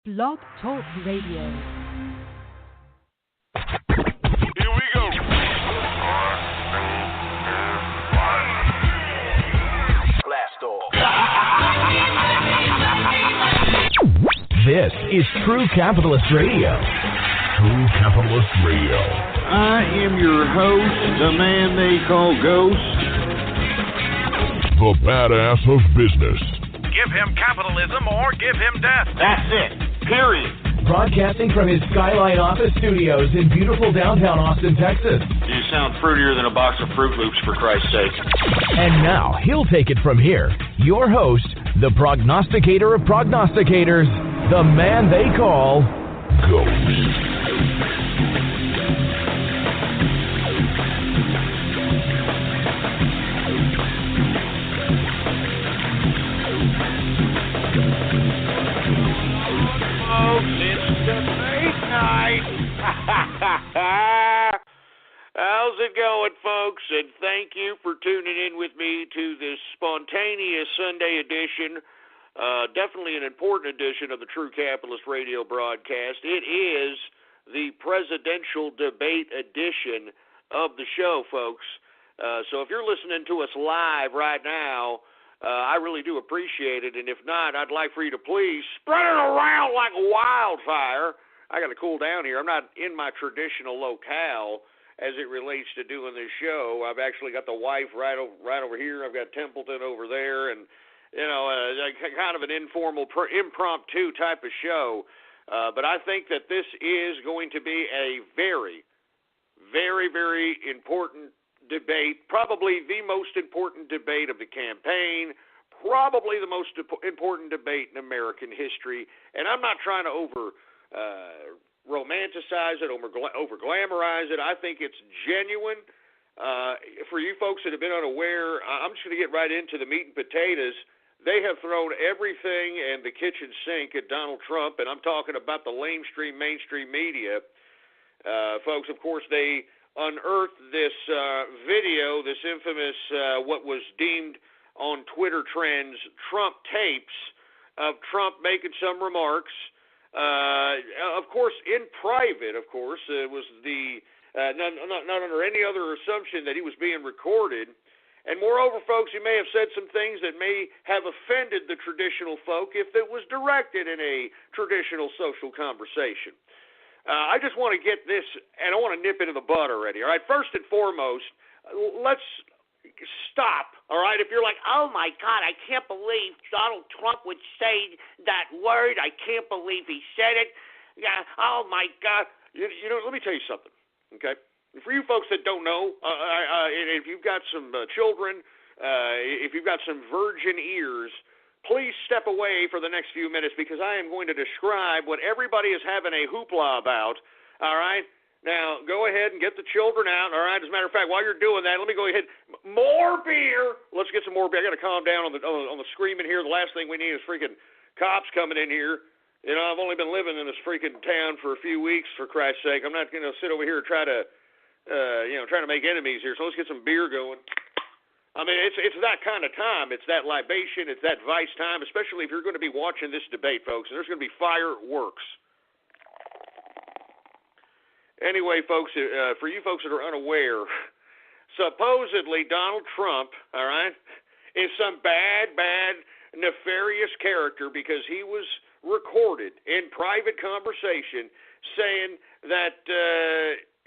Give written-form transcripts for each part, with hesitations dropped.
Blog Talk Radio. Here we go. Blast off. This is True Capitalist Radio. True Capitalist Radio. I am your host, the man they call Ghost. The badass of business. Give him capitalism or give him death. That's it. Period. Broadcasting from his Skyline office studios in beautiful downtown Austin, Texas. You sound fruitier than a box of Fruit Loops, for Christ's sake. And now, he'll take it from here. Your host, the prognosticator of prognosticators, the man they call Ghost. How's it going, folks? And thank you for tuning in with me to this spontaneous Sunday edition, definitely an important edition of the True Capitalist Radio broadcast. It is the presidential debate edition of the show, folks. So if you're listening to us live right now, I really do appreciate it. And if not, I'd like for you to please spread it around like wildfire. I got to cool down here. I'm not in my traditional locale as it relates to doing this show. I've actually got the wife right over here. I've got Templeton over there, and kind of an informal, impromptu type of show. But I think that this is going to be a very, very, very important debate, probably the most important debate of the campaign, probably the most important debate in American history. And I'm not trying to romanticize it, over glamorize it. I think it's genuine. For you folks that have been unaware, I'm just going to get right into the meat and potatoes. They have thrown everything in the kitchen sink at Donald Trump, and I'm talking about the mainstream media. Folks, of course, they unearthed this video, this infamous, what was deemed on Twitter trends, Trump tapes of Trump making some remarks. Of course, in private, it was not under any other assumption that he was being recorded. And moreover, folks, he may have said some things that may have offended the traditional folk if it was directed in a traditional social conversation. I just want to get this, and I want to nip into the bud already. All right, first and foremost, let's stop. All right, if you're like, oh my God, I can't believe Donald Trump would say that word. I can't believe he said it. Yeah. Oh my God. You know, let me tell you something. Okay. For you folks that don't know, if you've got some children, if you've got some virgin ears, please step away for the next few minutes because I am going to describe what everybody is having a hoopla about. All right. Now, go ahead and get the children out, all right? As a matter of fact, while you're doing that, let me go ahead. More beer. Let's get some more beer. I got to calm down on the screaming here. The last thing we need is freaking cops coming in here. You know, I've only been living in this freaking town for a few weeks, for Christ's sake. I'm not going to sit over here and trying to make enemies here. So let's get some beer going. I mean, it's that kind of time. It's that libation. It's that vice time, especially if you're going to be watching this debate, folks. And there's going to be fireworks. Anyway, folks, for you folks that are unaware, supposedly Donald Trump, all right, is some bad, nefarious character because he was recorded in private conversation saying that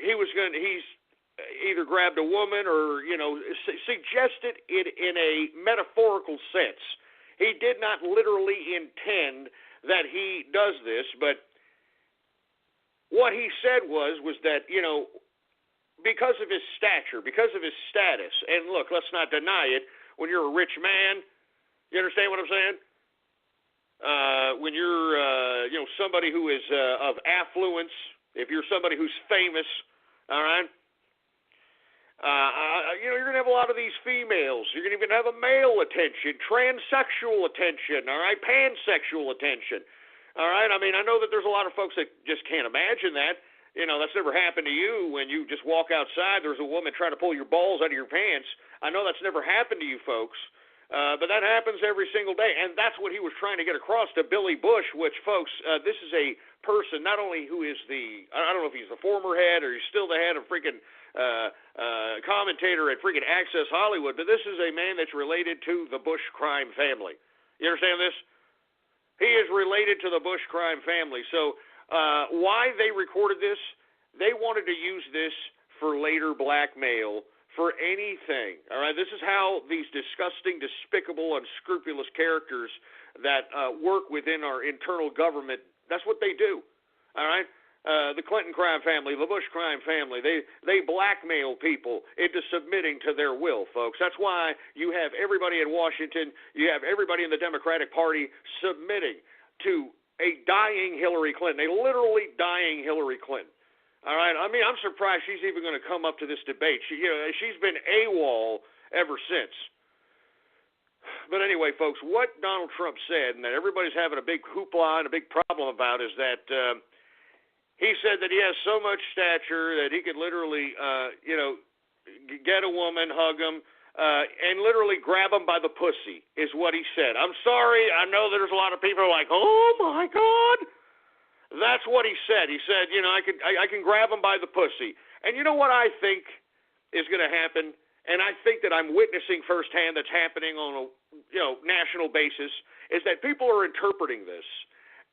he's either grabbed a woman or, suggested it in a metaphorical sense. He did not literally intend that he does this, but what he said was that, because of his stature, because of his status, and look, let's not deny it, when you're a rich man, you understand what I'm saying? When you're, somebody who is of affluence, if you're somebody who's famous, all right, you're going to have a lot of these females. You're going to even have a male attention, transsexual attention, all right, pansexual attention. All right, I mean, I know that there's a lot of folks that just can't imagine that. That's never happened to you when you just walk outside, there's a woman trying to pull your balls out of your pants. I know that's never happened to you folks. But that happens every single day, and that's what he was trying to get across to Billy Bush, which, folks, this is a person not only who is I don't know if he's the former head or he's still the head of freaking commentator at freaking Access Hollywood, but this is a man that's related to the Bush crime family. You understand this? He is related to the Bush crime family. So why they recorded this, they wanted to use this for later blackmail for anything. All right, this is how these disgusting, despicable, unscrupulous characters that work within our internal government, that's what they do. All right, the Clinton crime family, the Bush crime family, they blackmail people into submitting to their will, folks. That's why you have everybody in Washington, you have everybody in the Democratic Party submitting to a dying Hillary Clinton, a literally dying Hillary Clinton. All right, I mean, I'm surprised she's even going to come up to this debate. She's been AWOL ever since. But anyway, folks, what Donald Trump said, and that everybody's having a big hoopla and a big problem about, is that he said that he has so much stature that he could literally, get a woman, hug him, and literally grab him by the pussy, is what he said. I'm sorry, I know there's a lot of people who are like, oh my God. That's what he said. He said, I can grab him by the pussy. And you know what I think is going to happen? And I think that I'm witnessing firsthand that's happening on a national basis, is that people are interpreting this.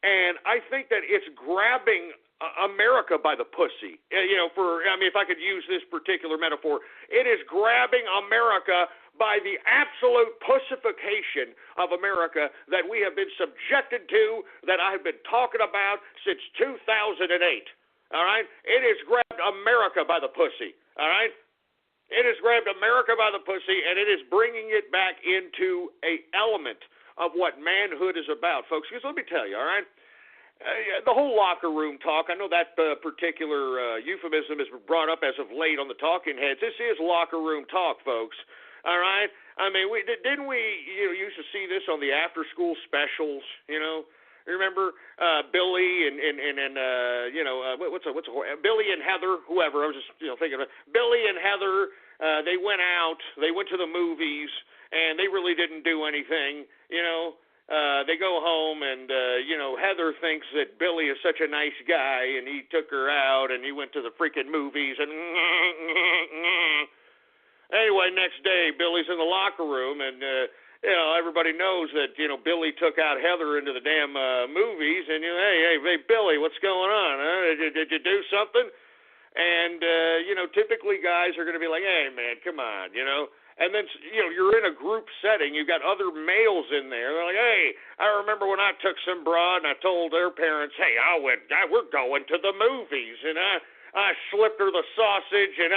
And I think that it's grabbing America by the pussy. If I could use this particular metaphor, it is grabbing America by the absolute pussification of America that we have been subjected to, that I have been talking about since 2008. All right? It has grabbed America by the pussy. All right? It has grabbed America by the pussy, and it is bringing it back into a element of what manhood is about, folks. Because let me tell you, all right? The whole locker room talk, I know that particular euphemism has been brought up as of late on the talking heads. This is locker room talk, folks. All right? I mean, didn't we used to see this on the after-school specials, Remember Billy and Billy and Heather, whoever. I was just thinking of it. Billy and Heather, they went to the movies, and they really didn't do anything, They go home, and Heather thinks that Billy is such a nice guy, and he took her out, and he went to the freaking movies, and anyway, next day Billy's in the locker room, and everybody knows that Billy took out Heather into the damn movies, and hey Billy, what's going on? Huh? Did you do something? And typically guys are going to be like, hey man, come on, And then, you're in a group setting. You've got other males in there. They're like, hey, I remember when I took some broad and I told their parents, hey, we're going to the movies. And I slipped her the sausage. And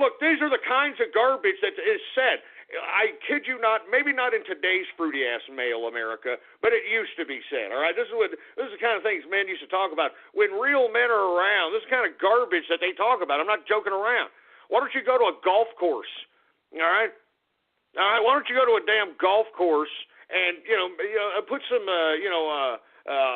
look, these are the kinds of garbage that is said. I kid you not, maybe not in today's fruity-ass male America, but it used to be said, all right? This is the kind of things men used to talk about. When real men are around, this is the kind of garbage that they talk about. I'm not joking around. Why don't you go to a golf course? All right. Why don't you go to a damn golf course and put some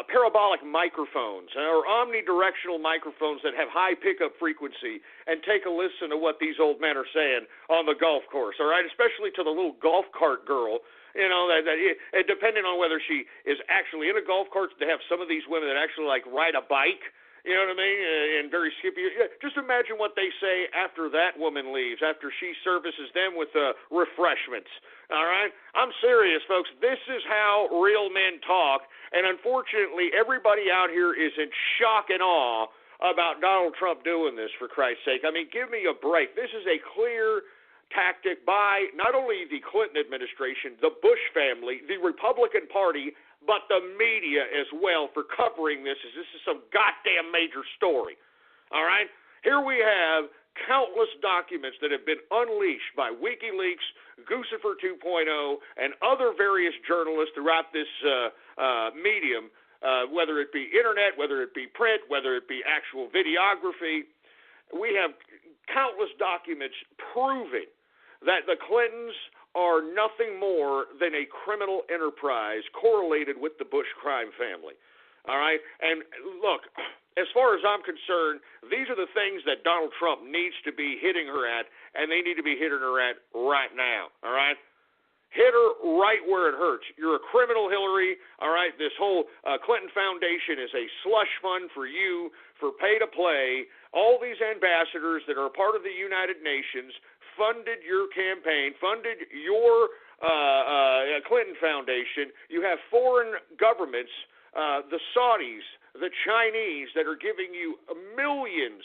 parabolic microphones or omnidirectional microphones that have high pickup frequency, and take a listen to what these old men are saying on the golf course. All right, especially to the little golf cart girl. That depending on whether she is actually in a golf cart, they have some of these women that actually ride a bike. You know what I mean? And very skippy. Just imagine what they say after that woman leaves, after she services them with refreshments. All right? I'm serious, folks. This is how real men talk. And unfortunately, everybody out here is in shock and awe about Donald Trump doing this, for Christ's sake. I mean, give me a break. This is a clear tactic by not only the Clinton administration, the Bush family, the Republican Party, but the media as well, for covering this, as this is some goddamn major story. All right? Here we have countless documents that have been unleashed by WikiLeaks, Guccifer 2.0, and other various journalists throughout this medium, whether it be internet, whether it be print, whether it be actual videography. We have countless documents proving that the Clintons are nothing more than a criminal enterprise correlated with the Bush crime family. All right? And look, as far as I'm concerned, these are the things that Donald Trump needs to be hitting her at, and they need to be hitting her at right now. All right? Hit her right where it hurts. You're a criminal, Hillary. All right, this whole Clinton Foundation is a slush fund for you, for pay to play. All these ambassadors that are part of the United Nations funded your campaign, funded your Clinton Foundation. You have foreign governments, the Saudis, the Chinese, that are giving you millions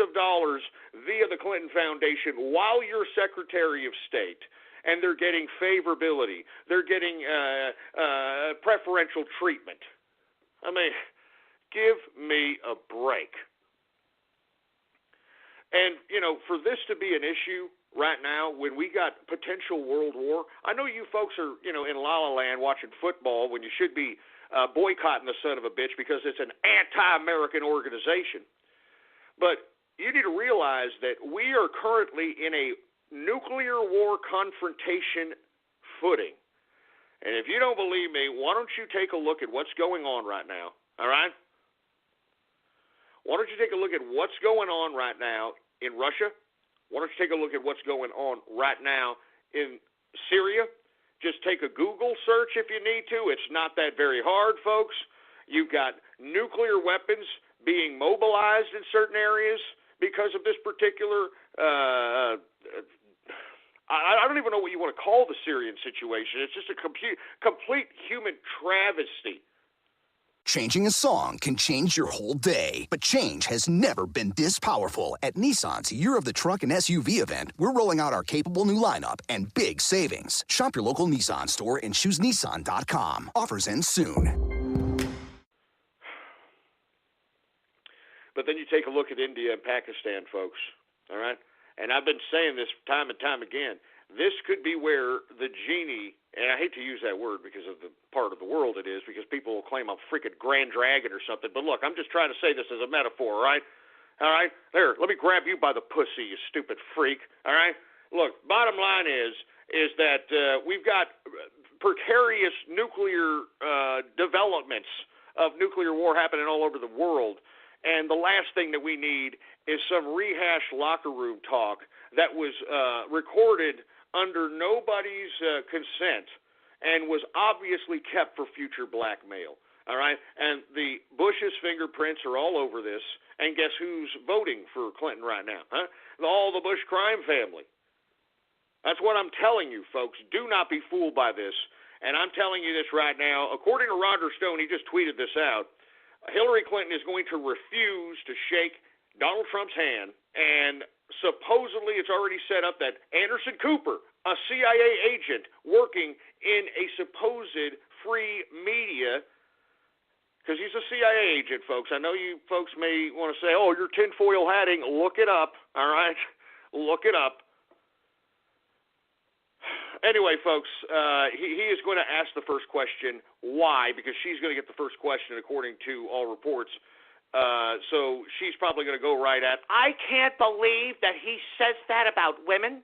of dollars via the Clinton Foundation while you're Secretary of State. And they're getting favorability. They're getting preferential treatment. I mean, give me a break. And, you know, for this to be an issue right now when we got potential world war, I know you folks are, you know, in La La Land watching football when you should be boycotting the son of a bitch because it's an anti-American organization. But you need to realize that we are currently in a nuclear war confrontation footing. And if you don't believe me, why don't you take a look at what's going on right now, all right? Why don't you take a look at what's going on right now in Russia? Why don't you take a look at what's going on right now in Syria? Just take a Google search if you need to. It's not that very hard, folks. You've got nuclear weapons being mobilized in certain areas because of this particular I don't even know what you want to call the Syrian situation. It's just a complete human travesty. Changing a song can change your whole day, but change has never been this powerful. At Nissan's Year of the Truck and SUV event, we're rolling out our capable new lineup and big savings. Shop your local Nissan store and choosenissan.com. Offers end soon. But then you take a look at India and Pakistan, folks, all right? And I've been saying this time and time again. This could be where the genie, and I hate to use that word because of the part of the world it is, because people will claim I'm freaking Grand Dragon or something. But look, I'm just trying to say this as a metaphor, all right? All right? There, let me grab you by the pussy, you stupid freak, all right? Look, bottom line is that we've got precarious nuclear developments of nuclear war happening all over the world. And the last thing that we need is some rehashed locker room talk that was recorded under nobody's consent and was obviously kept for future blackmail. All right? And the Bush's fingerprints are all over this. And guess who's voting for Clinton right now? Huh? All the Bush crime family. That's what I'm telling you, folks. Do not be fooled by this. And I'm telling you this right now. According to Roger Stone, he just tweeted this out. Hillary Clinton is going to refuse to shake Donald Trump's hand, and supposedly it's already set up that Anderson Cooper, a CIA agent working in a supposed free media, because he's a CIA agent, folks. I know you folks may want to say, oh, you're tinfoil hatting. Look it up, all right? Look it up. Anyway, folks, he is going to ask the first question, why, because she's going to get the first question according to all reports. So she's probably going to go right at, I can't believe that he says that about women.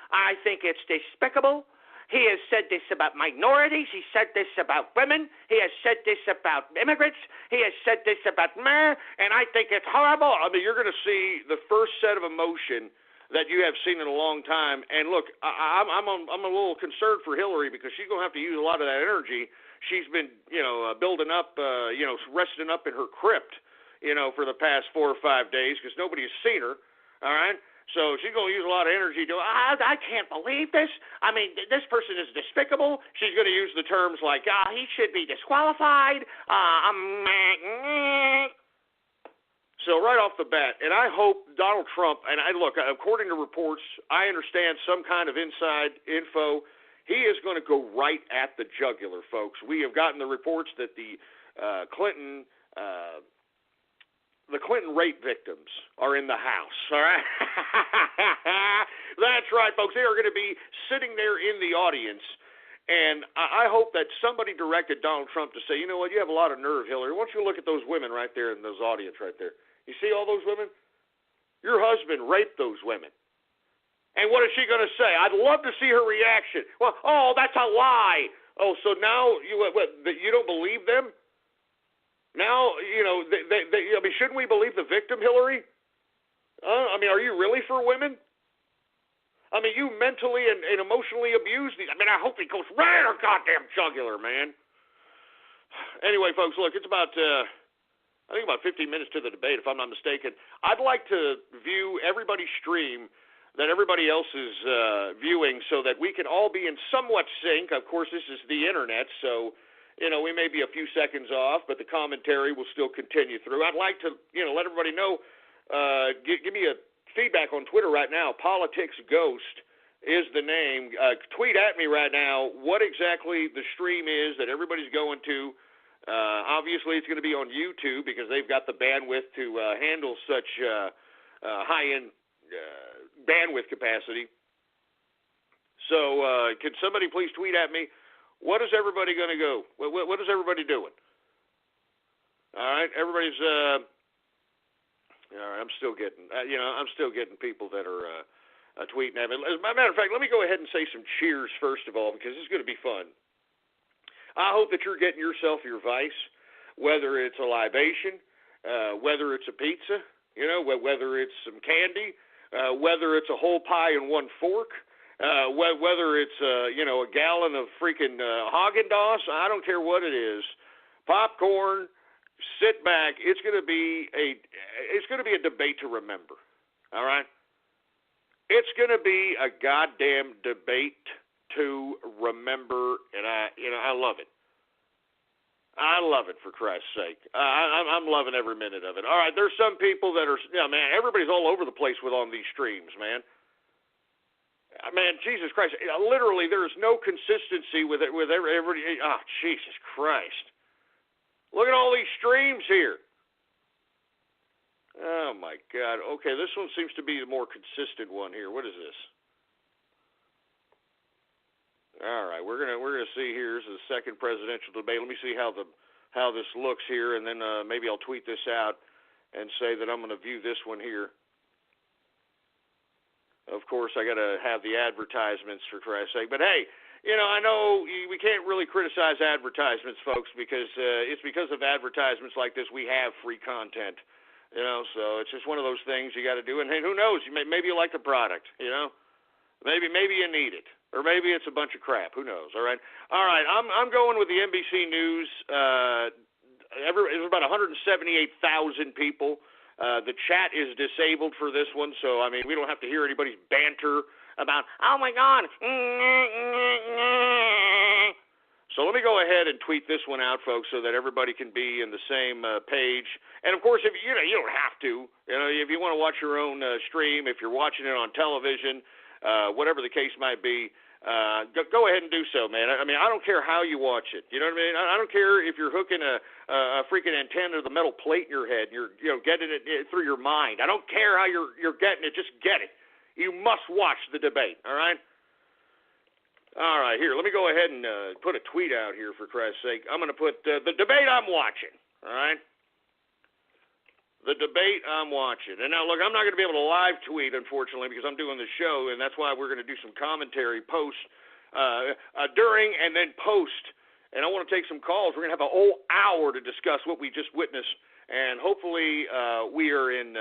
I think it's despicable. He has said this about minorities. He said this about women. He has said this about immigrants. He has said this about men, and I think it's horrible. I mean, you're going to see the first set of emotion that you have seen in a long time. And look, I'm a little concerned for Hillary because she's going to have to use a lot of that energy. She's been, building up, resting up in her crypt, for the past 4 or 5 days because nobody has seen her. All right. So she's going to use a lot of energy to, I can't believe this. I mean, this person is despicable. She's going to use the terms like, he should be disqualified. So right off the bat, and I hope Donald Trump, and look, according to reports, I understand some kind of inside info. He is going to go right at the jugular, folks. We have gotten the reports that the Clinton rape victims are in the house, all right? That's right, folks. They are going to be sitting there in the audience, and I hope that somebody directed Donald Trump to say, you know what, you have a lot of nerve, Hillary. Why don't you look at those women right there in those audience right there? You see all those women? Your husband raped those women. And what is she going to say? I'd love to see her reaction. Well, that's a lie. Oh, so now you don't believe them? Now, shouldn't we believe the victim, Hillary? Are you really for women? I mean, you mentally and emotionally abuse these. I mean, I hope he goes right in her goddamn jugular, man. Anyway, folks, look, it's about, I think about 15 minutes to the debate, if I'm not mistaken. I'd like to view everybody's stream that everybody else is viewing so that we can all be in somewhat sync. Of course, this is the internet, so, you know, we may be a few seconds off, but the commentary will still continue through. I'd like to, you know, let everybody know, give me a feedback on Twitter right now. Politics Ghost is the name. Tweet at me right now what exactly the stream is that everybody's going to. Obviously, it's going to be on YouTube because they've got the bandwidth to handle such high-end bandwidth capacity. So can somebody please tweet at me? What is everybody going to go? What is everybody doing? All right, everybody's... all right, I'm still getting, I'm still getting people that are tweeting at me. As a matter of fact, let me go ahead and say some cheers first of all, because this is going to be fun. I hope that you're getting yourself your vice, whether it's a libation, whether it's a pizza, whether it's some candy, whether it's a whole pie and one fork, whether it's a gallon of freaking Haagen-Dazs. I don't care what it is. Popcorn. Sit back. It's going to be a debate to remember. All right? It's going to be a goddamn debate to remember, and I love it. I love it, for Christ's sake. I'm loving every minute of it. All right, there's some people that are, man, everybody's all over the place on these streams, man. Man, Jesus Christ, literally, there's no consistency with it. With everybody. Oh, Jesus Christ. Look at all these streams here. Oh, my God. Okay, this one seems to be the more consistent one here. What is this? All right, we're gonna see here. This is the second presidential debate. Let me see how this looks here, and then maybe I'll tweet this out and say that I'm going to view this one here. Of course, I got to have the advertisements, for Christ's sake. But hey, I know we can't really criticize advertisements, folks, because it's because of advertisements like this we have free content. So it's just one of those things you got to do. And hey, who knows? Maybe you like the product. Maybe you need it. Or maybe it's a bunch of crap. Who knows? All right. I'm going with the NBC News. There's about 178,000 people. The chat is disabled for this one, so I mean we don't have to hear anybody's banter about, oh my God. So let me go ahead and tweet this one out, folks, so that everybody can be in the same page. And of course, if you don't have to. If you want to watch your own stream, if you're watching it on television. Whatever the case might be, go ahead and do so, man. I mean, I don't care how you watch it. You know what I mean? I don't care if you're hooking a freaking antenna to the metal plate in your head and you're getting it through your mind. I don't care how you're getting it. Just get it. You must watch the debate, all right? All right, here. Let me go ahead and put a tweet out here, for Christ's sake. I'm going to put the debate I'm watching, all right? The debate I'm watching. And now, look, I'm not going to be able to live tweet, unfortunately, because I'm doing the show, and that's why we're going to do some commentary during and then post. And I want to take some calls. We're going to have a whole hour to discuss what we just witnessed, and hopefully we are in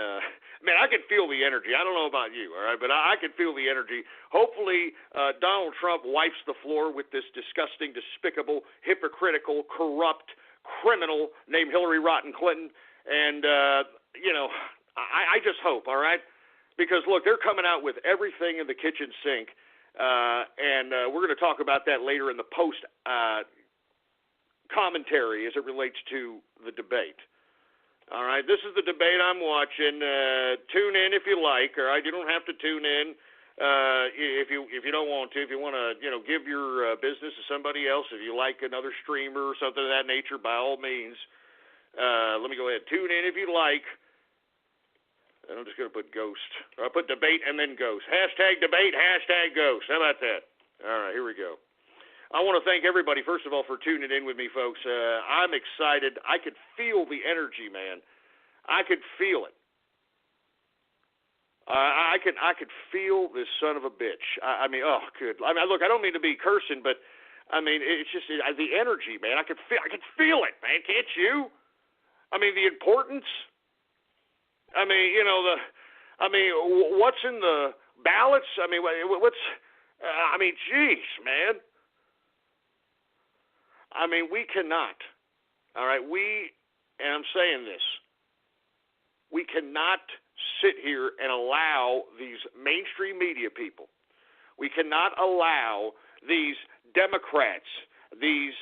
man, I can feel the energy. I don't know about you, all right, but I can feel the energy. Hopefully Donald Trump wipes the floor with this disgusting, despicable, hypocritical, corrupt criminal named Hillary Rotten Clinton. And, I just hope, all right? Because, look, they're coming out with everything in the kitchen sink, and we're going to talk about that later in the post commentary as it relates to the debate. All right, this is the debate I'm watching. Tune in if you like, all right? You don't have to tune in if you don't want to. If you want to, give your business to somebody else, if you like another streamer or something of that nature, by all means. Let me go ahead. Tune in if you like. And I'm just going to put ghost. I'll put debate and then ghost. Hashtag debate, hashtag ghost. How about that? All right, here we go. I want to thank everybody, first of all, for tuning in with me, folks. I'm excited. I could feel the energy, man. I could feel it. I could feel this son of a bitch. I mean, look, I don't mean to be cursing, but I mean, it's just the energy, man. I could feel it, man. Can't you? I mean, the importance. I mean, what's in the ballots. I mean, geez, man. I mean, we cannot. All right, and I'm saying this, we cannot sit here and allow these mainstream media people, we cannot allow these Democrats, these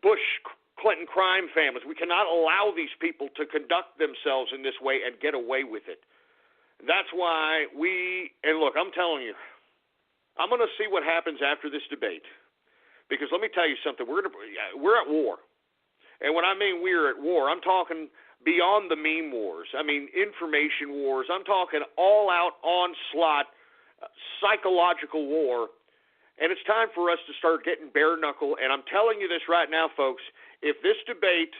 Bush, Clinton crime families, we cannot allow these people to conduct themselves in this way and get away with it. That's why and look, I'm telling you, I'm going to see what happens after this debate. Because let me tell you something, we're at war. And when I mean we're at war, I'm talking beyond the meme wars. I mean information wars. I'm talking all-out onslaught, psychological war. And it's time for us to start getting bare-knuckle. And I'm telling you this right now, folks, if this debate,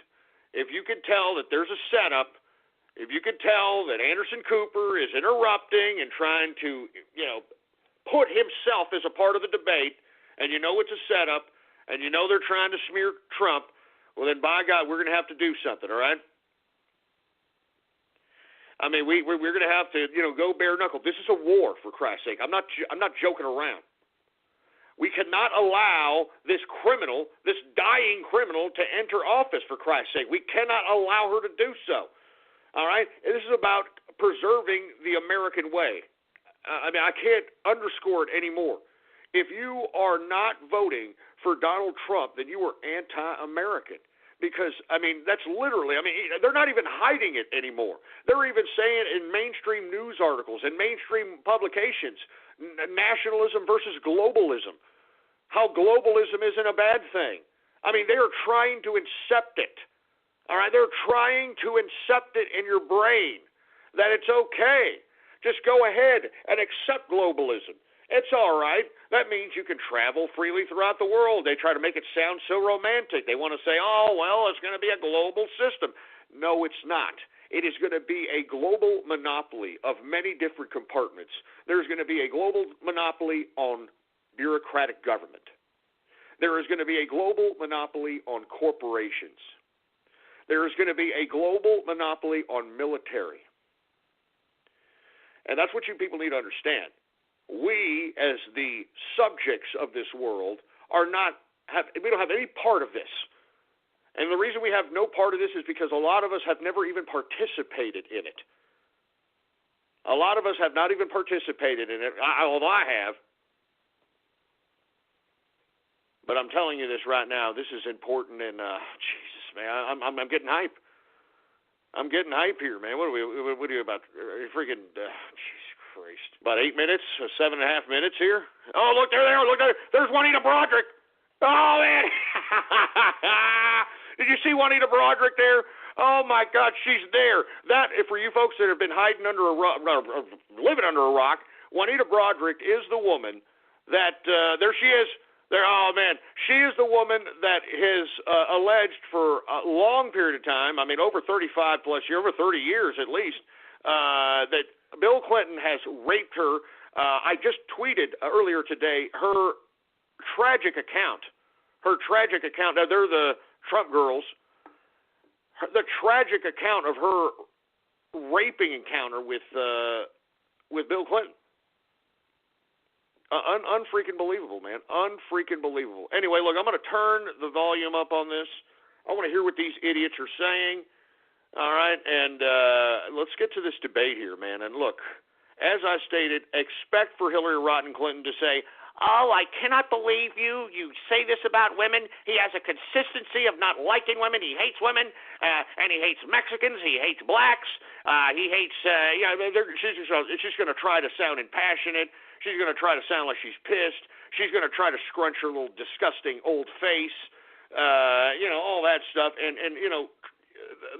if you could tell that there's a setup, if you could tell that Anderson Cooper is interrupting and trying to, put himself as a part of the debate, and you know it's a setup, and you know they're trying to smear Trump, well then, by God, we're going to have to do something, all right? I mean, we're going to have to, go bare knuckle. This is a war, for Christ's sake. I'm not joking around. We cannot allow this criminal, this dying criminal, to enter office, for Christ's sake. We cannot allow her to do so. All right? This is about preserving the American way. I mean, I can't underscore it anymore. If you are not voting for Donald Trump, then you are anti-American. Because, I mean, that's literally, they're not even hiding it anymore. They're even saying in mainstream news articles and mainstream publications, nationalism versus globalism, how globalism isn't a bad thing. I mean, they are trying to incept it. All right, they're trying to incept it in your brain that it's okay. Just go ahead and accept globalism. It's all right. That means you can travel freely throughout the world. They try to make it sound so romantic. They want to say, oh, well, it's going to be a global system. No, it's not. It is going to be a global monopoly of many different compartments. There's going to be a global monopoly on bureaucratic government. There is going to be a global monopoly on corporations. There is going to be a global monopoly on military. And that's what you people need to understand. We, as the subjects of this world, we don't have any part of this. And the reason we have no part of this is because a lot of us have never even participated in it. A lot of us have not even participated in it, although I have. But I'm telling you this right now, this is important, and Jesus, man, I'm getting hype. I'm getting hype here, man. What are you about? Freaking, Jesus Christ. About 8 minutes, 7.5 minutes here. Oh, look, there they are. Look, there's Juanita Broderick. Oh, man. Did you see Juanita Broderick there? Oh, my God, she's there. That, for you folks that have been hiding under a rock, living under a rock, Juanita Broderick is the woman that, there she is. There, oh, man, she is the woman that has alleged for a long period of time, over 35 plus years, over 30 years at least, that Bill Clinton has raped her. I just tweeted earlier today her tragic account. Now, they're the Trump girls. The tragic account of her raping encounter with Bill Clinton. Unfreaking believable, man. Unfreaking believable. Anyway, look, I'm going to turn the volume up on this. I want to hear what these idiots are saying. All right, and let's get to this debate here, man. And look, as I stated, expect for Hillary Rodham Clinton to say, oh, I cannot believe you say this about women. He has a consistency of not liking women. He hates women, and he hates Mexicans. He hates blacks. He hates, she's just going to try to sound impassionate. She's going to try to sound like she's pissed. She's going to try to scrunch her little disgusting old face, all that stuff. And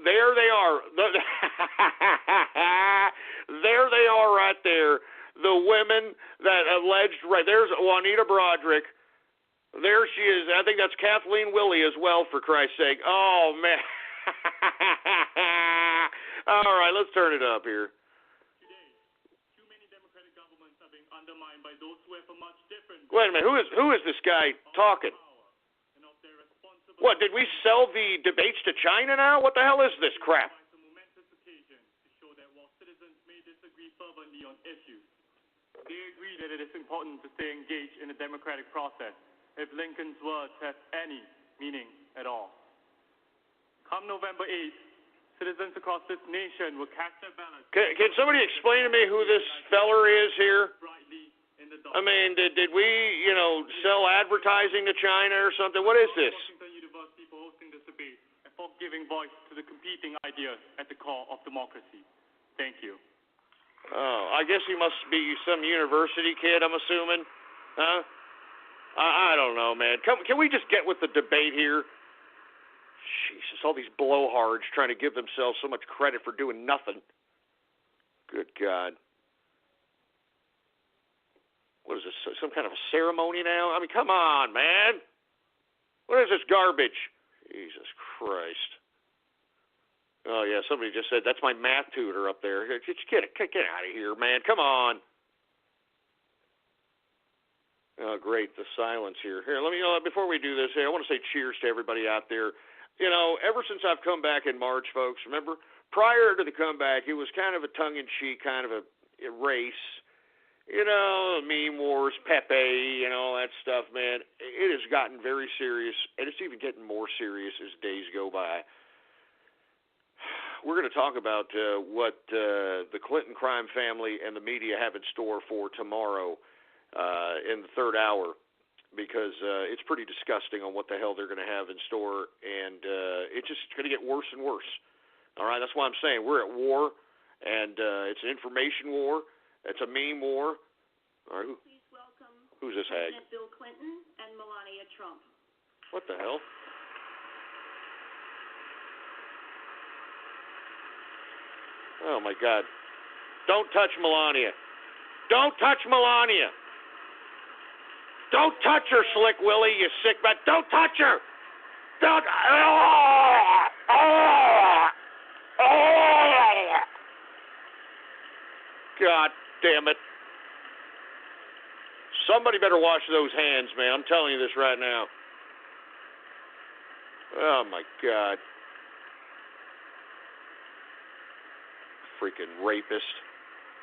there they are. There they are right there. The women that alleged, right, there's Juanita Broderick. There she is. I think that's Kathleen Willey as well, for Christ's sake. Oh, man. All right, let's turn it up here. Wait a minute, who is this guy talking? What, did we sell the debates to China now? What the hell is this crap? it is important to stay engaged in the democratic process if Lincoln's words have any meaning at all. Come November 8th, citizens across this nation will cast their ballots. Can somebody explain to me who this feller is here? I mean, did we, sell advertising to China or something? What is this? Washington University for hosting this debate and for giving voice to the competing ideas at the core of democracy. Thank you. Oh, I guess he must be some university kid, I'm assuming. Huh? I don't know, man. Can we just get with the debate here? Jesus, all these blowhards trying to give themselves so much credit for doing nothing. Good God. What is this, some kind of a ceremony now? I mean, come on, man. What is this garbage? Jesus Christ. Oh, yeah, somebody just said, that's my math tutor up there. Get out of here, man. Come on. Oh, great, the silence here. Here, let me, before we do this, I want to say cheers to everybody out there. Ever since I've come back in March, folks, remember, prior to the comeback, it was kind of a tongue-in-cheek kind of a race. Meme wars, Pepe, all that stuff, man. It has gotten very serious, and it's even getting more serious as days go by. We're going to talk about what the Clinton crime family and the media have in store for tomorrow in the third hour, because it's pretty disgusting on what the hell they're going to have in store, and it's just going to get worse and worse. All right, that's why I'm saying we're at war, and it's an information war. It's a meme war. All right, please welcome who's this hag? President Bill Clinton and Melania Trump. What the hell? Oh, my God. Don't touch Melania. Don't touch Melania. Don't touch her, Slick Willie, you sick man. Don't touch her. Don't. God damn it. Somebody better wash those hands, man. I'm telling you this right now. Oh, my God. Freaking rapist.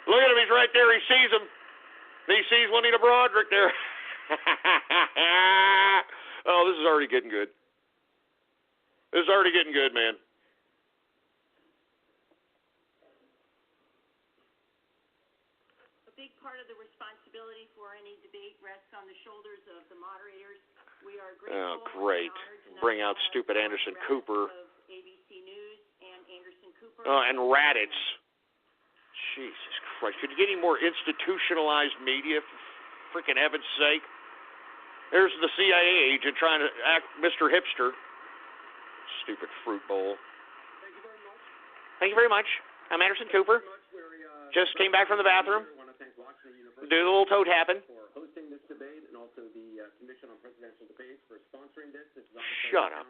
Look at him. He's right there. He sees him. He sees Juanita Broderick there. Oh, this is already getting good. This is already getting good, man. A big part of the responsibility for any debate rests on the shoulders of the moderators. We are grateful. Oh, great. Bring out stupid Anderson Cooper. Of ABC News and Anderson Cooper. Oh, and Raditz. Jesus Christ. Could you get any more institutionalized media, for freaking heaven's sake? There's the CIA agent trying to act Mr. Hipster. Stupid fruit bowl. Thank you very much. Thank you very much. I'm Anderson Cooper. Just came back from the bathroom. Do the little toad happen. For hosting this debate, and also the Commission on Presidential Debates for sponsoring this. Shut up.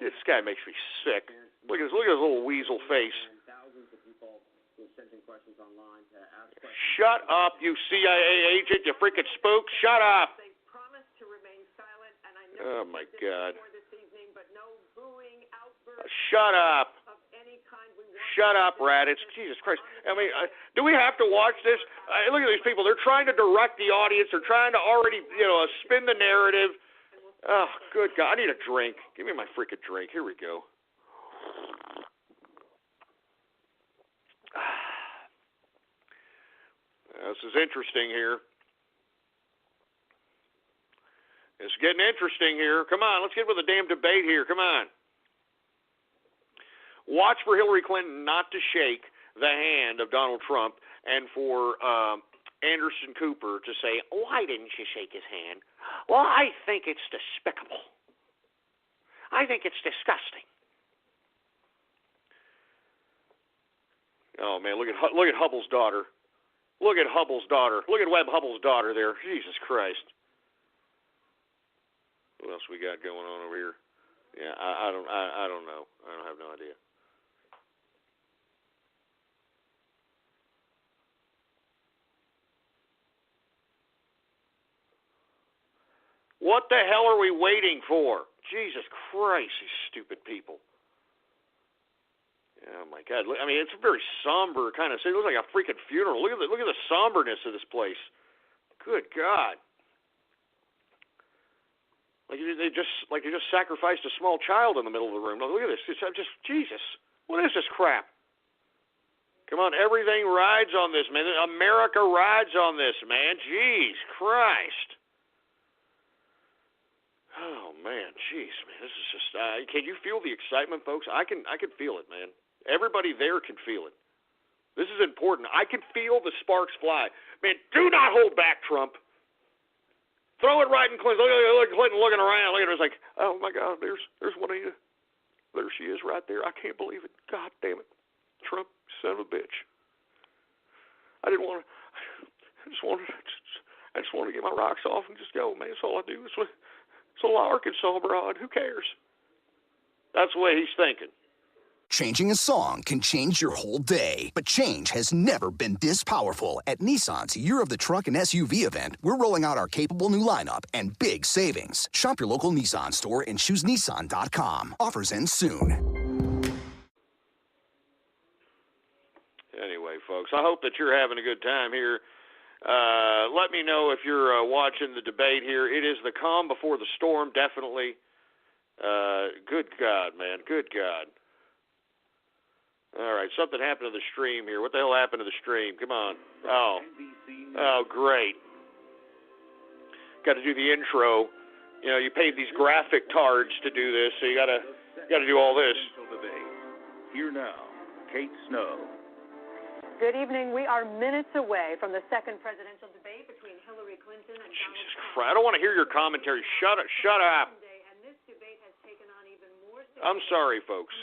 This guy makes me sick. Look at his little weasel face. Thousands of people who have sent in questions online to ask questions. Shut up, you CIA agent, you freaking spook. Shut up. They promised to remain silent, and I Oh, know my God. this evening, but no booing outbursts. Shut up. Of any kind we want. Shut up, Raditz. Jesus Christ. I mean, do we have to watch this? Look at these people. They're trying to direct the audience. They're trying to already, spin the narrative. Oh, good God. I need a drink. Give me my freaking drink. Here we go. This is interesting here. It's getting interesting here. Come on, let's get with the damn debate here. Come on. Watch for Hillary Clinton not to shake the hand of Donald Trump, and for Anderson Cooper to say, why didn't you shake his hand? Well, I think it's despicable. I think it's disgusting. Oh, man, look at Hubble's daughter. Look at Hubble's daughter. Look at Webb Hubble's daughter there. Jesus Christ. What else we got going on over here? Yeah, I don't know. I don't have no idea. What the hell are we waiting for? Jesus Christ, these stupid people. Oh, my God. I mean, it's a very somber kind of city. It looks like a freaking funeral. Look at the somberness of this place. Good God. Like they just sacrificed a small child in the middle of the room. Look at this. Just Jesus. What is this crap? Come on, everything rides on this, man. America rides on this, man. Jeez Christ. Oh man, jeez, man. This is just. Can you feel the excitement, folks? I can feel it, man. Everybody there can feel it. This is important. I can feel the sparks fly. Man, do not hold back, Trump. Throw it right in Clinton. Look at Clinton looking around. Look at her. It's like, oh my God, there's Juanita. There she is right there. I can't believe it. God damn it, Trump, son of a bitch. I just want to get my rocks off and just go, man. That's all I do. It's a little Arkansas broad. Who cares? That's the way he's thinking. Changing a song can change your whole day, but change has never been this powerful. At Nissan's Year of the Truck and SUV event, we're rolling out our capable new lineup and big savings. Shop your local Nissan store and choose Nissan.com. Offers end soon. Anyway, folks, I hope that you're having a good time here. Let me know if you're watching the debate here. It is the calm before the storm, definitely. Good God, man. Good God. All right, something happened to the stream here. What the hell happened to the stream? Come on. Oh, great. Got to do the intro. You know, you paid these graphic tards to do this, so you got to do all this. Here now, Kate Snow. Good evening. We are minutes away from the second presidential debate between Hillary Clinton and Jesus Christ. I don't want to hear your commentary. Shut up. Shut up. And this debate has taken on even more. I'm sorry, folks.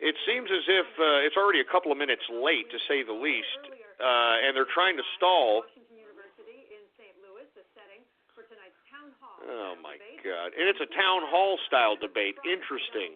It seems as if it's already a couple of minutes late, to say the least, and they're trying to stall. Oh, my God. And it's a town hall-style debate. Interesting.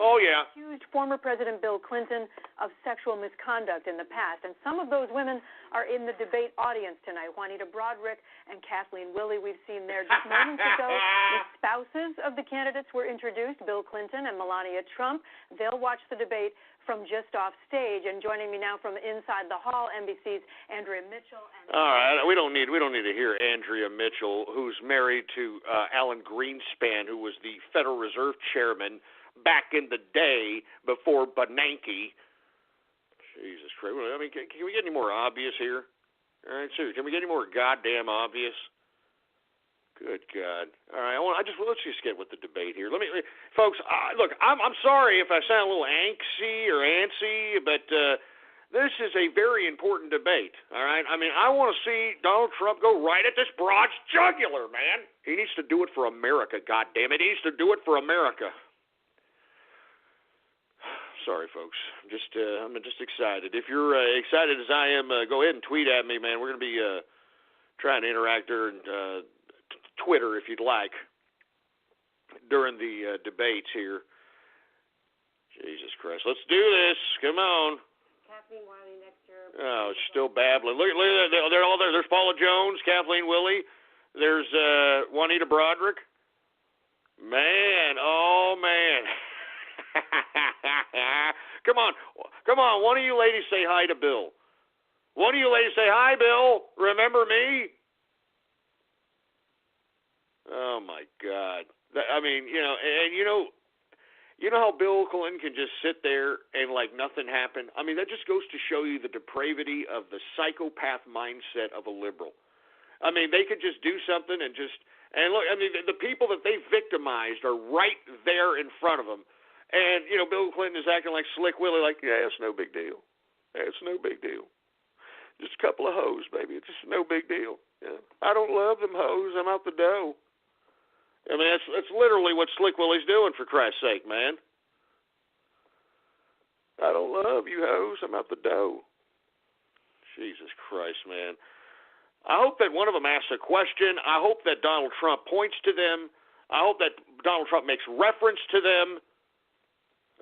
Oh, yeah. Accused former President Bill Clinton of sexual misconduct in the past, and some of those women are in the debate audience tonight. Juanita Broaddrick and Kathleen Willey, we've seen there just moments ago. The spouses of the candidates were introduced, Bill Clinton and Melania Trump. They'll watch the debate from just off stage. And joining me now from inside the hall, NBC's Andrea Mitchell. All right, we don't need to hear Andrea Mitchell, who's married to Alan Greenspan, who was the Federal Reserve Chairman back in the day before Bernanke. Jesus Christ. I mean, can we get any more obvious here? All right, seriously, can we get any more goddamn obvious? Good God. All right, let's just get with the debate here. Folks, look, I'm sorry if I sound a little angsty or antsy, but this is a very important debate, all right? I mean, I want to see Donald Trump go right at this broad's jugular, man. He needs to do it for America, goddammit. He needs to do it for America. Sorry, folks. I'm just excited. If you're excited as I am, go ahead and tweet at me, man. We're going to be trying to interact during Twitter, if you'd like, during the debates here. Jesus Christ. Let's do this. Come on. Kathleen Willey next year. Oh, she's still babbling. Look, they're all there. There's Paula Jones, Kathleen Willey. There's Juanita Broaddrick. Man, oh, man. Come on. One of you ladies say hi to Bill. One of you ladies say, hi, Bill. Remember me? Oh, my God. I mean, you know how Bill Clinton can just sit there and like nothing happened? I mean, that just goes to show you the depravity of the psychopath mindset of a liberal. I mean, they could just do something and look, I mean, the people that they victimized are right there in front of them. And, Bill Clinton is acting like Slick Willie, like, yeah, it's no big deal. Yeah, it's no big deal. Just a couple of hoes, baby. It's just no big deal. Yeah. I don't love them hoes. I'm out the dough. I mean, that's literally what Slick Willie's doing, for Christ's sake, man. I don't love you hoes. I'm out the dough. Jesus Christ, man. I hope that one of them asks a question. I hope that Donald Trump points to them. I hope that Donald Trump makes reference to them.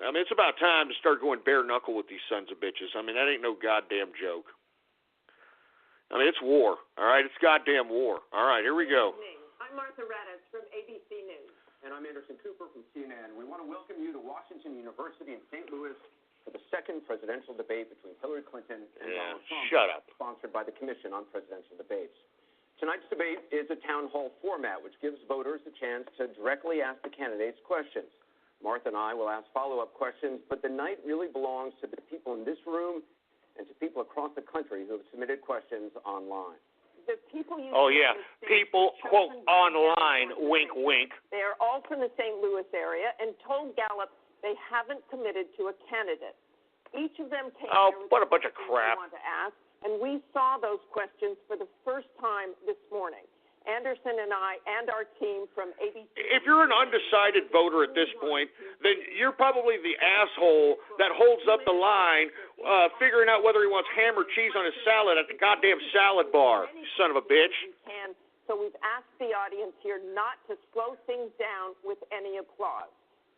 I mean, it's about time to start going bare knuckle with these sons of bitches. I mean, that ain't no goddamn joke. I mean, it's war, all right? It's goddamn war. All right, here we go. I'm Martha Raddatz from ABC News. And I'm Anderson Cooper from CNN. We want to welcome you to Washington University in St. Louis for the second presidential debate between Hillary Clinton and Donald Trump. Shut up. Sponsored by the Commission on Presidential Debates. Tonight's debate is a town hall format, which gives voters a chance to directly ask the candidates questions. Martha and I will ask follow-up questions, but the night really belongs to the people in this room and to people across the country who have submitted questions online. The people you people, quote, online, wink, wink. They are all from the St. Louis area and told Gallup they haven't committed to a candidate. Each of them came here with what a bunch of crap. they want to ask, and we saw those questions for the first time this morning. Anderson and I and our team from ABC. If you're an undecided voter at this point, then you're probably the asshole that holds up the line, figuring out whether he wants ham or cheese on his salad at the goddamn salad bar. Son of a bitch. So we've asked the audience here not to slow things down with any applause,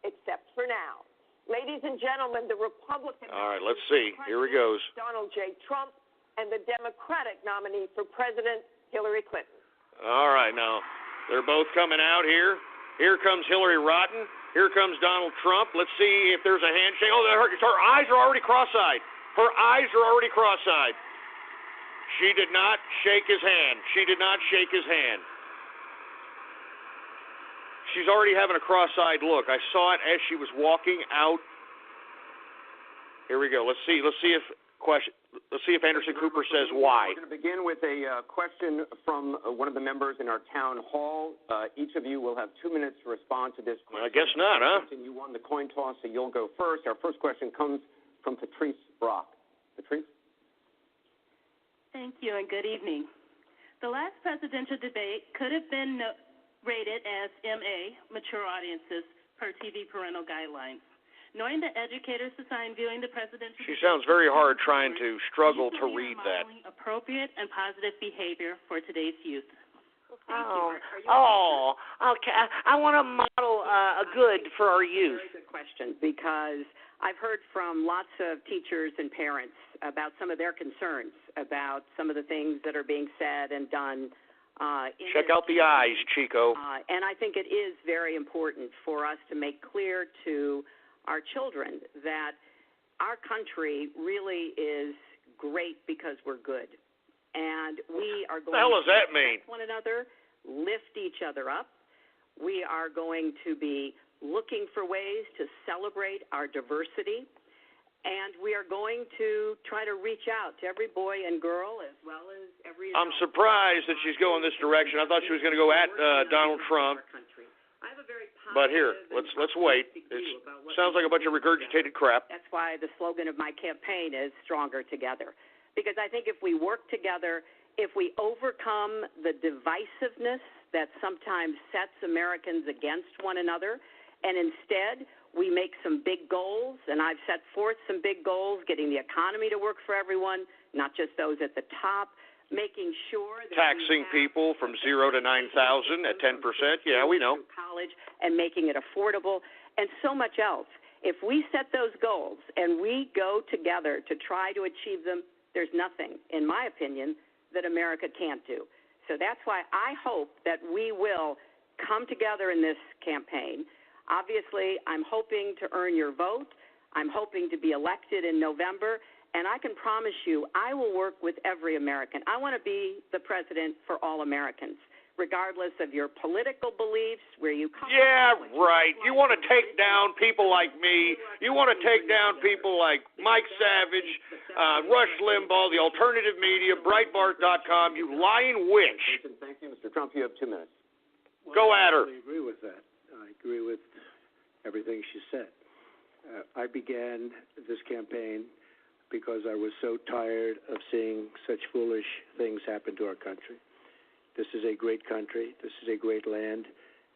except for now. Ladies and gentlemen, the Republican All right, let's see. Here he goes. Donald J. Trump and the Democratic nominee for president, Hillary Clinton. All right, now, they're both coming out here. Here comes Hillary Rotten. Here comes Donald Trump. Let's see if there's a handshake. Oh, her eyes are already cross-eyed. Her eyes are already cross-eyed. She did not shake his hand. She did not shake his hand. She's already having a cross-eyed look. I saw it as she was walking out. Here we go. Let's see if Anderson Cooper says why. We're going to begin with a question from one of the members in our town hall. Each of you will have 2 minutes to respond to this question. I guess not, huh? You won the coin toss, so you'll go first. Our first question comes from Patrice Brock. Patrice? Thank you, and good evening. The last presidential debate could have been rated as MA, mature audiences, per TV parental guidelines. Knowing that educators assign viewing the presidential She sounds very hard trying to struggle to read that. Appropriate and positive behavior for today's youth. Okay. I want to model a good for our youth. Very good question, because I've heard from lots of teachers and parents about some of their concerns about some of the things that are being said and done. Check out the eyes, Chico. And I think it is very important for us to make clear to our children that our country really is great because we're good. And we are going to respect one another, lift each other up. We are going to be looking for ways to celebrate our diversity. And we are going to try to reach out to every boy and girl as well as every adult. I'm surprised that she's going this direction. I thought she was going to go at Donald Trump. But here, let's wait. It sounds like a bunch of regurgitated crap. That's why the slogan of my campaign is Stronger Together. Because I think if we work together, if we overcome the divisiveness that sometimes sets Americans against one another, and instead we make some big goals, and I've set forth some big goals, getting the economy to work for everyone, not just those at the top, making sure that taxing people from 0 to 9,000 at 10%. Yeah, we know. College and making it affordable and so much else. If we set those goals and we go together to try to achieve them, there's nothing, in my opinion, that America can't do. So that's why I hope that we will come together in this campaign. Obviously, I'm hoping to earn your vote. I'm hoping to be elected in November. And I can promise you, I will work with every American. I want to be the president for all Americans, regardless of your political beliefs, where you come from. Yeah, right. You want to take down people like me. You want to take down people like Mike Savage, Rush Limbaugh, the alternative media, Breitbart.com, you lying witch. Thank you, Mr. Trump. You have 2 minutes. Go at her. I agree with that. I agree with everything she said. I began this campaign because I was so tired of seeing such foolish things happen to our country. This is a great country. This is a great land.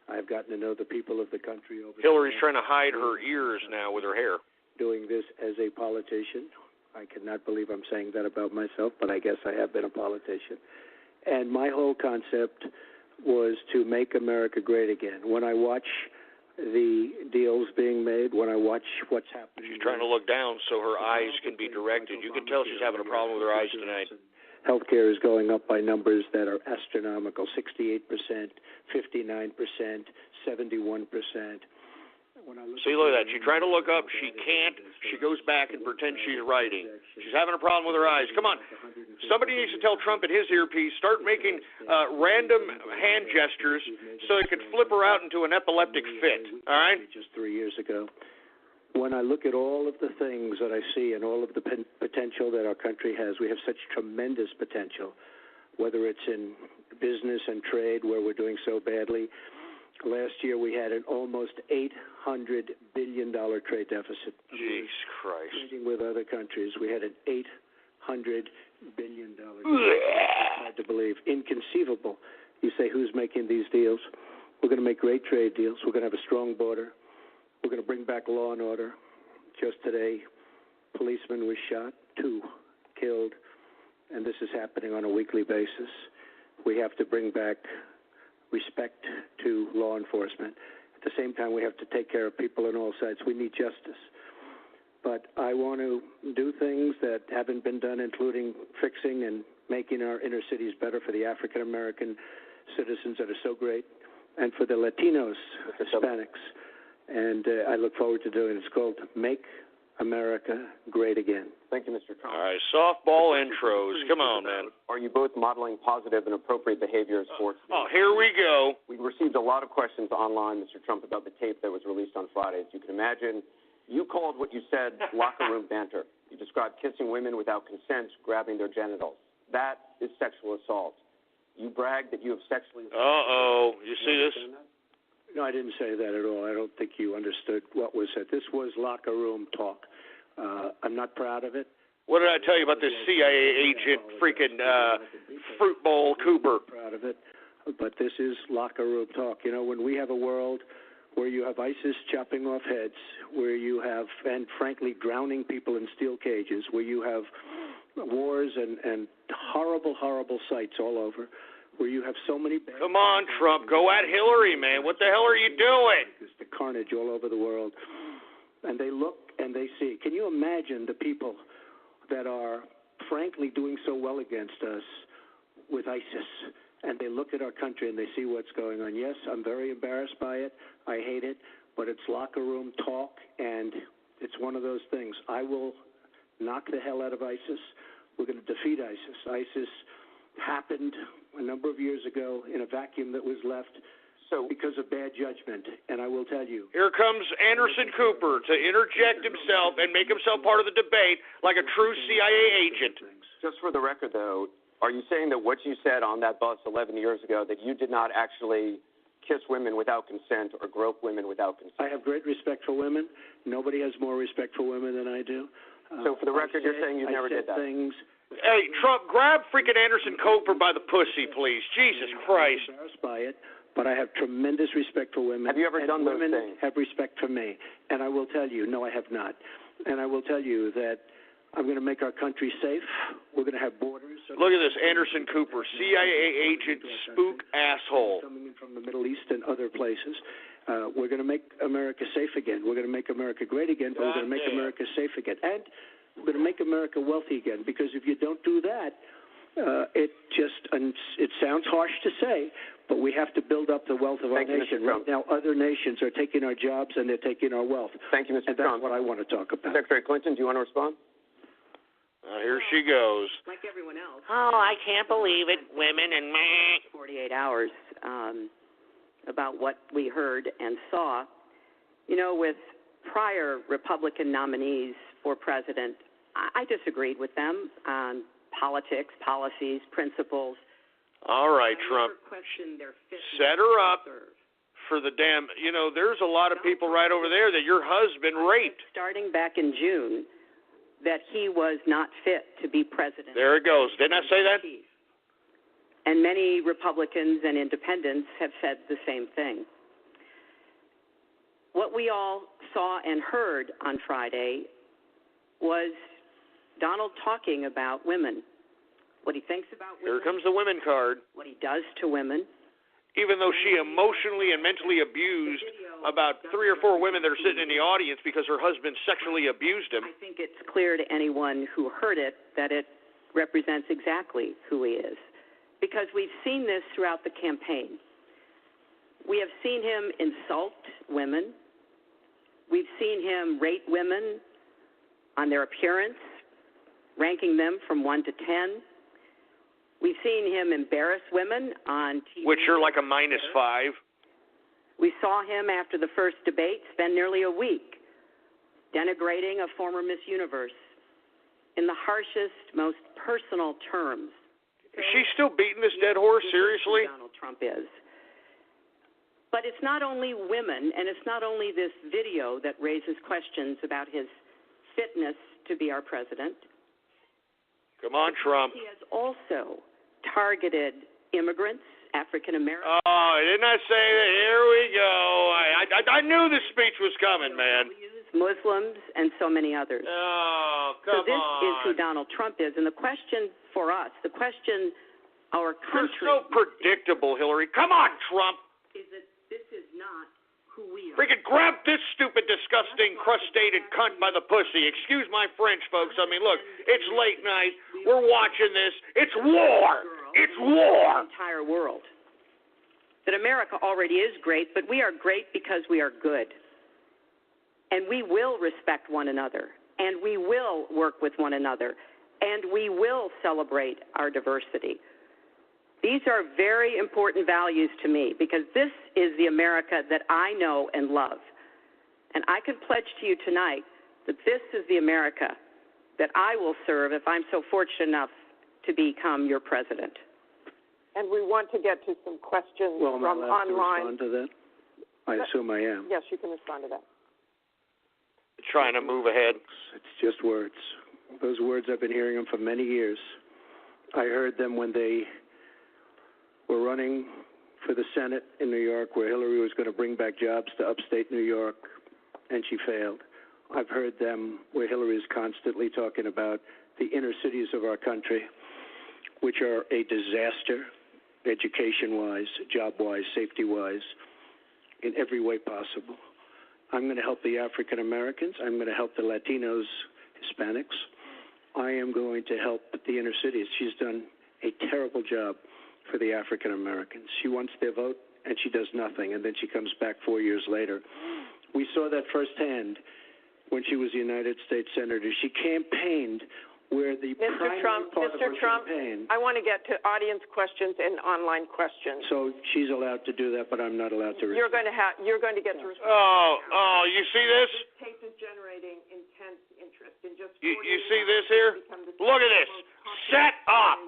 I've gotten to know the people of the country over Hillary's trying to hide her ears now with her hair. Doing this as a politician. I cannot believe I'm saying that about myself, but I guess I have been a politician. And my whole concept was to make America great again. When I watch the deals being made, when I watch what's happening. She's trying to look down so her eyes can be directed. You can tell she's having a problem with her eyes tonight. Healthcare is going up by numbers that are astronomical, 68%, 59%, 71%. See, look at that. She's trying to look up. She can't. She goes back and pretends she's writing. She's having a problem with her eyes. Come on. Somebody needs to tell Trump in his earpiece, start making random hand gestures so it could flip her out into an epileptic fit. All right? Just 3 years ago. When I look at all of the things that I see and all of the potential that our country has, we have such tremendous potential, whether it's in business and trade where we're doing so badly. Last year we had an almost $800 billion trade deficit. Jesus Christ. Trading with other countries, we had an $800 billion deficit. It's hard to believe. Inconceivable. You say, who's making these deals? We're going to make great trade deals. We're going to have a strong border. We're going to bring back law and order. Just today, a policeman was shot, 2 killed, and this is happening on a weekly basis. We have to bring back respect to law enforcement. At the same time, we have to take care of people on all sides. We need justice. But I want to do things that haven't been done, including fixing and making our inner cities better for the African-American citizens that are so great, and for the Latinos, Hispanics. And I look forward to doing it. It's called Make America Great Again. Thank you, Mr. Trump. All right, softball intros. Come on, man. Are you both modeling positive and appropriate behavior in sports? Oh, here we go. We received a lot of questions online, Mr. Trump, about the tape that was released on Friday. As you can imagine, you called what you said locker room banter. You described kissing women without consent, grabbing their genitals. That is sexual assault. You bragged that you have sexually assaulted. Uh-oh. You see this? No, I didn't say that at all. I don't think you understood what was said. This was locker room talk. I'm not proud of it. What did I tell you about this CIA agent, freaking Fruit Bowl Cooper? I'm proud of it, but this is locker room talk. You know, when we have a world where you have ISIS chopping off heads, where you have, and frankly, drowning people in steel cages, where you have wars and horrible, horrible sights all over, where you have so many... Come on, Trump. Go at Hillary, man. What the hell are you doing? There's the carnage all over the world. And they look and they see. Can you imagine the people that are, frankly, doing so well against us with ISIS? And they look at our country and they see what's going on. Yes, I'm very embarrassed by it. I hate it. But it's locker room talk, and it's one of those things. I will knock the hell out of ISIS. We're going to defeat ISIS. ISIS happened a number of years ago in a vacuum that was left because of bad judgment. And I will tell you. Here comes Anderson Cooper to interject himself and make himself part of the debate like a true CIA agent. Just for the record, though, are you saying that what you said on that bus 11 years ago, that you did not actually kiss women without consent or grope women without consent? I have great respect for women. Nobody has more respect for women than I do. So for the record, you're saying you never did that? Hey, Trump, grab freaking Anderson Cooper by the pussy, please. Jesus Christ. I'm embarrassed by it, but I have tremendous respect for women. Have you ever done those things? Women have respect for me. And I will tell you, no, I have not. And I will tell you that I'm going to make our country safe. We're going to have borders. Look at this, Anderson Cooper, CIA agent, spook asshole. Coming in from the Middle East and other places. We're going to make America safe again. We're going to make America great again, but we're going to make America safe again. And we're going to make America wealthy again, because if you don't do that, it sounds harsh to say, but we have to build up the wealth of our nation. Right now, other nations are taking our jobs and they're taking our wealth. Thank you, Mr. And that's what I want to talk about. Secretary Clinton, do you want to respond? Here she goes. Like everyone else. Oh, I can't believe it. Women and meh. 48 hours about what we heard and saw. You know, with prior Republican nominees for president, I disagreed with them on politics, policies, principles. All right, Trump. Set her up for the damn, you know, there's a lot of people right over there that your husband raped. Starting back in June, that he was not fit to be president. There it goes. Didn't I say that? And many Republicans and independents have said the same thing. What we all saw and heard on Friday was Donald talking about women, what he thinks about women. Here comes the women card. What he does to women. Even though she emotionally and mentally abused about 3 or 4 women that are sitting in the audience because her husband sexually abused him. I think it's clear to anyone who heard it that it represents exactly who he is. Because we've seen this throughout the campaign. We have seen him insult women, We've seen him rate women on their appearance, ranking them from 1 to 10. We've seen him embarrass women on TV. Which are like a -5. We saw him after the first debate spend nearly a week denigrating a former Miss Universe in the harshest, most personal terms. Is she still beating this dead horse? Seriously? Donald Trump is. But it's not only women, and it's not only this video that raises questions about his fitness to be our president. Come on, Trump. He has also targeted immigrants, African Americans. Oh, didn't I say that? Here we go. I knew this speech was coming, man. Muslims, and so many others. Oh, come on. So this is who Donald Trump is. And the question for us, the question our country... You're so predictable, Hillary. Come on, Trump. ...is that this is not who we are. Freaking grab this stupid, disgusting, crustated cunt by the pussy. Excuse my French, folks. I mean, look, it's late night. We're watching this. It's war. It's war. The entire world. That America already is great, but we are great because we are good. And we will respect one another. And we will work with one another. And we will celebrate our diversity. These are very important values to me because this is the America that I know and love. And I can pledge to you tonight that this is the America that I will serve if I'm so fortunate enough to become your president. And we want to get to some questions from online. To respond to that? I assume I am. Yes, you can respond to that. Trying to move ahead. It's just words. Those words, I've been hearing them for many years. I heard them when they were running for the Senate in New York, where Hillary was going to bring back jobs to upstate New York, and she failed. I've heard them where Hillary is constantly talking about the inner cities of our country, which are a disaster, education-wise, job-wise, safety-wise, in every way possible. I'm going to help the African Americans. I'm going to help the Latinos, Hispanics. I am going to help the inner cities. She's done a terrible job for the African Americans. She wants their vote, and she does nothing, and then she comes back 4 years later. We saw that firsthand when she was a United States Senator. She campaigned where the primary part of her campaign... I want to get to audience questions and online questions. So she's allowed to do that, but I'm not allowed to respond. You're going to get to respond. Oh, you see this? This tape is generating intense interest. In just you see this here? Look at this. Set up.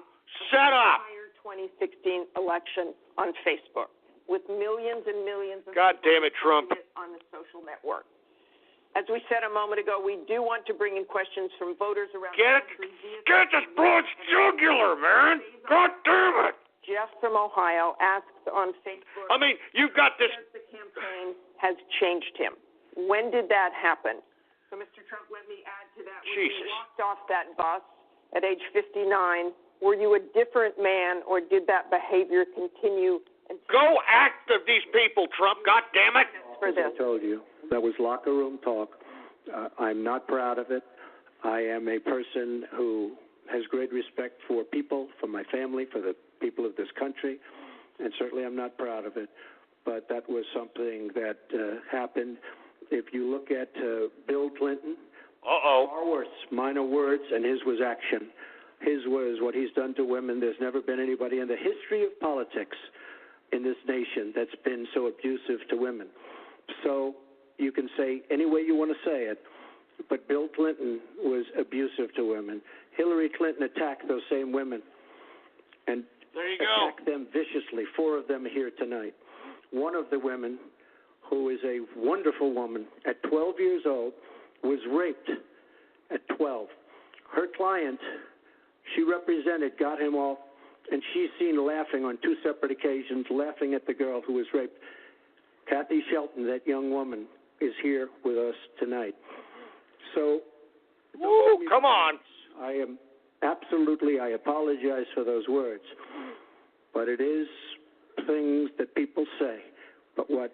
2016 election on Facebook with millions and millions of God damn it, Trump. On the social network. As we said a moment ago, we do want to bring in questions from voters around the country. Get this broad's jugular, man. God damn it. Jeff from Ohio asks on Facebook. I mean, you've got this. The campaign has changed him. When did that happen? So, Mr. Trump, let me add to that. When you walked off that bus at age 59, were you a different man, or did that behavior continue? Go active these people, Trump. God damn it. For this. I told you, that was locker room talk. I'm not proud of it. I am a person who has great respect for people, for my family, for the people of this country, and certainly I'm not proud of it. But that was something that happened. If you look at Bill Clinton, far worse, minor words, and his was action. His was what he's done to women. There's never been anybody in the history of politics in this nation that's been so abusive to women. So you can say any way you want to say it, but Bill Clinton was abusive to women. Hillary Clinton attacked those same women and attacked them viciously. 4 of them are here tonight. One of the women, who is a wonderful woman, at 12 years old, was raped at 12. Her client, she represented, got him off, and she's seen laughing on 2 separate occasions, laughing at the girl who was raped. Kathy Shelton, that young woman, is here with us tonight. So, come on. I apologize for those words, but it is things that people say. But what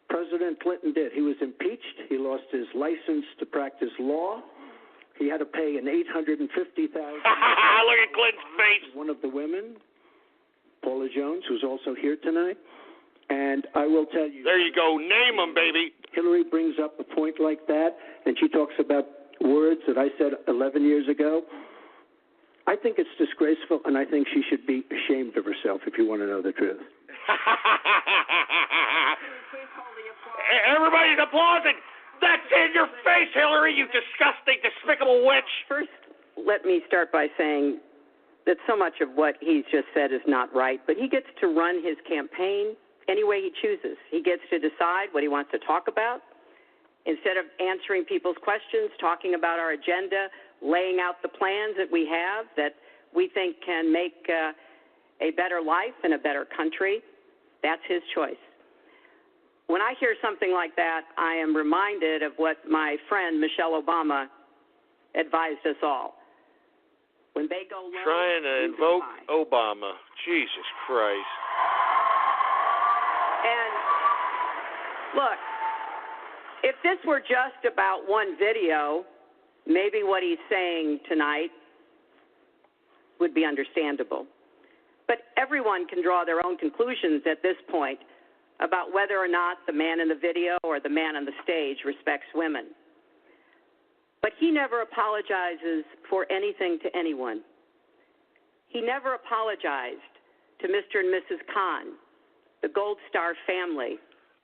President Clinton did, he was impeached. He lost his license to practice law. He had to pay an $850,000. Look at Clinton's face. One of the women, Paula Jones, who's also here tonight. And I will tell you. There you go. Name them, baby. Hillary brings up a point point like that, and she talks about words that I said 11 years ago, I think it's disgraceful, and I think she should be ashamed of herself, if you want to know the truth. Everybody's applauding. That's in your face, Hillary, you disgusting, despicable witch. First, let me start by saying that so much of what he's just said is not right, but he gets to run his campaign any way he chooses. He gets to decide what he wants to talk about. Instead of answering people's questions, talking about our agenda, laying out the plans that we have that we think can make a better life and a better country, that's his choice. When I hear something like that, I am reminded of what my friend Michelle Obama advised us all. When they go low, trying to invoke Obama. Jesus Christ. And look, if this were just about one video, maybe what he's saying tonight would be understandable. But everyone can draw their own conclusions at this point about whether or not the man in the video or the man on the stage respects women. But he never apologizes for anything to anyone. He never apologized to Mr. and Mrs. Khan, the Gold Star family.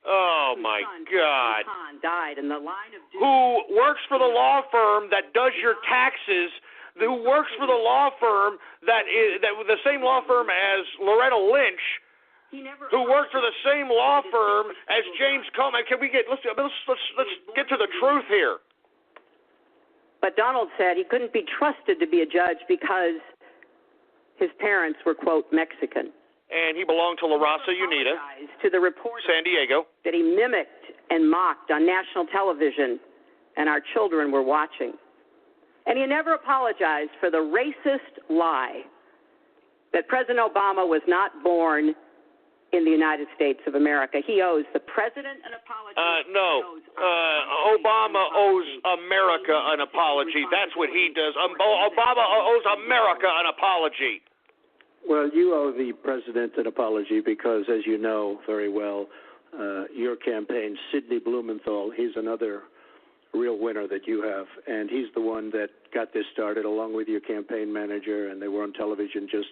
Oh, my God. Khan died in the line of duty. Who works for the law firm that does your taxes, who works for the law firm that the same law firm as Loretta Lynch, who worked for the same law firm as James Comey. Can we let's get to the truth here. But Donald said he couldn't be trusted to be a judge because his parents were, quote, Mexican. And he belonged to La Raza Unida, to the reporter San Diego, that he mimicked and mocked on national television, and our children were watching. And he never apologized for the racist lie that President Obama was not born in the United States of America. He owes the president an apology. No. Obama owes America an apology. That's what he does. Obama owes America an apology. Well, you owe the president an apology because, as you know very well, your campaign, Sidney Blumenthal, he's another real winner that you have, and he's the one that got this started along with your campaign manager, and they were on television just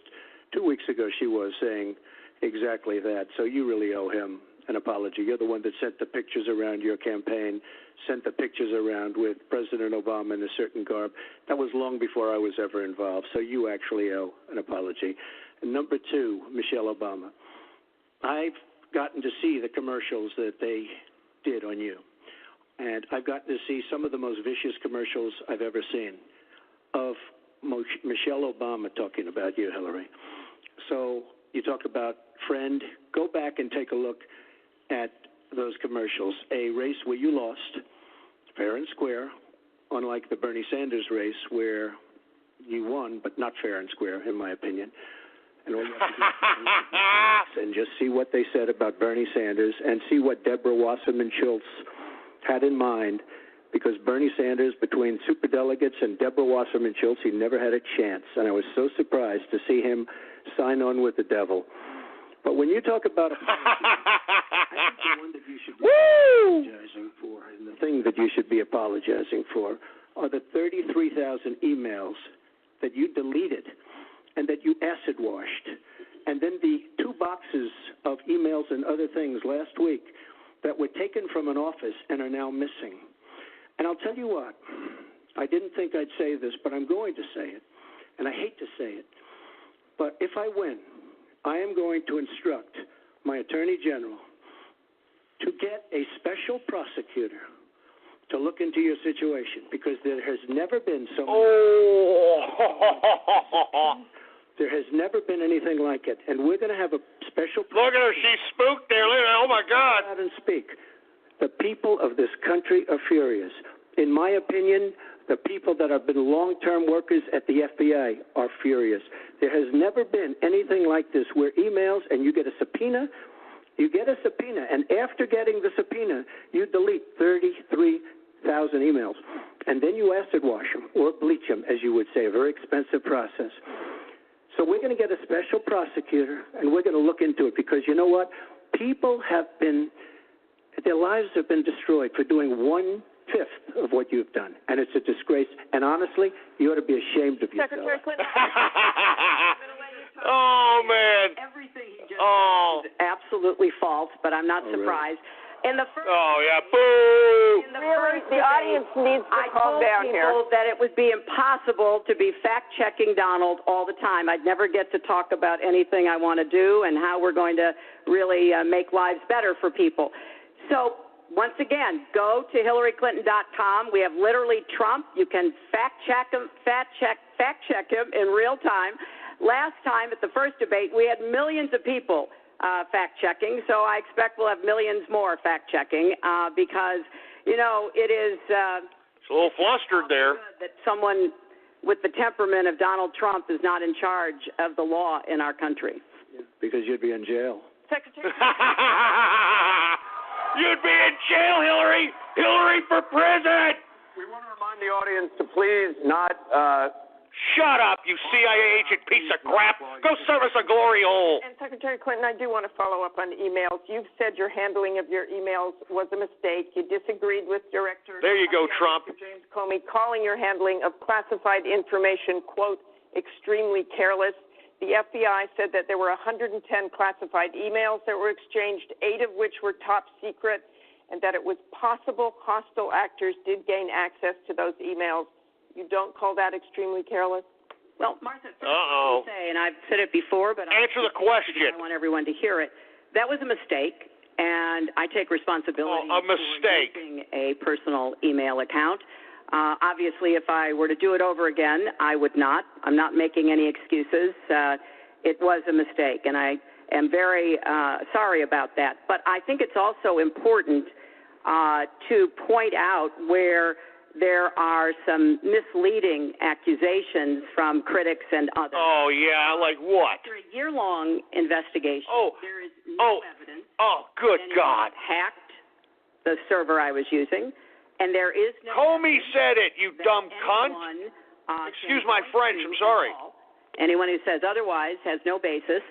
2 weeks ago. She was saying exactly that. So you really owe him an apology. You're the one that sent the pictures around your campaign, sent the pictures around with President Obama in a certain garb. That was long before I was ever involved. So you actually owe an apology. And number two, Michelle Obama. I've gotten to see the commercials that they did on you. And I've gotten to see some of the most vicious commercials I've ever seen of Michelle Obama talking about you, Hillary. So you talk about friend, go back and take a look at those commercials. A race where you lost, fair and square, unlike the Bernie Sanders race where you won, but not fair and square, in my opinion. And all you have to do is and just see what they said about Bernie Sanders and see what Deborah Wasserman Schultz had in mind, because Bernie Sanders, between superdelegates and Deborah Wasserman Schultz, he never had a chance. And I was so surprised to see him sign on with the devil. But when you talk about I think the one that you should be apologizing for, and the thing that you should be apologizing for, are the 33,000 emails that you deleted and that you acid washed, and then the 2 boxes of emails and other things last week that were taken from an office and are now missing. And I'll tell you what, I didn't think I'd say this, but I'm going to say it, and I hate to say it, but if I win, I am going to instruct my Attorney General to get a special prosecutor to look into your situation, because there has never been so much. There has never been anything like it, and we're going to have a special. Look at her, she's spooked there. Oh my God! Go out and speak. The people of this country are furious. In my opinion, the people that have been long-term workers at the FBI are furious. There has never been anything like this, where emails and you get a subpoena. You get a subpoena, and after getting the subpoena, you delete 33,000 emails, and then you acid wash them or bleach them, as you would say, a very expensive process. So we're going to get a special prosecutor, and we're going to look into it, because you know what? People have been, their lives have been destroyed for doing one 1/5 of what you've done, and it's a disgrace. And honestly, you ought to be ashamed of yourself. Secretary Clinton. Oh, man. Everything he just said is absolutely false, but I'm not surprised. Really? In the first boo! In the first the audience needs to calm down here. I told people that it would be impossible to be fact-checking Donald all the time. I'd never get to talk about anything I want to do and how we're going to really make lives better for people. So, once again, go to HillaryClinton.com. We have literally Trump. You can fact-check him in real time. Last time at the first debate, we had millions of people fact-checking, so I expect we'll have millions more fact-checking because, it is it's a little flustered there. That someone with the temperament of Donald Trump is not in charge of the law in our country. Yeah, because you'd be in jail. Secretary. You'd be in jail, Hillary! Hillary for president! We want to remind the audience to please not... Shut up, you CIA agent piece of crap. Go service a glory hole. And Secretary Clinton, I do want to follow up on emails. You've said your handling of your emails was a mistake. You disagreed with Director... There you go, Trump. James Comey, calling your handling of classified information, quote, extremely careless. The FBI said that there were 110 classified emails that were exchanged, 8 of which were top secret, and that it was possible hostile actors did gain access to those emails. You don't call that extremely careless? Well, Martha, first let me say, and I've said it before, but answer the question. I want everyone to hear it. That was a mistake, and I take responsibility a mistake. for using a personal email account. Obviously, if I were to do it over again, I would not. I'm not making any excuses. It was a mistake, and I am very sorry about that. But I think it's also important to point out where there are some misleading accusations from critics and others. Oh, yeah, like what? After a year-long investigation, there is no evidence good God. hacked the server I was using, and there is no... Comey said it, you dumb cunt. Excuse my French, I'm sorry. Anyone who says otherwise has no basis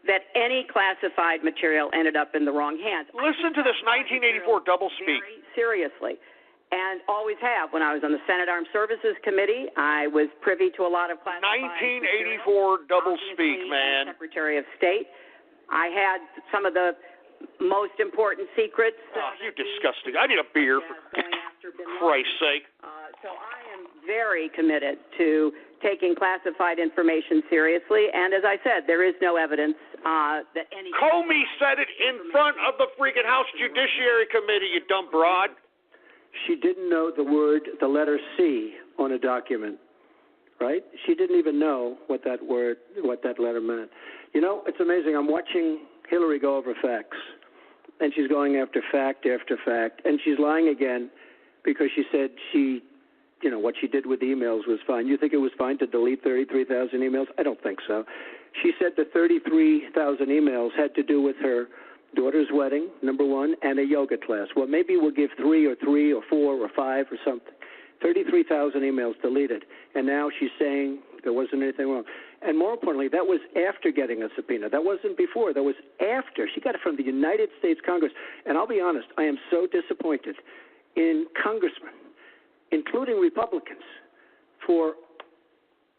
that any classified material ended up in the wrong hands. Listen to this 1984 doublespeak. Very seriously. And always have. When I was on the Senate Armed Services Committee, I was privy to a lot of classified 1984 doublespeak, man. Secretary of State. I had some of the most important secrets. You disgusting. I need a beer, for Christ's sake. So I am very committed to taking classified information seriously. And as I said, there is no evidence that any... Comey said it in front of the freaking House Judiciary Committee, you dumb broad. She didn't know the letter C on a document, right? She didn't even know what that letter meant. It's amazing. I'm watching Hillary go over facts, and she's going after fact after fact, and she's lying again because she said what she did with emails was fine. You think it was fine to delete 33,000 emails? I don't think so. She said the 33,000 emails had to do with her daughter's wedding, number one, and a yoga class. Well, maybe we'll give 3 or 4 or 5 or something. 33,000 emails deleted. And now she's saying there wasn't anything wrong. And more importantly, that was after getting a subpoena. That wasn't before. That was after. She got it from the United States Congress. And I'll be honest, I am so disappointed in congressmen, including Republicans, for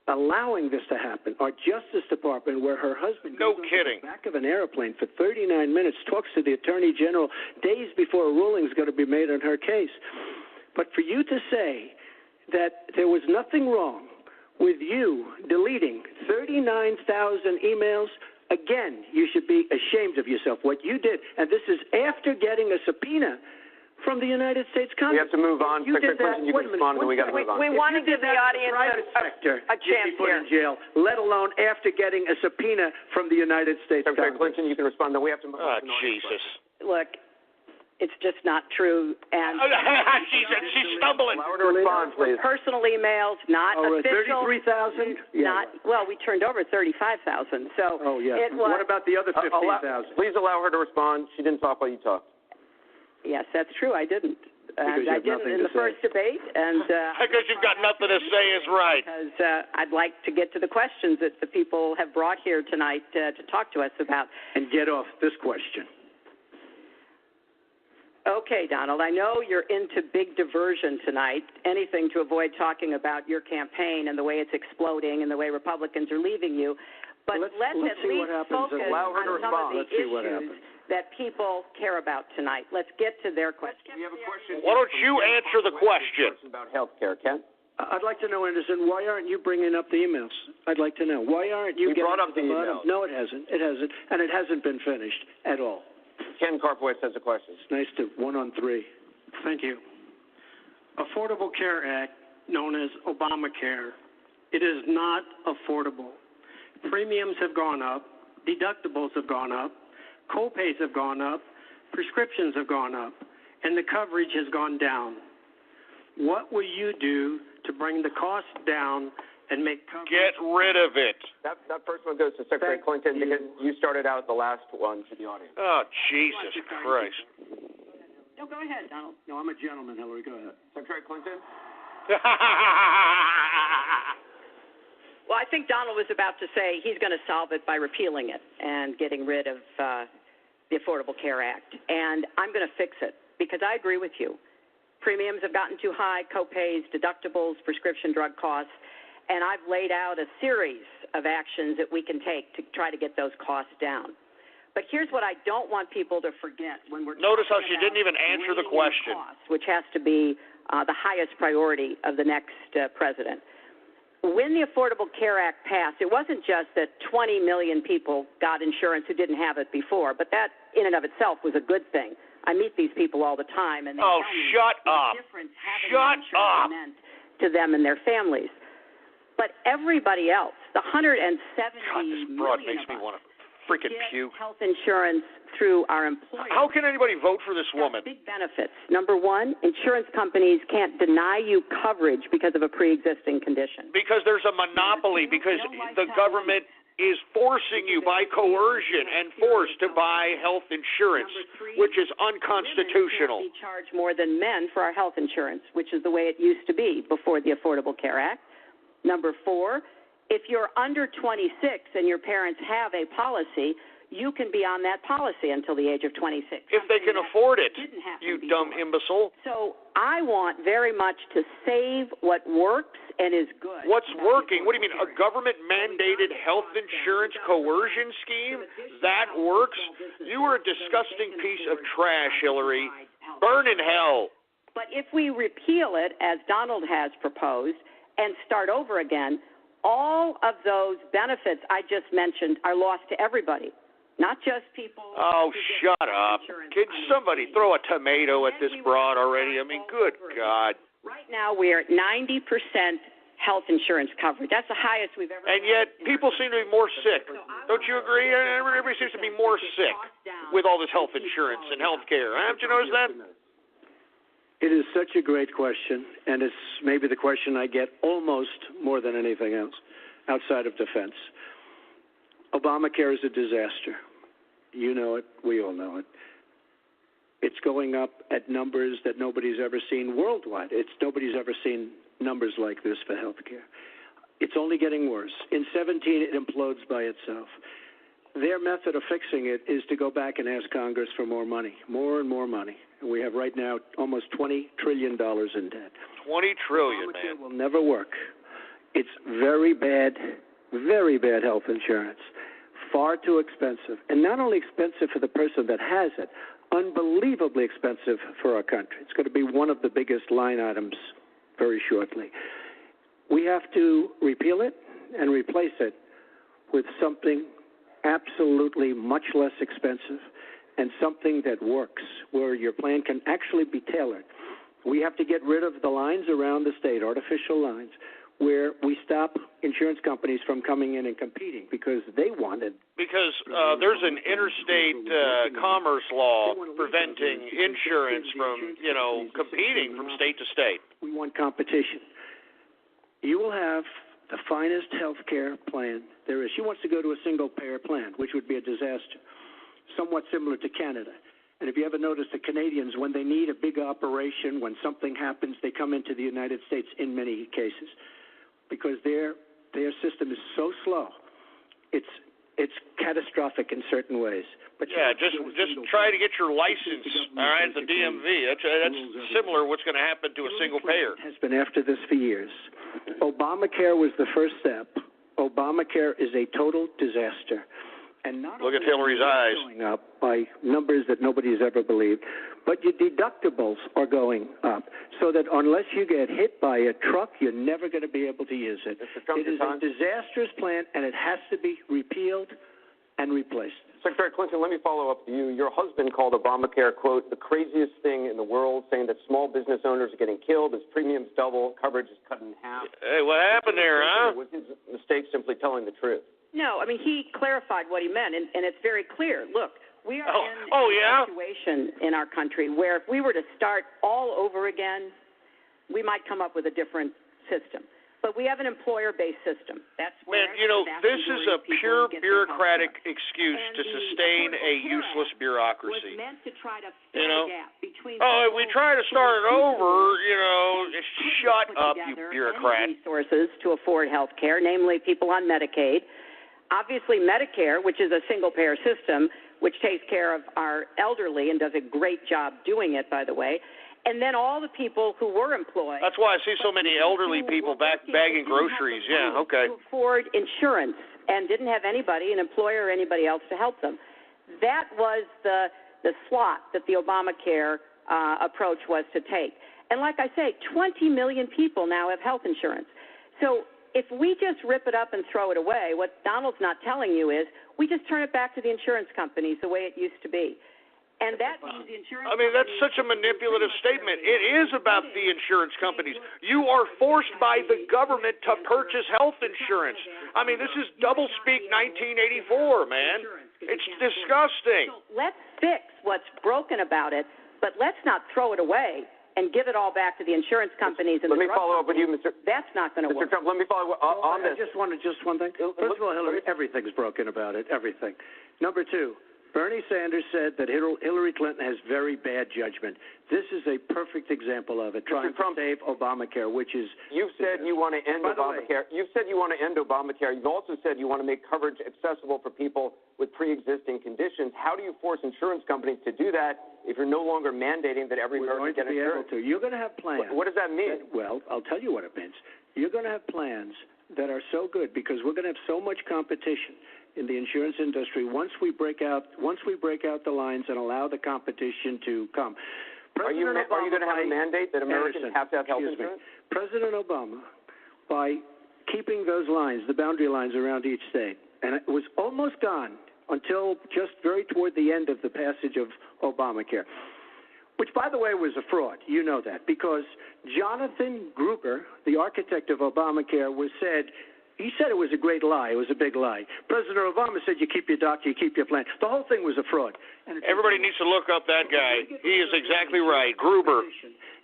allowing this to happen. Our Justice Department, where her husband goes on the back of an airplane for 39 minutes, talks to the Attorney General days before a ruling is going to be made on her case. But for you to say that there was nothing wrong with you deleting 39,000 emails, again, you should be ashamed of yourself. What you did, and this is after getting a subpoena from the United States Congress. We have to move on. Secretary Clinton, you can respond, and we got to move on. We want to give the audience a chance here. In jail, let alone after getting a subpoena from the United States Secretary Congress. Clinton, you can respond. Then we have to move on. Jesus. Look, it's just not true. And she's stumbling. Allow her to respond, please. Personal emails, not official. 33,000? Yeah. Well, we turned over 35,000. So it was. What about the other 15,000? Please allow her to respond. She didn't talk while you talked. Yes, that's true. I didn't. And I didn't in the first debate. And because you've got nothing to say is right. Because I'd like to get to the questions that the people have brought here tonight to talk to us about. And get off this question. Okay, Donald, I know you're into big diversion tonight, anything to avoid talking about your campaign and the way it's exploding and the way Republicans are leaving you. But let's at least focus on some of the issues that people care about tonight. Let's get to their questions. We have a question. Why don't you answer the question? About health care, Ken? I'd like to know, Anderson, why aren't you bringing up the emails? I'd like to know. Why aren't you getting brought up to the the bottom? emails. No, it hasn't. It hasn't. And it hasn't been finished at all. Ken Karpowitz has a question. It's nice to 1-on-3. Thank you. Affordable Care Act, known as Obamacare, it is not affordable. Premiums have gone up, deductibles have gone up, co-pays have gone up, prescriptions have gone up, and the coverage has gone down. What will you do to bring the cost down and make coverage? Get rid of it. That first one goes to Secretary Clinton because you started out the last one to the audience. Oh, Jesus Christ. No, go ahead, Donald. No, I'm a gentleman, Hillary. Go ahead. Secretary Clinton? Well, I think Donald was about to say he's going to solve it by repealing it and getting rid of the Affordable Care Act. And I'm going to fix it because I agree with you. Premiums have gotten too high, co-pays, deductibles, prescription drug costs, and I've laid out a series of actions that we can take to try to get those costs down. But here's what I don't want people to forget when we're Notice how she talking didn't even about answer the reigning question. costs, which has to be the highest priority of the next president. When the Affordable Care Act passed, it wasn't just that 20 million people got insurance who didn't have it before, but that in and of itself was a good thing. I meet these people all the time, and they tell me shut up. the difference having Shut insurance up. meant to them and their families. But everybody else, the 170 God, this broad million makes of me us, want to freaking get puke. health insurance through our employers. How can anybody vote for this woman? Big benefits. Number one, insurance companies can't deny you coverage because of a pre-existing condition. Because there's a monopoly, because the government is forcing you by coercion and force to buy health insurance, which is unconstitutional. Women can't be charged more than men for our health insurance, which is the way it used to be before the Affordable Care Act. Number four, if you're under 26 and your parents have a policy, you can be on that policy until the age of 26. If they can afford it, you dumb imbecile. So I want very much to save what works and is good. What's working? What do you mean, a government-mandated health insurance coercion scheme? That works? You are a disgusting piece of trash, Hillary. Burn in hell. But if we repeal it, as Donald has proposed, and start over again, all of those benefits I just mentioned are lost to everybody. Not just people. Oh, shut up. Can somebody throw a tomato at this broad already? I mean, good God. Right now we're at 90% health insurance coverage. That's the highest we've ever And yet people seem to be more sick. Don't you agree? Everybody seems to be more sick with all this health insurance and health care. Haven't you noticed that? It is such a great question, and it's maybe the question I get almost more than anything else outside of defense. Obamacare is a disaster. You know it. We all know it. It's going up at numbers that nobody's ever seen worldwide. Nobody's ever seen numbers like this for health care. It's only getting worse. In 17, it implodes by itself. Their method of fixing it is to go back and ask Congress for more money, more and more money. And we have right now almost $20 trillion in debt. 20 trillion, Obamacare man. will never work. It's very bad health insurance. Far too expensive. And not only expensive for the person that has it, unbelievably expensive for our country. It's going to be one of the biggest line items very shortly. We have to repeal it and replace it with something absolutely much less expensive and something that works, where your plan can actually be tailored. We have to get rid of the lines around the state, artificial lines, where we stop insurance companies from coming in and competing because they wanted. Because there's an interstate commerce law preventing insurance from, competing from state to state. We want competition. You will have the finest health care plan there is. She wants to go to a single-payer plan, which would be a disaster, somewhat similar to Canada. And if you ever notice, the Canadians, when they need a big operation, when something happens, they come into the United States in many cases, because their system is so slow. It's It's catastrophic in certain ways. But yeah, just try to get your license, all right, at the DMV. That's similar what's going to happen to a single payer. Has been after this for years. Obamacare was the first step. Obamacare is a total disaster. And not look at Hillary's eyes. Going up by numbers that nobody has ever believed, but your deductibles are going up, so that unless you get hit by a truck, you're never going to be able to use it. It is a disastrous plan, and it has to be repealed and replaced. Secretary Clinton, let me follow up with you. Your husband called Obamacare, quote, the craziest thing in the world, saying that small business owners are getting killed as premiums double, coverage is cut in half. Hey, what happened there, huh? Was his mistake simply telling the truth? No, I mean, he clarified what he meant, and it's very clear. Look, we are in a situation in our country where if we were to start all over again, we might come up with a different system. But we have an employer-based system. That's where this is a pure bureaucratic excuse to sustain a useless bureaucracy. Was meant to try to fill the gap between if we try to start it over, shut up, you bureaucrat. Resources to afford health care, namely people on Medicaid. Obviously, Medicare, which is a single-payer system, which takes care of our elderly and does a great job doing it, by the way, and then all the people who were employed. That's why I see so many elderly people bagging groceries. Yeah, okay. To afford insurance and didn't have anybody, an employer or anybody else, to help them. That was the slot that the Obamacare approach was to take. And like I say, 20 million people now have health insurance. So if we just rip it up and throw it away, what Donald's not telling you is we just turn it back to the insurance companies the way it used to be. And that means the insurance companies... that's such a manipulative statement. It is about the insurance companies. You are forced by the government to purchase health insurance. This is doublespeak 1984, man. It's disgusting. So let's fix what's broken about it, but let's not throw it away and give it all back to the insurance companies. And let me follow up with you, Mr. That's not going to work. Mr. Trump, let me follow up on this. I just one thing. First of all, Hillary, everything's broken about it, everything. Number two, Bernie Sanders said that Hillary Clinton has very bad judgment. This is a perfect example of it, trying to save Obamacare, which is... You've said you want to end Obamacare. You've said you want to end Obamacare. You've also said you want to make coverage accessible for people with pre-existing conditions. How do you force insurance companies to do that if you're no longer mandating that every American get insurance? You're going to have plans. What does that mean? Well, I'll tell you what it means. You're going to have plans that are so good because we're going to have so much competition in the insurance industry once we break out the lines and allow the competition to come. Are you going to have a mandate that Americans have to have health insurance? President Obama, by keeping those lines, the boundary lines around each state, and it was almost gone until just very toward the end of the passage of Obamacare, which, by the way, was a fraud. You know that, because Jonathan Gruber, the architect of Obamacare, he said it was a great lie. It was a big lie. President Obama said you keep your doctor, you keep your plan. The whole thing was a fraud. Everybody needs to look up that guy. He is exactly right. Gruber,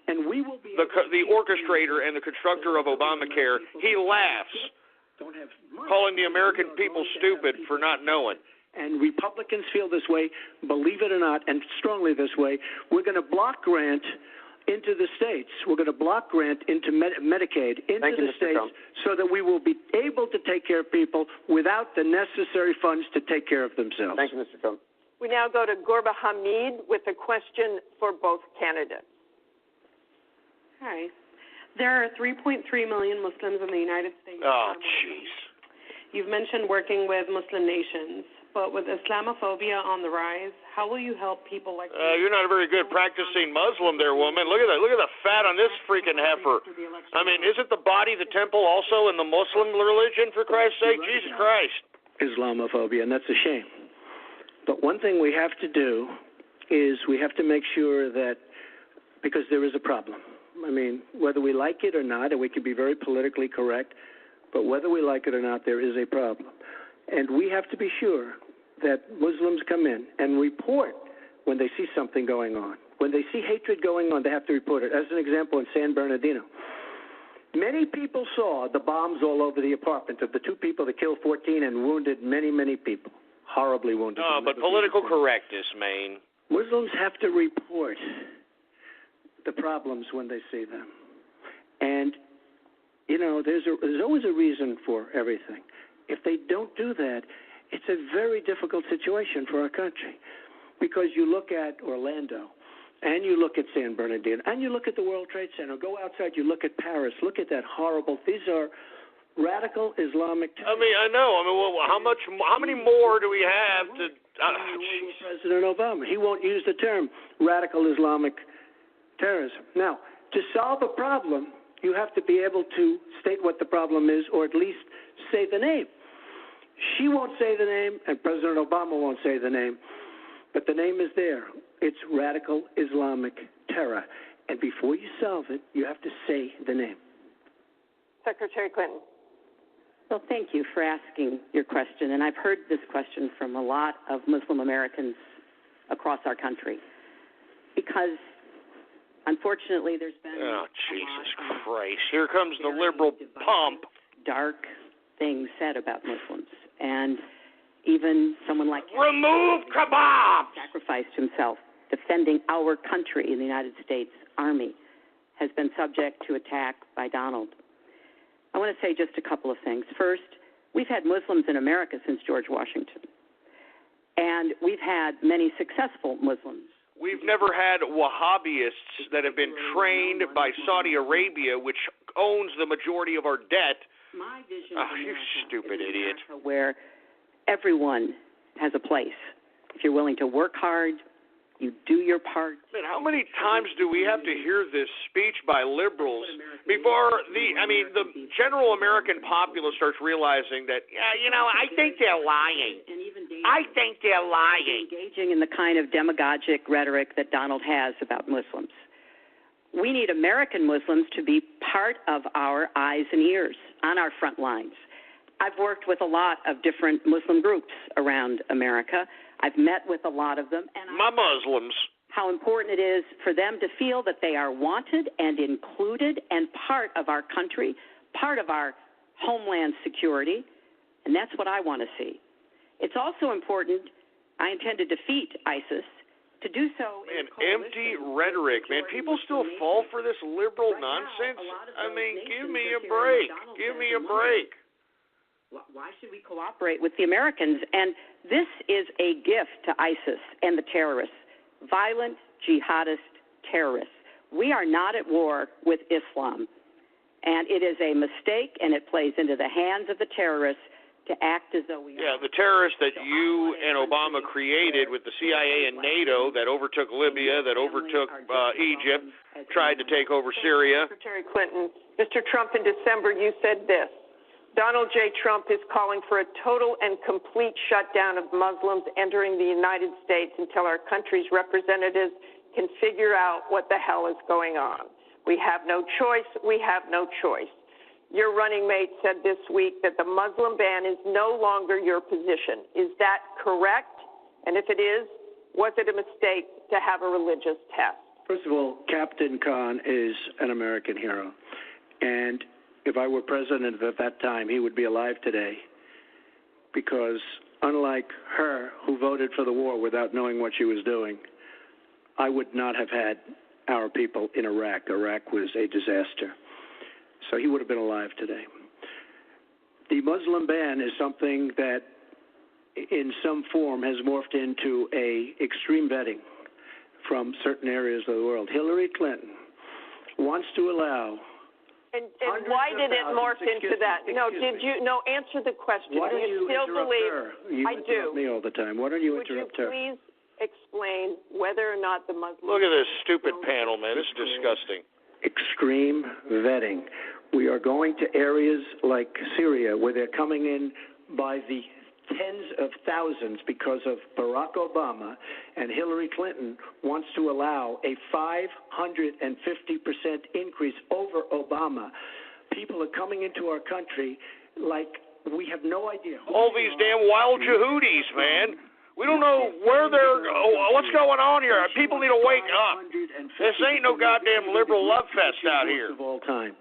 and we will be the orchestrator and the constructor of Obamacare. He laughs, calling the American people stupid for not knowing. And Republicans feel this way, believe it or not, and strongly this way. We're going to block grant into the states. We're going to block grant into Medicaid into the states so that we will be able to take care of people without the necessary funds to take care of themselves. Thank you, Mr. Trump. We now go to Gorba Hamid with a question for both candidates. Hi. There are 3.3 million Muslims in the United States. Oh, jeez. You've mentioned working with Muslim nations. But with Islamophobia on the rise, how will you help people like you're not a very good practicing Muslim there, woman. Look at that. Look at the fat on this freaking heifer. Isn't the body the temple also in the Muslim religion, for Christ's sake? Jesus Christ. Islamophobia, and that's a shame. But one thing we have to do is we have to make sure that, because there is a problem. Whether we like it or not, and we can be very politically correct, but whether we like it or not, there is a problem. And we have to be sure that Muslims come in and report when they see something going on. When they see hatred going on, they have to report it. As an example, in San Bernardino, many people saw the bombs all over the apartment of the two people that killed 14 and wounded many, many people, horribly wounded. No, but political correctness, man. Muslims have to report the problems when they see them. And, there's always a reason for everything. If they don't do that, It's a very difficult situation for our country because you look at Orlando and you look at San Bernardino and you look at the World Trade Center. Go outside, you look at Paris. Look at that horrible. These are radical Islamic terrorists. I mean, I know. I mean, well, how many more do we have to? President Obama. He won't use the term radical Islamic terrorism. Now, to solve a problem, you have to be able to state what the problem is, or at least say the name. She won't say the name, and President Obama won't say the name, but the name is there. It's radical Islamic terror. And before you solve it, you have to say the name. Secretary Clinton. Well, thank you for asking your question. And I've heard this question from a lot of Muslim Americans across our country because, unfortunately, there's been Jesus Christ. Here comes the liberal pump. Dark things said about Muslims. And even someone like remove kebab sacrificed himself defending our country in the United States Army has been subject to attack by Donald. I want to say just a couple of things. First, we've had Muslims in America since George Washington, and we've had many successful Muslims. We've never had Wahhabists that have been trained by Saudi Arabia, which owns the majority of our debt. My vision you stupid idiot. Where everyone has a place. If you're willing to work hard, you do your part. Man, how many times do we have to hear this speech by liberals before the general American populace starts realizing that, I think they're lying. I think they're lying. Engaging in the kind of demagogic rhetoric that Donald has about Muslims. We need American Muslims to be part of our eyes and ears on our front lines. I've worked with a lot of different Muslim groups around America. I've met with a lot of them. And my Muslims. How important it is for them to feel that they are wanted and included and part of our country, part of our homeland security, and that's what I want to see. It's also important, I intend to defeat ISIS, to do so in empty rhetoric, man. People still fall for this liberal nonsense. I mean, give me a break. Give me a break. Why should we cooperate with the Americans? And this is a gift to ISIS and the terrorists, violent jihadist terrorists. We are not at war with Islam, and it is a mistake, and it plays into the hands of the terrorists to act as though we are. Yeah, the terrorists that you and Obama created with the CIA and NATO that overtook Libya, that overtook Egypt, tried to take over Syria. Secretary Clinton, Mr. Trump, in December, you said this. Donald J. Trump is calling for a total and complete shutdown of Muslims entering the United States until our country's representatives can figure out what the hell is going on. We have no choice. We have no choice. Your running mate said this week that the Muslim ban is no longer your position. Is that correct? And if it is, was it a mistake to have a religious test? First of all, Captain Khan is an American hero. And if I were president at that time, he would be alive today. Because unlike her, who voted for the war without knowing what she was doing, I would not have had our people in Iraq. Iraq was a disaster. So he would have been alive today. The Muslim ban is something that in some form has morphed into a extreme vetting from certain areas of the world. Hillary Clinton wants to allow. And why did it morph into that? Answer the question. Why don't you still interrupt believe her? You interrupt me all the time. Why don't you interrupt her? Would you please explain whether or not the Muslim... Look at this stupid panel, man. This is disgusting. Extreme vetting. We are going to areas like Syria where they're coming in by the tens of thousands because of Barack Obama, and Hillary Clinton wants to allow a 550% increase over Obama. People are coming into our country like we have no idea. All these damn wild Yehudis, man. We don't know where they're, what's going on here. People need to wake up. This ain't no goddamn liberal love fest out here. Of all time.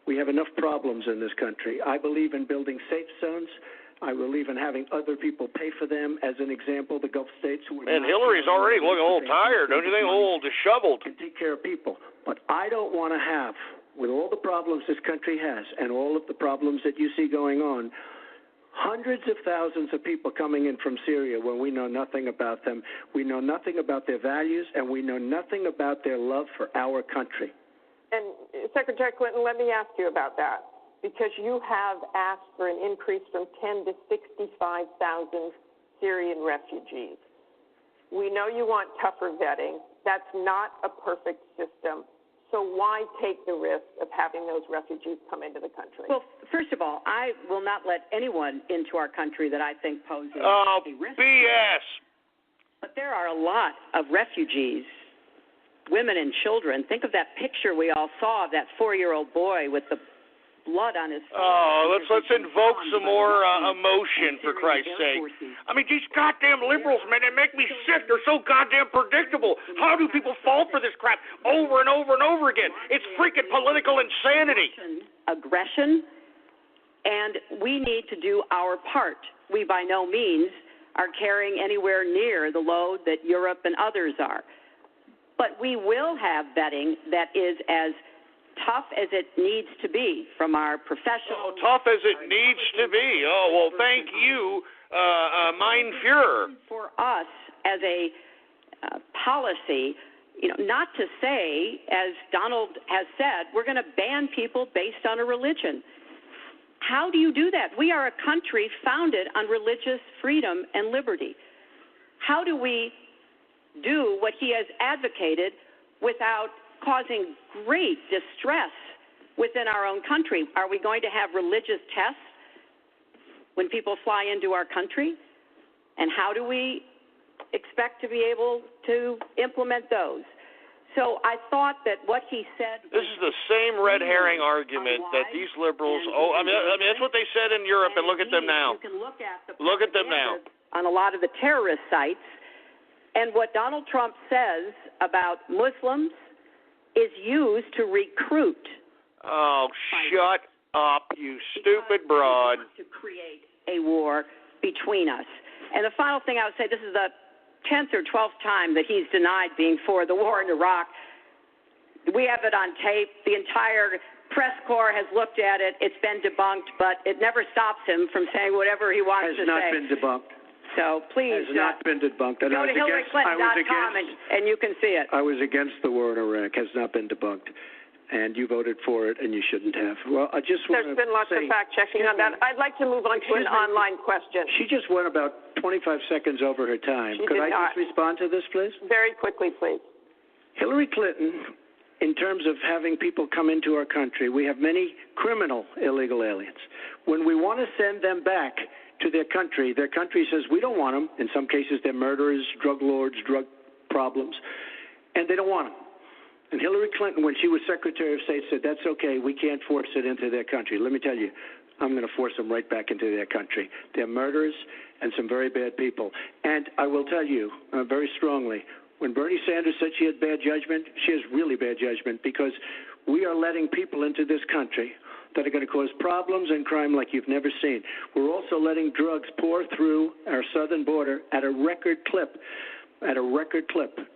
We have enough problems in this country. I believe in building safe zones. I believe in having other people pay for them. As an example, the Gulf states who are... And Hillary's already looking a little tired, don't you think? A little disheveled. Can take care of people. But I don't want to have, with all the problems this country has and all of the problems that you see going on, hundreds of thousands of people coming in from Syria when we know nothing about them. We know nothing about their values, and we know nothing about their love for our country. And Secretary Clinton, let me ask you about that, because you have asked for an increase from 10 to 65,000 Syrian refugees. We know you want tougher vetting. That's not a perfect system. So why take the risk of having those refugees come into the country? Well, first of all, I will not let anyone into our country that I think poses a risk. BS. But there are a lot of refugees, women and children. Think of that picture we all saw of that 4-year-old boy with the blood on his face. Oh, let's invoke some more emotion, for Christ's sake. I mean, these goddamn liberals, man, they make me sick. They're so goddamn predictable. How do people fall for this crap over and over and over again? It's freaking political insanity. Aggression, and we need to do our part. We by no means are carrying anywhere near the load that Europe and others are. But we will have vetting that is as tough as it needs to be from our professionals. Tough as it needs to be. Oh, well, thank you, mein Führer. For us, as a policy, not to say, as Donald has said, we're going to ban people based on a religion. How do you do that? We are a country founded on religious freedom and liberty. How do we do what he has advocated without causing great distress within our own country? Are we going to have religious tests when people fly into our country? And how do we expect to be able to implement those? So I thought that what he said... This is the same red herring argument that these liberals... I mean, that's what they said in Europe, and look at them now. You can look at them now. On a lot of the terrorist sites. And what Donald Trump says about Muslims is used to recruit. Oh, shut up, you stupid broad. To create a war between us. And the final thing I would say, this is the 10th or 12th time that he's denied being for the war in Iraq. We have it on tape. The entire press corps has looked at it. It's been debunked, but it never stops him from saying whatever he wants to say. Has not been debunked. So please. Has not been debunked. Go to HillaryClinton.com and you can see it. I was against the war in Iraq. Has not been debunked. And you voted for it, and you shouldn't have. Well, I just want to There's been lots of fact-checking on that. I'd like to move on to an online question. She just went about 25 seconds over her time. Could I just respond to this, please? Very quickly, please. Hillary Clinton, in terms of having people come into our country, we have many criminal illegal aliens. When we want to send them back to their country says we don't want them. In some cases, they're murderers, drug lords, drug problems, and they don't want them. And Hillary Clinton, when she was Secretary of State, said, that's okay, we can't force it into their country. Let me tell you, I'm going to force them right back into their country. They're murderers and some very bad people. And I will tell you very strongly, when Bernie Sanders said she had bad judgment, she has really bad judgment, because we are letting people into this country that are going to cause problems and crime like you've never seen. We're also letting drugs pour through our southern border at a record clip,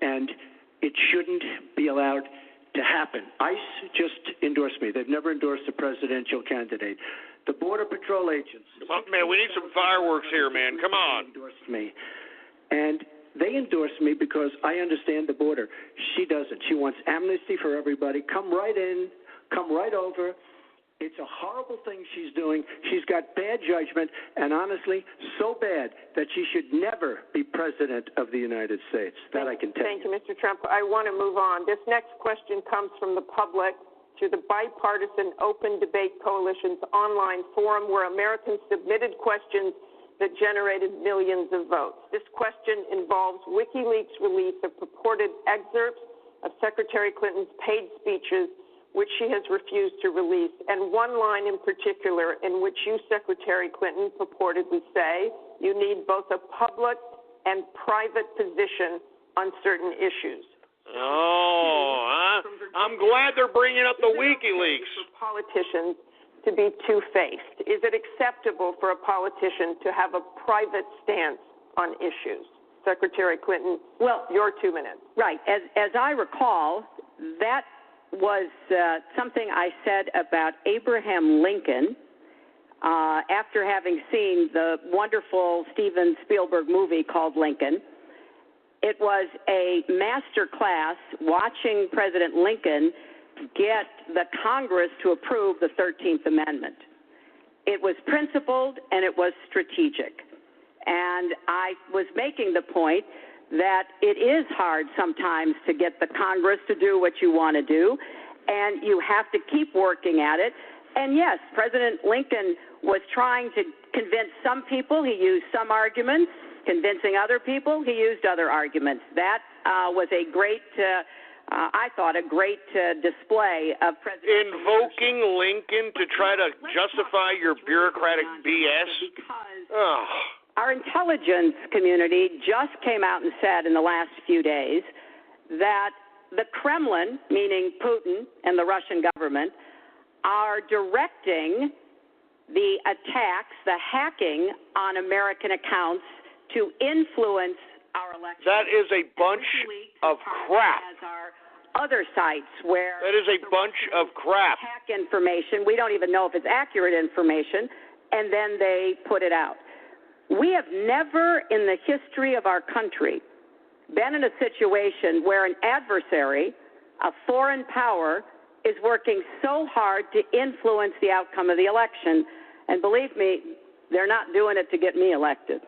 and it shouldn't be allowed to happen. ICE just endorsed me. They've never endorsed a presidential candidate. The Border Patrol agents... Well, man, we need some fireworks here, man. Come on. ...endorsed me. And they endorsed me because I understand the border. She doesn't. She wants amnesty for everybody. Come right in. Come right over. It's a horrible thing she's doing. She's got bad judgment, and honestly, so bad that she should never be president of the United States. That I can tell you. Thank you, Mr. Trump. I want to move on. This next question comes from the public through the Bipartisan Open Debate Coalition's online forum, where Americans submitted questions that generated millions of votes. This question involves WikiLeaks' release of purported excerpts of Secretary Clinton's paid speeches, which she has refused to release, and one line in particular in which you, Secretary Clinton, purportedly say you need both a public and private position on certain issues. I'm glad they're bringing up the WikiLeaks. For politicians to be two-faced. Is it acceptable for a politician to have a private stance on issues? Secretary Clinton, your 2 minutes. Right. As I recall, that was something I said about Abraham Lincoln after having seen the wonderful Steven Spielberg movie called Lincoln. It was a master class watching President Lincoln get the Congress to approve the 13th Amendment. It was principled and it was strategic. And I was making the point that it is hard sometimes to get the Congress to do what you want to do, and you have to keep working at it. And yes, President Lincoln was trying to convince some people. He used some arguments. Convincing other people, he used other arguments. That was a great, I thought, a great display of presidential invoking Lincoln to try to justify your bureaucratic BS. Because our intelligence community just came out and said in the last few days that the Kremlin, meaning Putin and the Russian government, are directing the attacks, the hacking on American accounts to influence our election. That is a bunch of crap. As our other sites where that is a bunch of crap. Hack information. We don't even know if it's accurate information, and then they put it out. We have never in the history of our country been in a situation where an adversary, a foreign power, is working so hard to influence the outcome of the election. And believe me, they're not doing it to get me elected.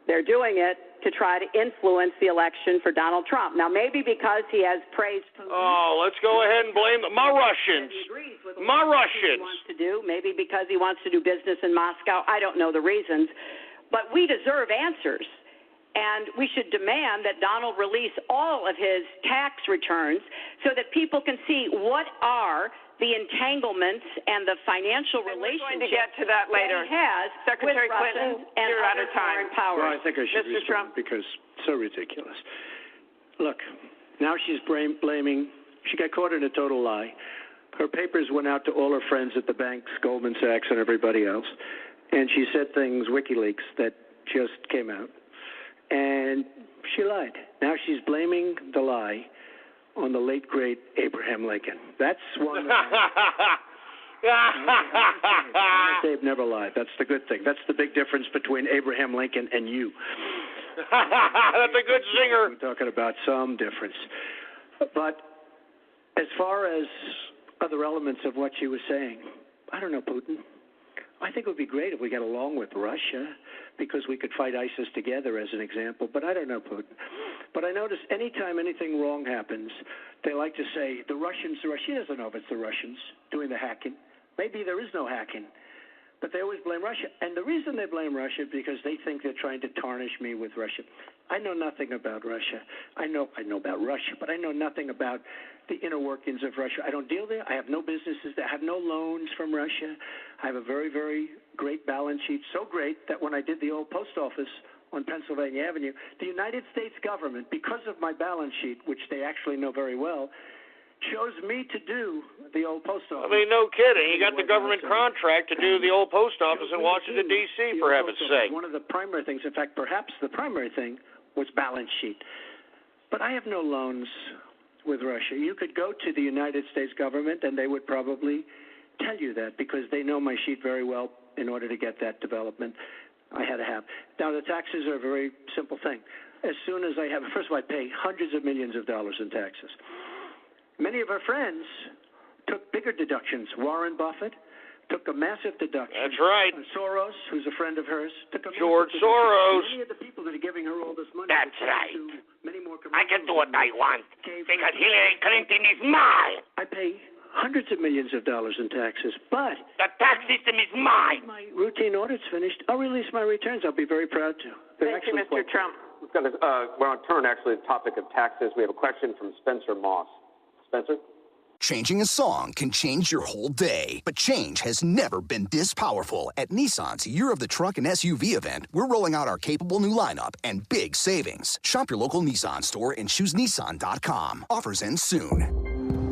They're doing it to try to influence the election for Donald Trump. Now, maybe because he has praised Putin. Oh, let's go ahead and blame my Russians. My Russians. Wants to do, maybe because he wants to do business in Moscow. I don't know the reasons. But we deserve answers. And we should demand that Donald release all of his tax returns so that people can see what are the entanglements and the financial relationships. We're going to get to that later. He has Secretary with Clinton, and you're out of time. Powers. Well, I think I should Mr. respond because it's so ridiculous. Look, now she's blaming. She got caught in a total lie. Her papers went out to all her friends at the banks, Goldman Sachs, and everybody else, and she said things, WikiLeaks, that just came out, and she lied. Now she's blaming the lie on the late, great Abraham Lincoln. That's one. They've never lied. That's the good thing. That's the big difference between Abraham Lincoln and you. That's a good singer. We're talking about some difference. But as far as other elements of what she was saying, I don't know, Putin. I think it would be great if we got along with Russia because we could fight ISIS together as an example, but I don't know Putin. But I notice anytime anything wrong happens, they like to say, the Russians, she doesn't know if it's the Russians doing the hacking. Maybe there is no hacking, but they always blame Russia. And the reason they blame Russia is because they think they're trying to tarnish me with Russia. I know nothing about Russia. I know about Russia, but I know nothing about the inner workings of Russia. I don't deal there. I have no businesses there. I have no loans from Russia. I have a very, very great balance sheet, so great that when I did the old post office on Pennsylvania Avenue, the United States government, because of my balance sheet, which they actually know very well, chose me to do the old post office. I mean, no kidding. You got the government contract to do the old post office in Washington, D.C., for heaven's sake. One of the primary things, in fact, perhaps the primary thing, was balance sheet. But I have no loans with Russia. You could go to the United States government, and they would probably tell you that because they know my sheet very well in order to get that development I had to have. Now, the taxes are a very simple thing. As soon as I have, first of all, I pay hundreds of millions of dollars in taxes. Many of our friends took bigger deductions. Warren Buffett took a massive deduction. That's right. Soros, who's a friend of hers, took a George Soros. Many of the people that are giving her all this money. That's right. Many more I can do what I want because Hillary Clinton is mine. I pay hundreds of millions of dollars in taxes, but the tax system is mine. My routine audit's finished. I'll release my returns. I'll be very proud to. Thank you, Mr. Trump. We're on turn, actually, the topic of taxes. We have a question from Spencer Moss. Spencer? Changing a song can change your whole day, but change has never been this powerful. At Nissan's Year of the Truck and SUV event, we're rolling out our capable new lineup and big savings. Shop your local Nissan store and choosenissan.com. Offers end soon.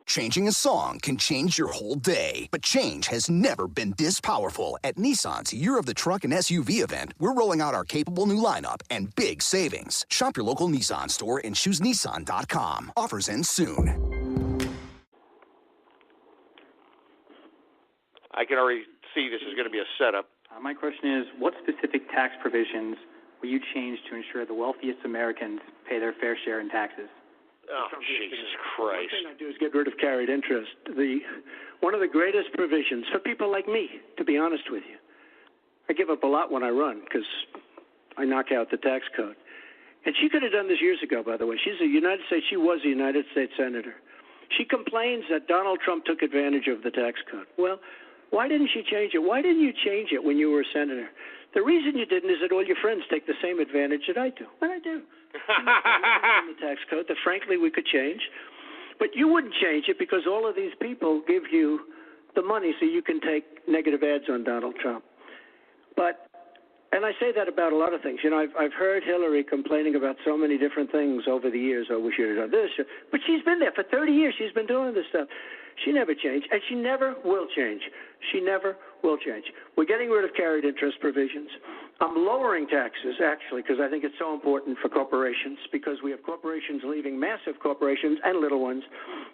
Changing a song can change your whole day, but change has never been this powerful. At Nissan's Year of the Truck and SUV event, we're rolling out our capable new lineup and big savings. Shop your local Nissan store and choosenissan.com. Offers end soon. I can already see this is going to be a setup. My question is, what specific tax provisions will you change to ensure the wealthiest Americans pay their fair share in taxes? Oh, Jesus Christ. One thing I do is get rid of carried interest. One of the greatest provisions for people like me, to be honest with you, I give up a lot when I run because I knock out the tax code. And she could have done this years ago, by the way. She was a United States Senator. She complains that Donald Trump took advantage of the tax code. Well, why didn't she change it? Why didn't you change it when you were a senator? The reason you didn't is that all your friends take the same advantage that I do. And I do. In the tax code that, frankly, we could change. But you wouldn't change it because all of these people give you the money so you can take negative ads on Donald Trump. And I say that about a lot of things. You know, I've heard Hillary complaining about so many different things over the years. Oh, we should have done this. But she's been there for 30 years. She's been doing this stuff. She never changed, and she never will change. She never will change. We're getting rid of carried interest provisions. I'm lowering taxes, actually, because I think it's so important for corporations, because we have corporations leaving, massive corporations and little ones.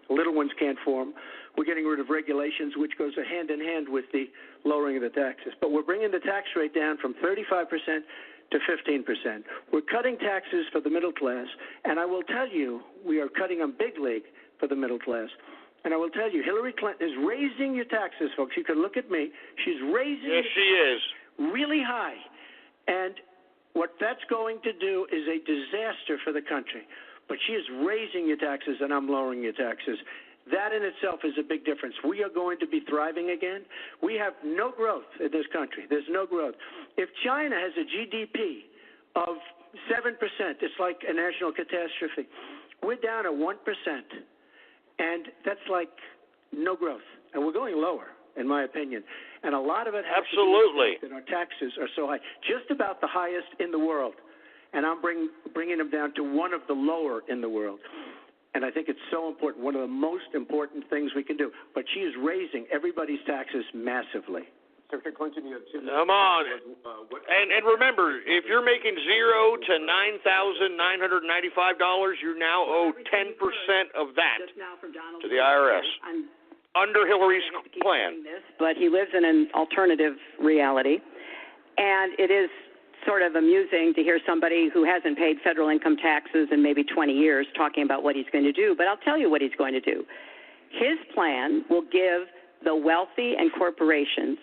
Little ones can't form. We're getting rid of regulations, which goes hand in hand with the lowering of the taxes. But we're bringing the tax rate down from 35% to 15%. We're cutting taxes for the middle class, and I will tell you, we are cutting them big league for the middle class. And I will tell you, Hillary Clinton is raising your taxes, folks. You can look at me. She's raising Yes, she is. Really high. And what that's going to do is a disaster for the country. But she is raising your taxes, and I'm lowering your taxes. That in itself is a big difference. We are going to be thriving again. We have no growth in this country. There's no growth. If China has a GDP of 7%, it's like a national catastrophe. We're down at 1%. And that's like no growth. And we're going lower, in my opinion. And a lot of it has to do with that our taxes are so high, just about the highest in the world. And I'm bringing them down to one of the lower in the world. And I think it's so important, one of the most important things we can do. But she is raising everybody's taxes massively. Secretary Clinton, you have 2 minutes. Come on. And remember, if you're making $0 to $9,995, you now owe 10% of that to the IRS under Hillary's plan. But he lives in an alternative reality, and it is sort of amusing to hear somebody who hasn't paid federal income taxes in maybe 20 years talking about what he's going to do. But I'll tell you what he's going to do. His plan will give the wealthy and corporations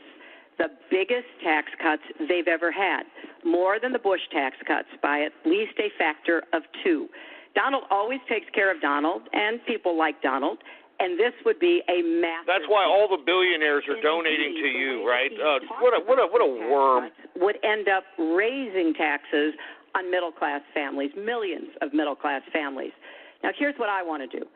the biggest tax cuts they've ever had, more than the Bush tax cuts by at least a factor of 2. Donald always takes care of Donald and people like Donald, and this would be a massive. That's why all the billionaires are donating to you, right? What a worm. Would end up raising taxes on middle-class families, millions of middle-class families. Now, here's what I want to do.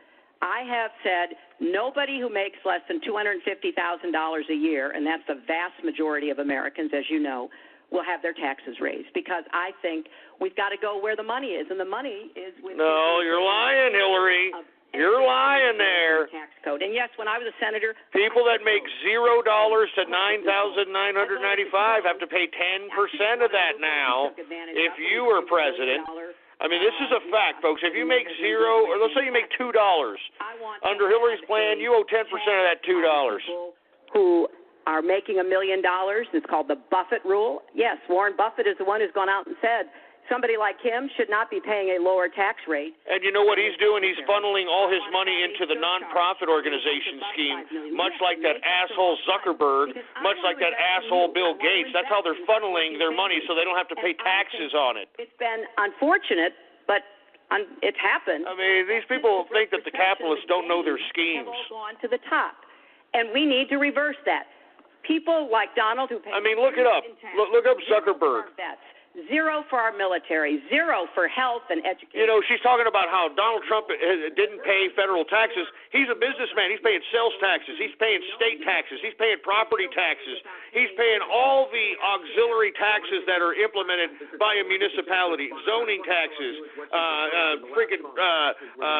I have said nobody who makes less than $250,000 a year, and that's the vast majority of Americans, as you know, will have their taxes raised, because I think we've got to go where the money is, and the money is with. No, you're lying, Hillary. You're lying there. Tax code. And yes, when I was a senator, people that make $0 to $9,995 have to pay 10% of that now. If you were president. I mean, this is a fact, folks. If you make $0, or let's say you make $2, under Hillary's plan, you owe 10% of that $2. Who are making $1 million? It's called the Buffett rule. Yes, Warren Buffett is the one who's gone out and said somebody like him should not be paying a lower tax rate. And you know what he's doing? He's funneling all his money into the nonprofit organization scheme, much like that asshole Zuckerberg, much like that asshole Bill Gates. That's how they're funneling their money so they don't have to pay taxes on it. It's been unfortunate, but it's happened. I mean, these people think that the capitalists don't know their schemes. Gone to the top, and we need to reverse that. People like Donald who pay. I mean, look it up. Look up Zuckerberg. $0 for our military, $0 for health and education. You know, she's talking about how Donald Trump didn't pay federal taxes. He's a businessman. He's paying sales taxes. He's paying state taxes. He's paying property taxes. He's paying all the auxiliary taxes that are implemented by a municipality, zoning taxes,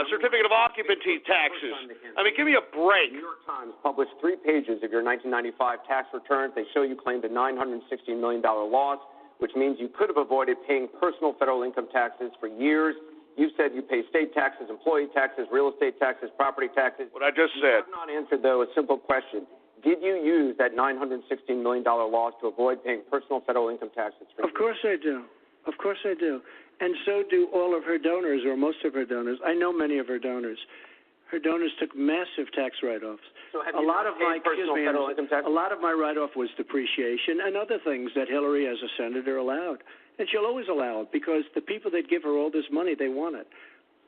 certificate of occupancy taxes. I mean, give me a break. The New York Times published 3 pages of your 1995 tax returns. They show you claimed a $960 million loss, which means you could have avoided paying personal federal income taxes for years. You said you pay state taxes, employee taxes, real estate taxes, property taxes. What I just said. You have not answered, though, a simple question. Did you use that $916 million loss to avoid paying personal federal income taxes? Of course I do. Of course I do. And so do all of her donors, or most of her donors. I know many of her donors. Her donors took massive tax write-offs. So have you not paid personal federal income taxes? A lot of my write-off was depreciation and other things that Hillary, as a senator, allowed. And she'll always allow it because the people that give her all this money, they want it.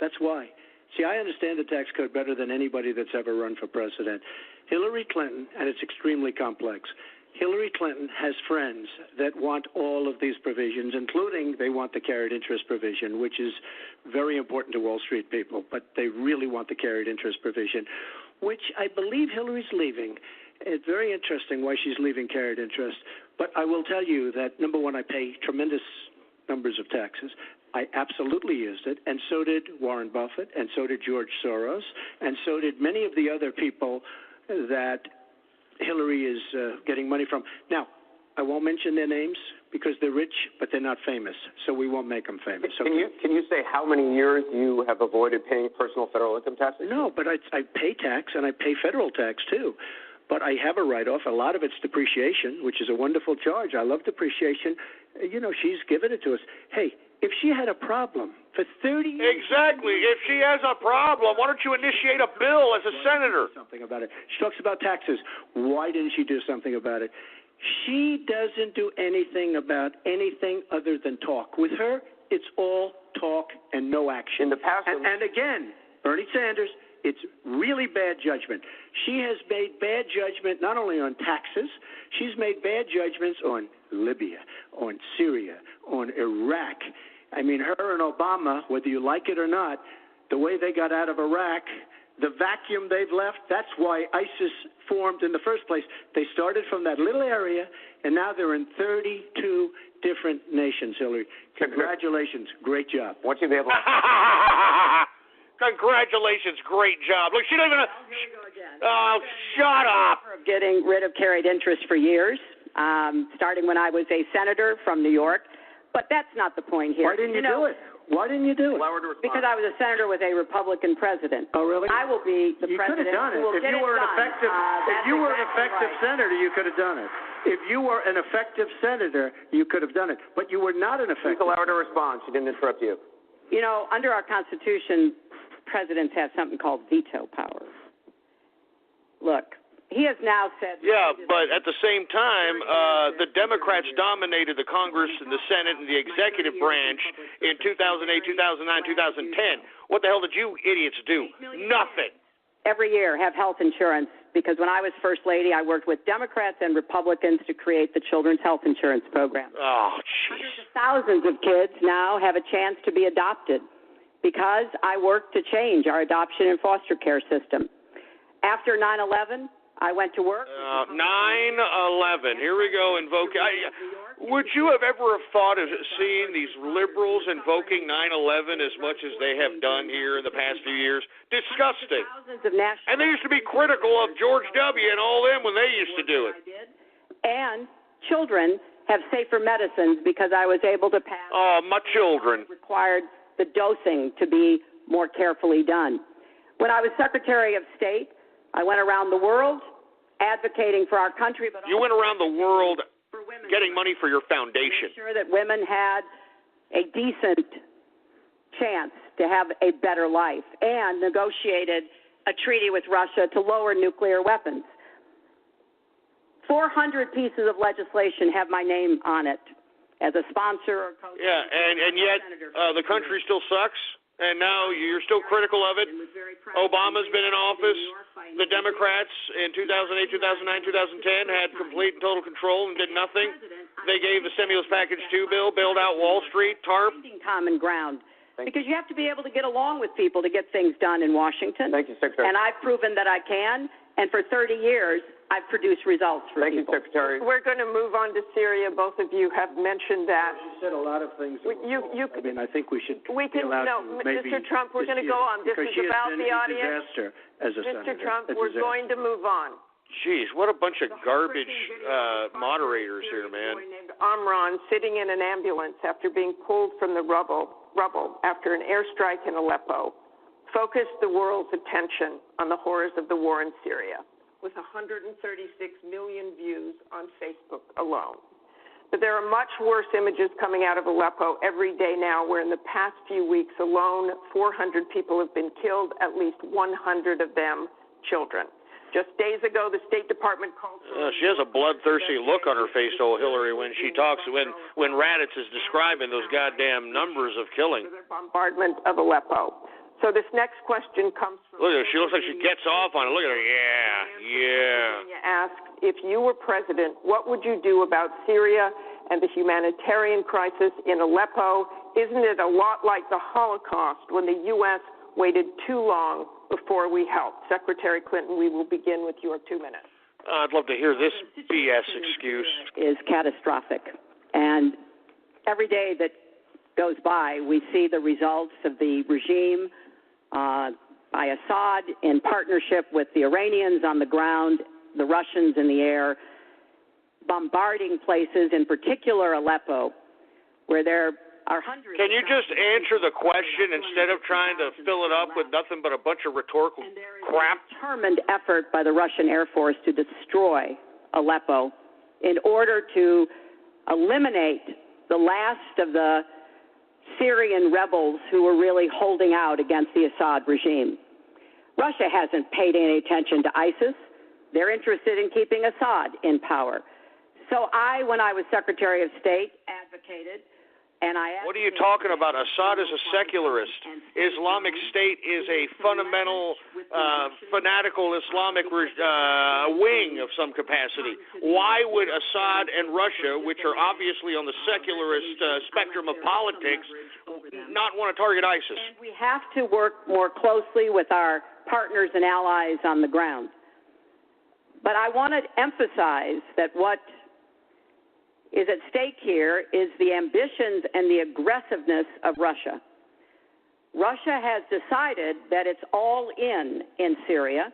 That's why. See, I understand the tax code better than anybody that's ever run for president. Hillary Clinton, and it's extremely complex, Hillary Clinton has friends that want all of these provisions, including they want the carried interest provision, which is very important to Wall Street people, but they really want the carried interest provision, which I believe Hillary's leaving. It's very interesting why she's leaving carried interest. But I will tell you that, number one, I pay tremendous numbers of taxes. I absolutely used it, and so did Warren Buffett, and so did George Soros, and so did many of the other people that Hillary is getting money from. Now, I won't mention their names because they're rich, but they're not famous, so we won't make them famous. Okay? Can you say how many years you have avoided paying personal federal income taxes? No, but I pay tax, and I pay federal tax, too. But I have a write-off. A lot of it's depreciation, which is a wonderful charge. I love depreciation. You know, she's given it to us. Hey, if she had a problem for 30 years... Exactly. If she has a problem, why don't you initiate a bill as a senator? Something about it. She talks about taxes. Why didn't she do something about it? She doesn't do anything about anything other than talk. With her, it's all talk and no action. In the past... And again, Bernie Sanders... It's really bad judgment. She has made bad judgment not only on taxes, she's made bad judgments on Libya, on Syria, on Iraq. I mean, her and Obama, whether you like it or not, the way they got out of Iraq, the vacuum they've left, that's why ISIS formed in the first place. They started from that little area, and now they're in 32 different nations, Hillary. Congratulations. Great job. Once you've been able Congratulations, great job. Look, she don't even... Oh, shut up. Getting rid of carried interest for years, starting when I was a senator from New York. But that's not the point here. Why didn't you do it? Why didn't you do it? Because I was a senator with a Republican president. Oh, really? I will be the president. You could have done it. If you were an effective senator, you could have done it. If you were an effective senator, you could have done it. But you were not an effective. Allow her to respond. She didn't interrupt you. You know, under our Constitution, presidents have something called veto power. Look, he has now said... Yeah, but at the same time, the Democrats dominated the Congress and the Senate and the executive branch in 2008, 2009, 2010. What the hell did you idiots do? Nothing. Every year have health insurance, because when I was First Lady, I worked with Democrats and Republicans to create the Children's Health Insurance Program. Oh, jeez. Hundreds of thousands of kids now have a chance to be adopted, because I worked to change our adoption and foster care system. After 9/11, I went to work. 9/11. Here we go, invoking. Would you have ever thought of seeing these liberals invoking 9/11 as much as they have done here in the past few years? Disgusting. And they used to be critical of George W. and all them when they used to do it. And children have safer medicines because I was able to pass. Oh, my children. Required the dosing to be more carefully done. When I was Secretary of State, I went around the world advocating for our country. But you went around the world getting money for your foundation. To make sure that women had a decent chance to have a better life, and negotiated a treaty with Russia to lower nuclear weapons. 400 pieces of legislation have my name on it as a sponsor or co-sponsor. Yeah, and yet the country still sucks, and now you're still critical of it. Obama's been in office. The Democrats in 2008, 2009, 2010 had complete and total control and did nothing. They gave the stimulus package 2 bill, bailed out Wall Street, TARP. Common ground. Because you have to be able to get along with people to get things done in Washington. Thank you, Secretary. And I've proven that I can, and for 30 years, I've produced results for people. Thank you, Secretary. We're going to move on to Syria. Both of you have mentioned that. She said a lot of things. I mean, I think we should be allowed to maybe Mr. Trump, we're going to go on. This is about the audience. Disaster as a Mr. senator. Trump, we're going to move on. Jeez, what a bunch of garbage moderators here, man. Named Amran sitting in an ambulance after being pulled from the rubble after an airstrike in Aleppo focused the world's attention on the horrors of the war in Syria. with 136 million views on Facebook alone. But there are much worse images coming out of Aleppo every day now, where in the past few weeks alone, 400 people have been killed, at least 100 of them children. Just days ago, the State Department called for... She has a bloodthirsty look on her face, old Hillary, when she talks, when Raditz is describing those goddamn numbers of killing. Bombardment of Aleppo. So this next question comes from... Look at her. She looks like she gets off on it. Look at her. Yeah. You asked, if you were president, what would you do about Syria and the humanitarian crisis in Aleppo? Isn't it a lot like the Holocaust when the U.S. waited too long before we helped? Secretary Clinton, we will begin with your 2 minutes. I'd love to hear this BS excuse. Is catastrophic. And every day that goes by, we see the results of the regime by Assad in partnership with the Iranians on the ground, the Russians in the air, bombarding places, in particular Aleppo, where there are hundreds. Can you just answer the question instead of trying to fill it up with nothing but a bunch of rhetorical crap? A determined effort by the Russian Air Force to destroy Aleppo in order to eliminate the last of the Syrian rebels who were really holding out against the Assad regime. Russia hasn't paid any attention to ISIS. They're interested in keeping Assad in power. So when I was Secretary of State, advocated, and I... What are you talking about? Assad is a secularist. Islamic State is a fundamental, fanatical Islamic wing of some capacity. Why would Assad and Russia, which are obviously on the secularist spectrum of politics, not want to target ISIS? And we have to work more closely with our partners and allies on the ground. But I want to emphasize that what is at stake here is the ambitions and the aggressiveness of Russia. Russia has decided that it's all in Syria,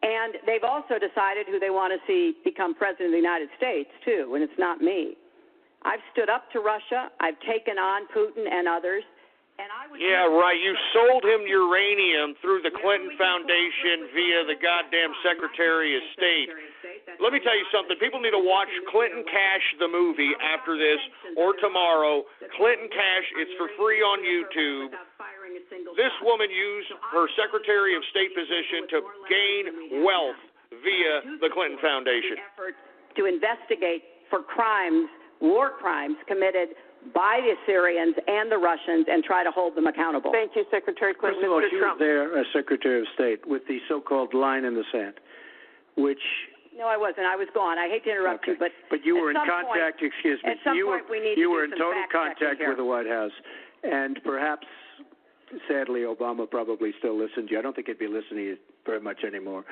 and they've also decided who they want to see become president of the United States, too, and it's not me. I've stood up to Russia. I've taken on Putin and others. And I would right. You sold him uranium through the Clinton Foundation via the goddamn Secretary of State. Let me tell you something. People need to watch Clinton Cash the movie after this or tomorrow. Clinton Cash, it's for free on YouTube. This woman used her Secretary of State position to gain wealth via the Clinton Foundation. To investigate for crimes, war crimes committed by the Syrians and the Russians and try to hold them accountable. Thank you, Secretary Clinton. First of all, Mr. she Trump. was there as Secretary of State with the so-called line in the sand, which... No, I wasn't. I was gone. I hate to interrupt you, but you were in contact, excuse me. At some point we need to you were do in some total contact with the White House. And perhaps, sadly, Obama probably still listened to you. I don't think he'd be listening very much anymore.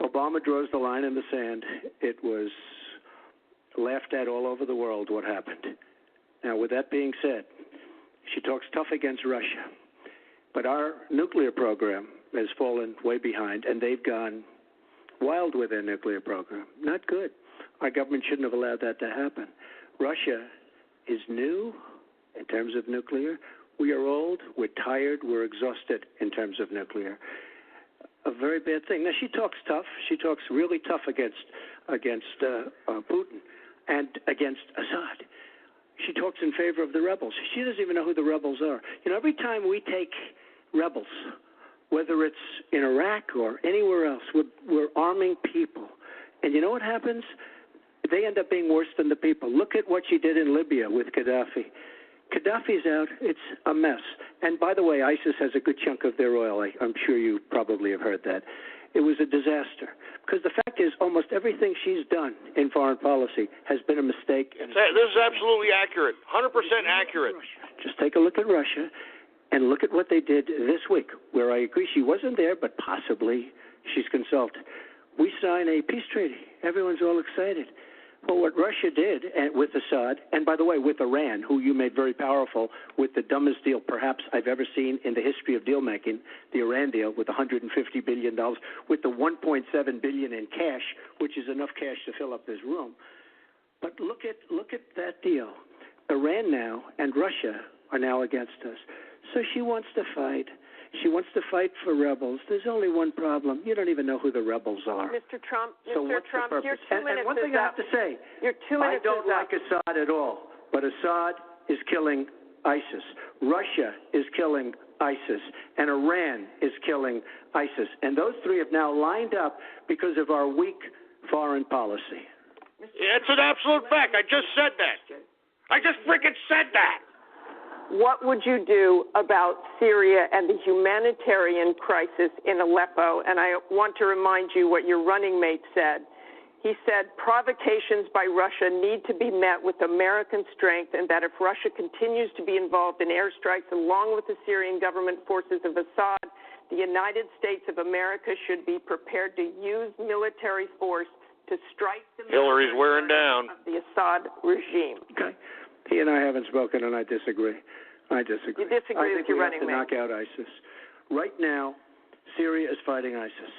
Obama draws the line in the sand. It was laughed at all over the world what happened. Now, with that being said, she talks tough against Russia. But our nuclear program has fallen way behind, and they've gone wild with their nuclear program. Not good. Our government shouldn't have allowed that to happen. Russia is new in terms of nuclear. We are old, we're tired, we're exhausted in terms of nuclear. A very bad thing. Now, she talks tough. She talks really tough against Putin and against Assad. She talks in favor of the rebels. She doesn't even know who the rebels are. You know, every time we take rebels, whether it's in Iraq or anywhere else, we're arming people. And you know what happens? They end up being worse than the people. Look at what she did in Libya with Gaddafi. Gaddafi's out. It's a mess. And by the way, ISIS has a good chunk of their oil. I'm sure you probably have heard that. It was a disaster. Because the fact is, almost everything she's done in foreign policy has been a mistake. This is absolutely accurate, 100% accurate. Just take a look at Russia and look at what they did this week, where I agree she wasn't there, but possibly she's consulted. We signed a peace treaty. Everyone's all excited. Well, what Russia did with Assad, and by the way, with Iran, who you made very powerful with the dumbest deal perhaps I've ever seen in the history of deal-making, the Iran deal with $150 billion, with the $1.7 billion in cash, which is enough cash to fill up this room. But look at that deal. Iran now and Russia are now against us. So she wants to fight. She wants to fight for rebels. There's only one problem. You don't even know who the rebels are. Mr. Trump, So Mr. what's Trump, the your purpose? 2 minutes and one thing is I up. have to say, Your 2 minutes I don't is like up. Assad at all, but Assad is killing ISIS. Russia is killing ISIS, and Iran is killing ISIS. And those three have now lined up because of our weak foreign policy. It's an absolute fact. I just said that. I just freaking said that. What would you do about Syria and the humanitarian crisis in Aleppo? And I want to remind you what your running mate said. He said provocations by Russia need to be met with American strength, and that if Russia continues to be involved in airstrikes along with the Syrian government forces of Assad, the United States of America should be prepared to use military force to strike the Hillary's wearing down. of the Assad regime. Okay. He and I haven't spoken, and I disagree. I disagree. You disagree with your running mate. I think we have to knock out ISIS. Right now, Syria is fighting ISIS.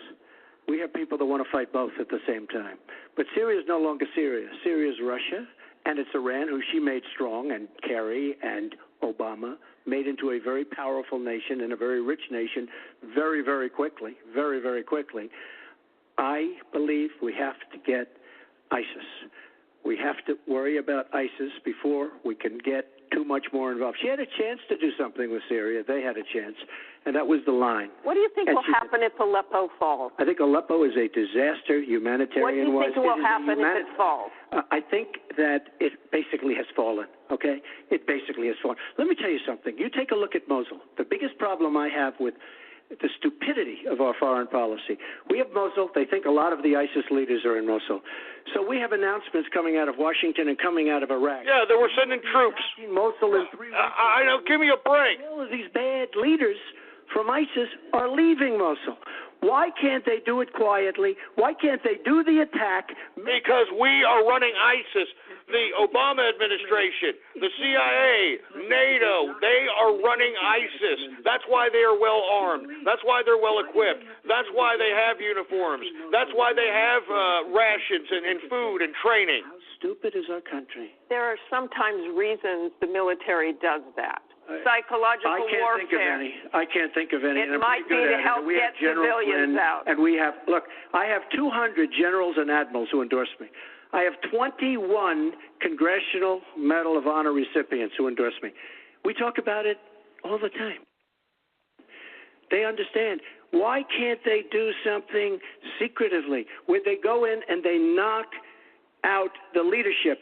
We have people that want to fight both at the same time. But Syria is no longer Syria. Syria is Russia, and it's Iran, who she made strong, and Kerry and Obama made into a very powerful nation and a very rich nation very, very quickly, very, very quickly. I believe we have to get ISIS. We have to worry about ISIS before we can get too much more involved. She had a chance to do something with Syria. They had a chance, and that was the line. What do you think will happen if Aleppo falls? I think Aleppo is a disaster humanitarian-wise. What do you think will happen if it falls? I think that it basically has fallen, okay? It basically has fallen. Let me tell you something. You take a look at Mosul. The biggest problem I have with the stupidity of our foreign policy. We have Mosul. They think a lot of the ISIS leaders are in Mosul. So we have announcements coming out of Washington and coming out of Iraq. Yeah, they were sending troops. Mosul in 3 weeks. I know. Give me a break. All of these bad leaders from ISIS are leaving Mosul. Why can't they do it quietly? Why can't they do the attack? Because we are running ISIS. The Obama administration, the CIA, NATO, they are running ISIS. That's why they are well armed. That's why they're well equipped. That's why they have uniforms. That's why they have rations and food and training. How stupid is our country? There are sometimes reasons the military does that. Psychological warfare. I can't think of any. It might be to help get civilians out. And we have, look, I have 200 generals and admirals who endorse me. I have 21 Congressional Medal of Honor recipients who endorse me. We talk about it all the time. They understand. Why can't they do something secretively where they go in and they knock out the leadership?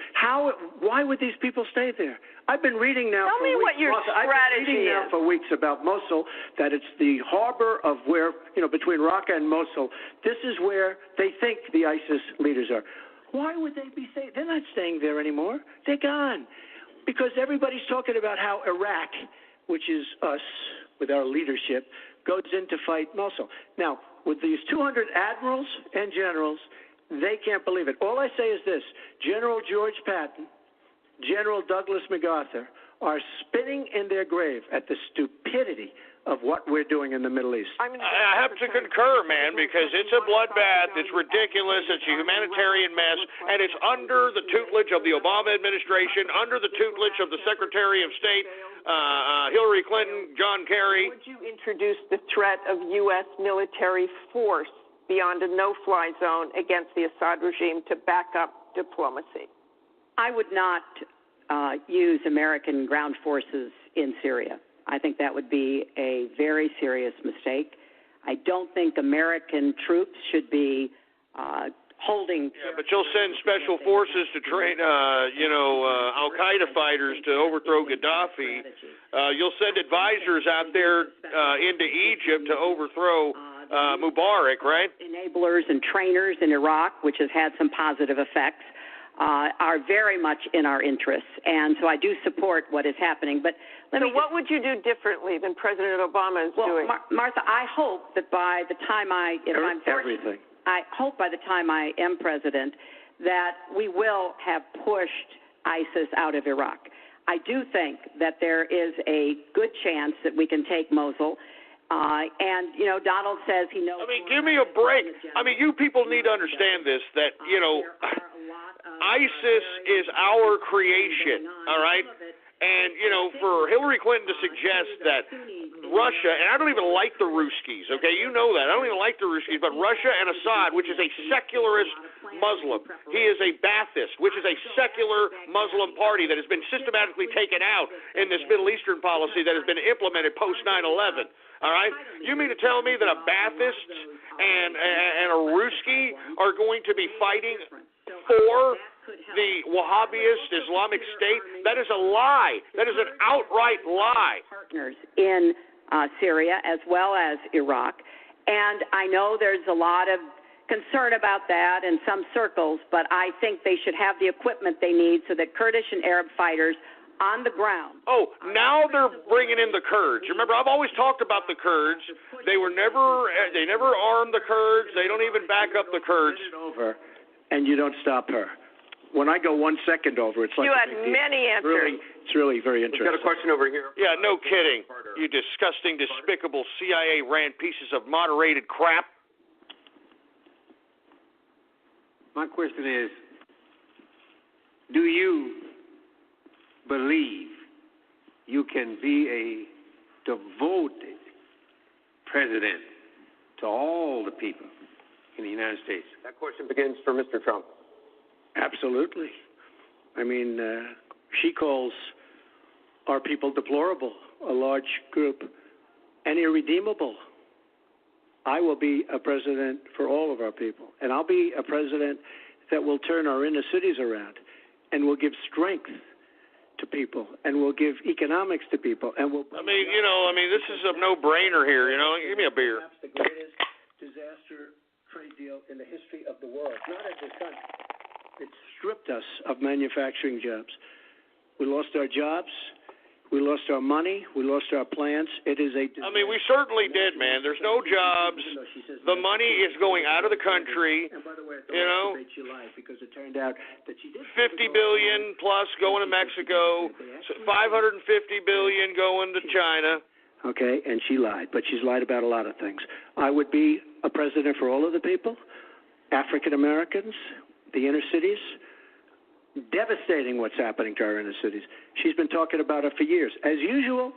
Why would these people stay there? I've been reading now Tell for me weeks. what your I've been reading strategy now is. for weeks about Mosul, that it's the harbor of where, between Raqqa and Mosul. This is where they think the ISIS leaders are. Why would they be staying? They're not staying there anymore. They're gone. Because everybody's talking about how Iraq, which is us with our leadership, goes in to fight Mosul. Now, with these 200 admirals and generals, they can't believe it. All I say is this: General George Patton, General Douglas MacArthur are spinning in their grave at the stupidity of what we're doing in the Middle East. I have to concur, man, because it's a bloodbath. It's ridiculous. It's a humanitarian mess, and it's under the tutelage of the Obama administration, under the tutelage of the Secretary of State, Hillary Clinton, John Kerry. Would you introduce the threat of U.S. military force beyond a no-fly zone against the Assad regime to back up diplomacy? I would not use American ground forces in Syria. I think that would be a very serious mistake. I don't think American troops should be holding. Yeah, but you'll send special forces to train, Al-Qaeda fighters to overthrow Gaddafi. You'll send advisors out there into Egypt to overthrow Mubarak, right? Enablers and trainers in Iraq, which has had some positive effects, are very much in our interests. And so I do support what is happening. But what would you do differently than President Obama is doing? Martha, I hope that by the time I hope by the time I am president that we will have pushed ISIS out of Iraq. I do think that there is a good chance that we can take Mosul. And Donald says he knows. Give me a break. You people need to understand this, that, ISIS is our creation, all right? And, for Hillary Clinton to suggest that Russia, and I don't even like the Ruskies, okay? You know that. I don't even like the Ruskies, but Russia and Assad, which is a secularist Muslim. He is a Ba'athist, which is a secular Muslim party that has been systematically taken out in this Middle Eastern policy that has been implemented post 9/11. All right? You mean to tell me that a Ba'athist and a Ruski are going to be fighting for the Wahhabist Islamic State? That is a lie. That is an outright lie. Partners in Syria as well as Iraq. And I know there's a lot of concern about that in some circles, but I think they should have the equipment they need so that Kurdish and Arab fighters on the ground. Oh, now they're bringing in the Kurds. Remember, I've always talked about the Kurds. They never armed the Kurds. They don't even back up the Kurds. Over, and you don't stop her. When I go 1 second over, it's like you had many answers. It's really very interesting. We've got a question over here. Yeah, no kidding. You disgusting, despicable CIA-ran pieces of moderated crap. My question is, do you believe you can be a devoted president to all the people in the United States? That question begins for Mr. Trump. Absolutely. I mean, she calls our people deplorable, a large group, and irredeemable. I will be a president for all of our people, and I'll be a president that will turn our inner cities around and will give strength to people and will give economics to people and will. This is a no-brainer here. Give me a beer. Perhaps the greatest disaster trade deal in the history of the world. Not at this country. It stripped us of manufacturing jobs. We lost our jobs. We lost our money. We lost our plants. It is a disaster. We certainly did, man. There's no jobs. The money is going out of the country. And by the way, she lied because it turned out that she did $50 billion plus going to Mexico, $550 billion going to China. Okay, and she lied, but she's lied about a lot of things. I would be a president for all of the people, African Americans, the inner cities. Devastating what's happening to our inner cities. She's been talking about it for years. As usual,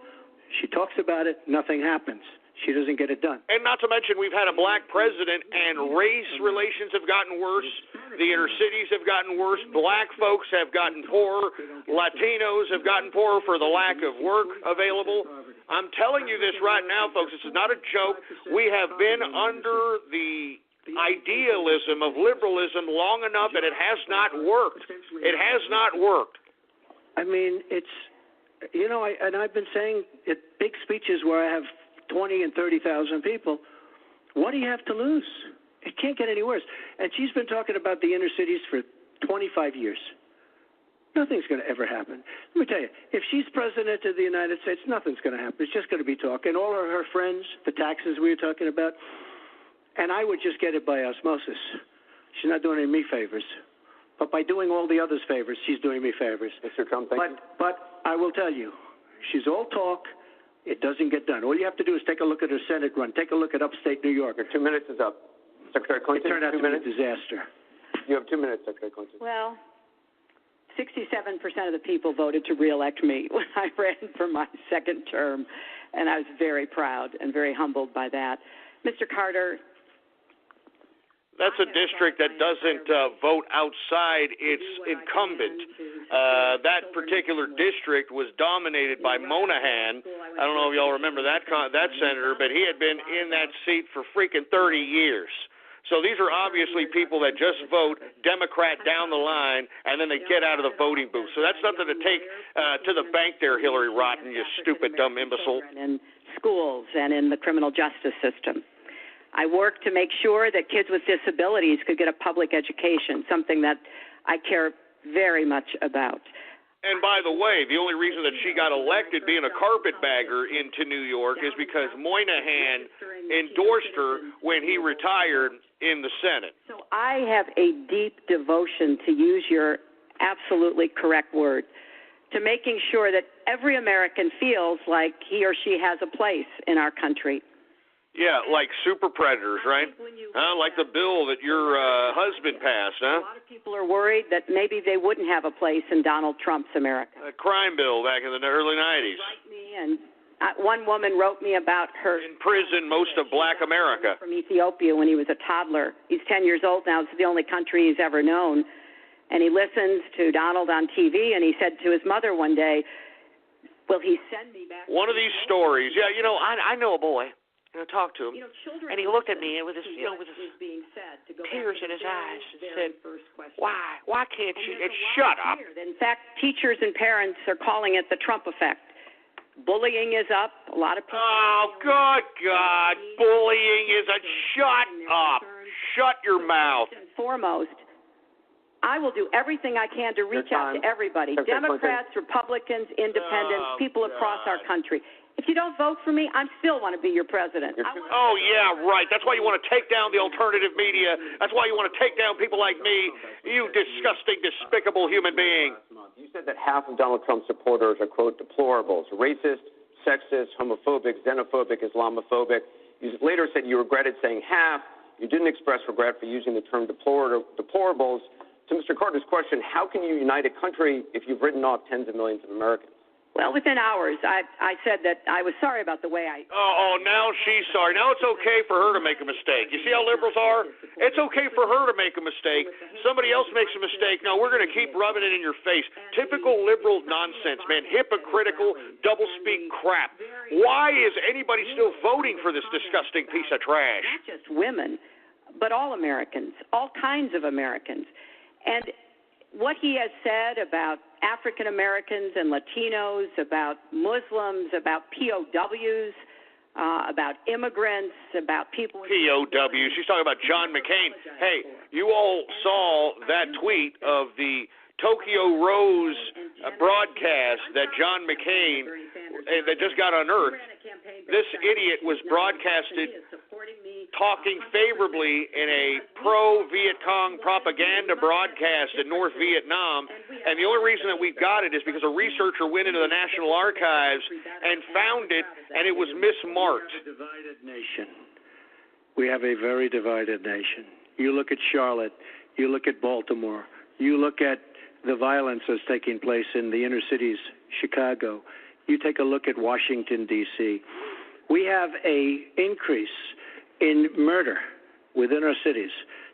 she talks about it, nothing happens. She doesn't get it done. And not to mention, we've had a black president, and race relations have gotten worse. The inner cities have gotten worse. Black folks have gotten poorer. Latinos have gotten poorer for the lack of work available. I'm telling you this right now, folks. This is not a joke. We have been under the idealism of liberalism long enough, and it has not worked. It has not worked. It's, I've been saying at big speeches where I have 20 and 30,000 people, what do you have to lose? It can't get any worse. And she's been talking about the inner cities for 25 years. Nothing's going to ever happen. Let me tell you, if she's president of the United States, nothing's going to happen. It's just going to be talk. And all of her friends, the taxes we were talking about, and I would just get it by osmosis. She's not doing any me favors. But by doing all the others favors, she's doing me favors. Mr. Trump, thank you. But I will tell you, she's all talk. It doesn't get done. All you have to do is take a look at her Senate run. Take a look at upstate New York. Your 2 minutes is up. Secretary Clinton, it turned out to be a disaster. You have 2 minutes, Secretary Clinton. Well, 67% of the people voted to reelect me when I ran for my second term, and I was very proud and very humbled by that. Mr. Carter, that's a district that doesn't vote outside its incumbent. That particular district was dominated by Monahan. I don't know if y'all remember that senator, but he had been in that seat for freaking 30 years. So these are obviously people that just vote Democrat down the line, and then they get out of the voting booth. So that's nothing to take to the bank there, Hillary Rodham, you stupid, dumb imbecile. In schools and in the criminal justice system. I work to make sure that kids with disabilities could get a public education, something that I care very much about. And by the way, the only reason that she got elected being a carpetbagger into New York is because Moynihan endorsed her when he retired in the Senate. So I have a deep devotion, to use your absolutely correct word, to making sure that every American feels like he or she has a place in our country. Yeah, like super predators, right? Like the bill that your husband passed, huh? A lot of people are worried that maybe they wouldn't have a place in Donald Trump's America. A crime bill back in the early 90s. Write me and One woman wrote me about her in prison most of Black America from Ethiopia when he was a toddler. He's 10 years old now. It's the only country he's ever known. And he listens to Donald on TV, and he said to his mother one day, will he send me back? One of these stories. Yeah, I know a boy. And I talked to him, and he looked at me with his, with his tears in his eyes, and said, "Why? Why can't you? Shut up." In fact, teachers and parents are calling it the Trump effect. Bullying is up. A lot of people. Oh, good God! Bullying is a shut up. Shut your mouth. And foremost, I will do everything I can to reach out to everybody: Democrats, Republicans, Independents, people across our country. If you don't vote for me, I still want to be your president. Oh, yeah, right. That's why you want to take down the alternative media. That's why you want to take down people like me, you disgusting, despicable human being. You said that half of Donald Trump's supporters are, quote, deplorables, racist, sexist, homophobic, xenophobic, Islamophobic. You later said you regretted saying half. You didn't express regret for using the term deplorables. To Mr. Carter's question, how can you unite a country if you've written off tens of millions of Americans? Well, within hours, I said that I was sorry about the way I... Oh, now she's sorry. Now it's okay for her to make a mistake. You see how liberals are? It's okay for her to make a mistake. Somebody else makes a mistake. No, we're going to keep rubbing it in your face. Typical liberal nonsense, man. Hypocritical, double-speak crap. Why is anybody still voting for this disgusting piece of trash? Not just women, but all Americans, all kinds of Americans. And what he has said about African Americans and Latinos, about Muslims, about POWs, about immigrants, about people... POWs. She's talking about John McCain. Hey, you all saw that tweet of the Tokyo Rose broadcast that John McCain, that just got unearthed. This idiot was broadcasted talking favorably in a pro-Viet Cong propaganda broadcast in North Vietnam, and the only reason that we've got it is because a researcher went into the National Archives and found it, and it was mismarked. We have a very divided nation. You look at Charlotte, you look at Baltimore, you look at the violence that's taking place in the inner cities, Chicago. You take a look at Washington, D.C. We have an increase in murder within our cities,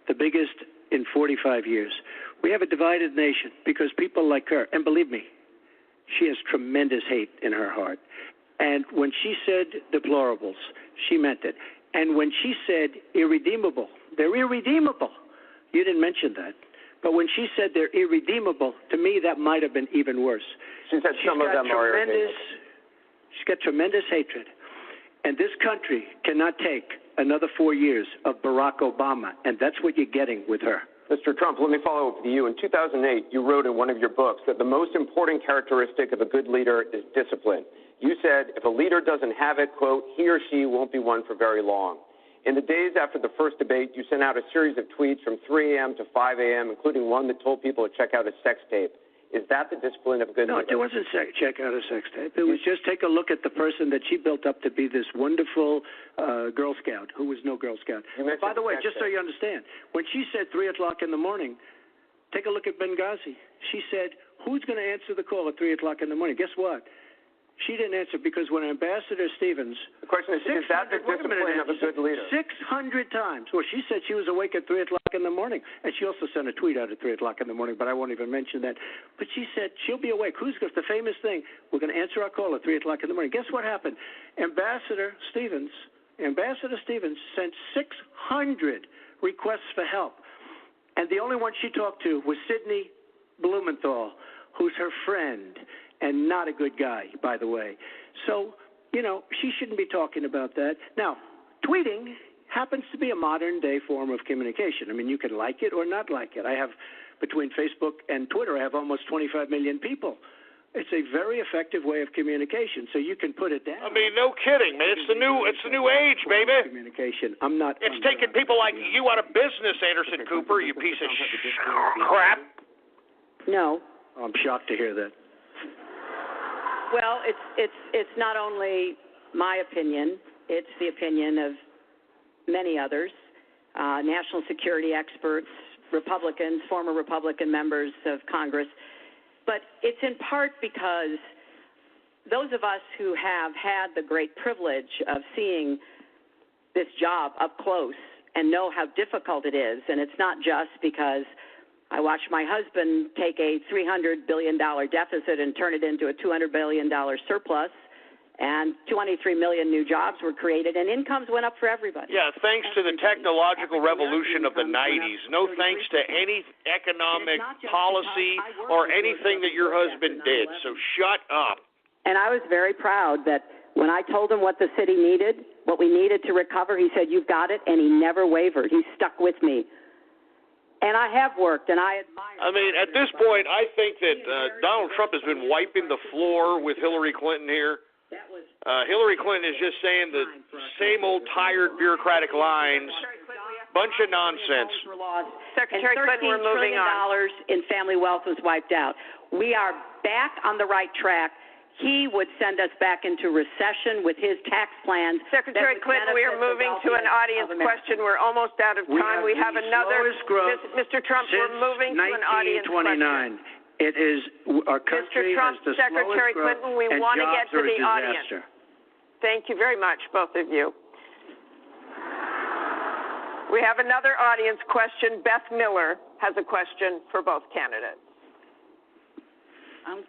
the biggest in 45 years. We have a divided nation because people like her, and believe me, she has tremendous hate in her heart. And when she said deplorables, she meant it. And when she said irredeemable, they're irredeemable. You didn't mention that. But when she said they're irredeemable, to me that might have been even worse. She said some of them are irredeemable. She's got tremendous hatred. And this country cannot take another 4 years of Barack Obama, and that's what you're getting with her. Mr. Trump, let me follow up with you. In 2008, you wrote in one of your books that the most important characteristic of a good leader is discipline. You said if a leader doesn't have it, quote, he or she won't be one for very long. In the days after the first debate, you sent out a series of tweets from 3 a.m. to 5 a.m., including one that told people to check out a sex tape. Is that the discipline of a good leader? No, it wasn't check out a sex tape. It was just take a look at the person that she built up to be this wonderful Girl Scout, who was no Girl Scout. By the way, just so you understand, when she said 3 o'clock in the morning, take a look at Benghazi. She said, who's going to answer the call at 3 o'clock in the morning? Guess what? She didn't answer because when Ambassador Stevens... The question is that the discipline of a good leader? 600 times. Well, she said she was awake at 3 o'clock in the morning, and she also sent a tweet out at 3 o'clock in the morning, but I won't even mention that. But she said she'll be awake. Who's the famous thing? We're going to answer our call at 3 o'clock in the morning. Guess what happened? Ambassador Stevens sent 600 requests for help, and the only one she talked to was Sidney Blumenthal, who's her friend, and not a good guy, by the way. So, she shouldn't be talking about that. Now, tweeting happens to be a modern-day form of communication. I mean, you can like it or not like it. I have, between Facebook and Twitter, I have almost 25 million people. It's a very effective way of communication, so you can put it down. I mean, no kidding, man. It's the new age, baby. Communication. It's taking people like you out of business, Anderson Cooper, you piece of crap. No. I'm shocked to hear that. Well, it's not only my opinion, it's the opinion of many others, national security experts, Republicans, former Republican members of Congress. But it's in part because those of us who have had the great privilege of seeing this job up close and know how difficult it is, and it's not just because I watched my husband take a $300 billion deficit and turn it into a $200 billion surplus, and 23 million new jobs were created, and incomes went up for everybody. Yeah, thanks to the technological revolution of the 90s. No thanks to any economic policy or anything that your husband did. So shut up. And I was very proud that when I told him what the city needed, what we needed to recover, he said, "You've got it," and he never wavered. He stuck with me. And I have worked, and I admire. I mean, at this point, I think that Donald Trump has been wiping the floor with Hillary Clinton here. Hillary Clinton is just saying the same old tired bureaucratic lines, bunch of nonsense. Secretary Clinton, we're moving on. $13 trillion in family wealth was wiped out. We are back on the right track. He would send us back into recession with his tax plans. Secretary Clinton, we are moving to an audience question. We're almost out of time. We have another. Mr. Trump, we're moving to an audience question. It is our country Mr. Trump, has the Secretary slowest Clinton, we growth, want to and get jobs to are a the audience. disaster. Thank you very much, both of you. We have another audience question. Beth Miller has a question for both candidates.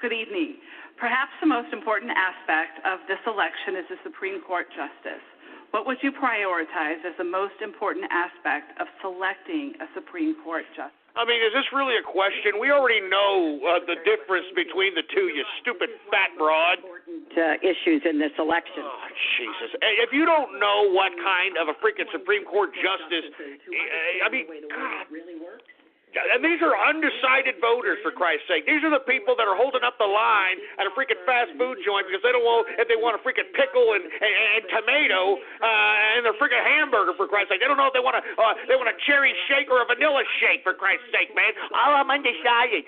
Good evening. Perhaps the most important aspect of this election is the Supreme Court justice. What would you prioritize as the most important aspect of selecting a Supreme Court justice? I mean, is this really a question? We already know the difference between the two, you stupid fat broad. Issues in this election. Oh, Jesus. If you don't know what kind of a freaking Supreme Court justice, I mean, God. And these are undecided voters, for Christ's sake. These are the people that are holding up the line at a freaking fast food joint because they don't know if they want a freaking pickle and tomato and their freaking hamburger, for Christ's sake. They don't know if they want a cherry shake or a vanilla shake, for Christ's sake, man. Oh, I'm undecided.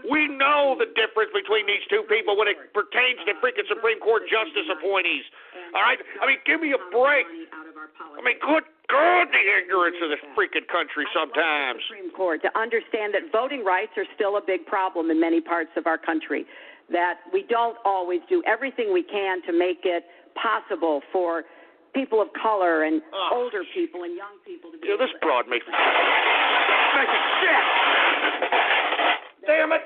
We know the difference between these two people when it pertains to freaking Supreme Court justice appointees. All right? I mean, give me a break. I mean, good God, the ignorance of this freaking country sometimes. Supreme Court to understand that voting rights are still a big problem in many parts of our country, that we don't always do everything we can to make it possible for people of color and older people and young people to be this broad makes me sick. Damn it.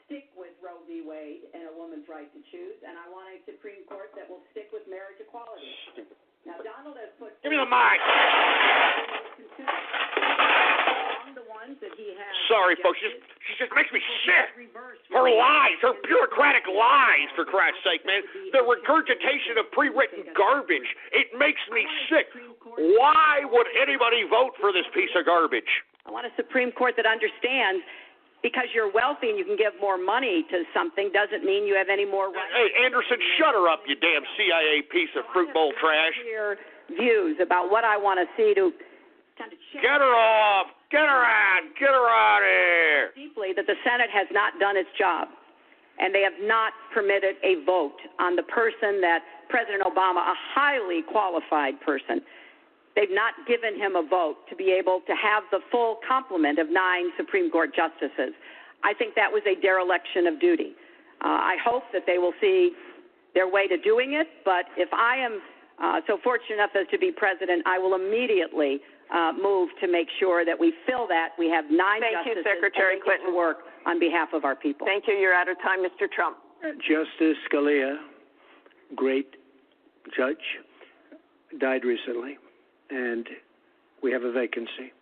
Stick with Roe v. Wade and a woman's right to choose, and I want a Supreme Court that will stick with marriage equality. Stupid. Now, Donald has put. Give me the mic. Sorry, folks. She just makes me sick. Her lies, her bureaucratic lies, for Christ's sake, man. The regurgitation of pre-written garbage. It makes me sick. Why would anybody vote for this piece of garbage? I want a Supreme Court that understands because you're wealthy and you can give more money to something doesn't mean you have any more rights. Hey, Anderson, shut her up, you damn CIA piece of fruit bowl trash. Clear views about what I want to see to kind of change. Get her off. Get her out. Get her out of here. Deeply that the Senate has not done its job, and they have not permitted a vote on the person that President Obama, a highly qualified person, they've not given him a vote to be able to have the full complement of 9 Supreme Court justices. I think that was a dereliction of duty. I hope that they will see their way to doing it, but if I am so fortunate enough as to be president, I will immediately move to make sure that we fill that. We have 9 Thank justices you, Secretary Clinton. to work on behalf of our people. Thank you. You're out of time, Mr. Trump. Justice Scalia, great judge, died recently, and we have a vacancy.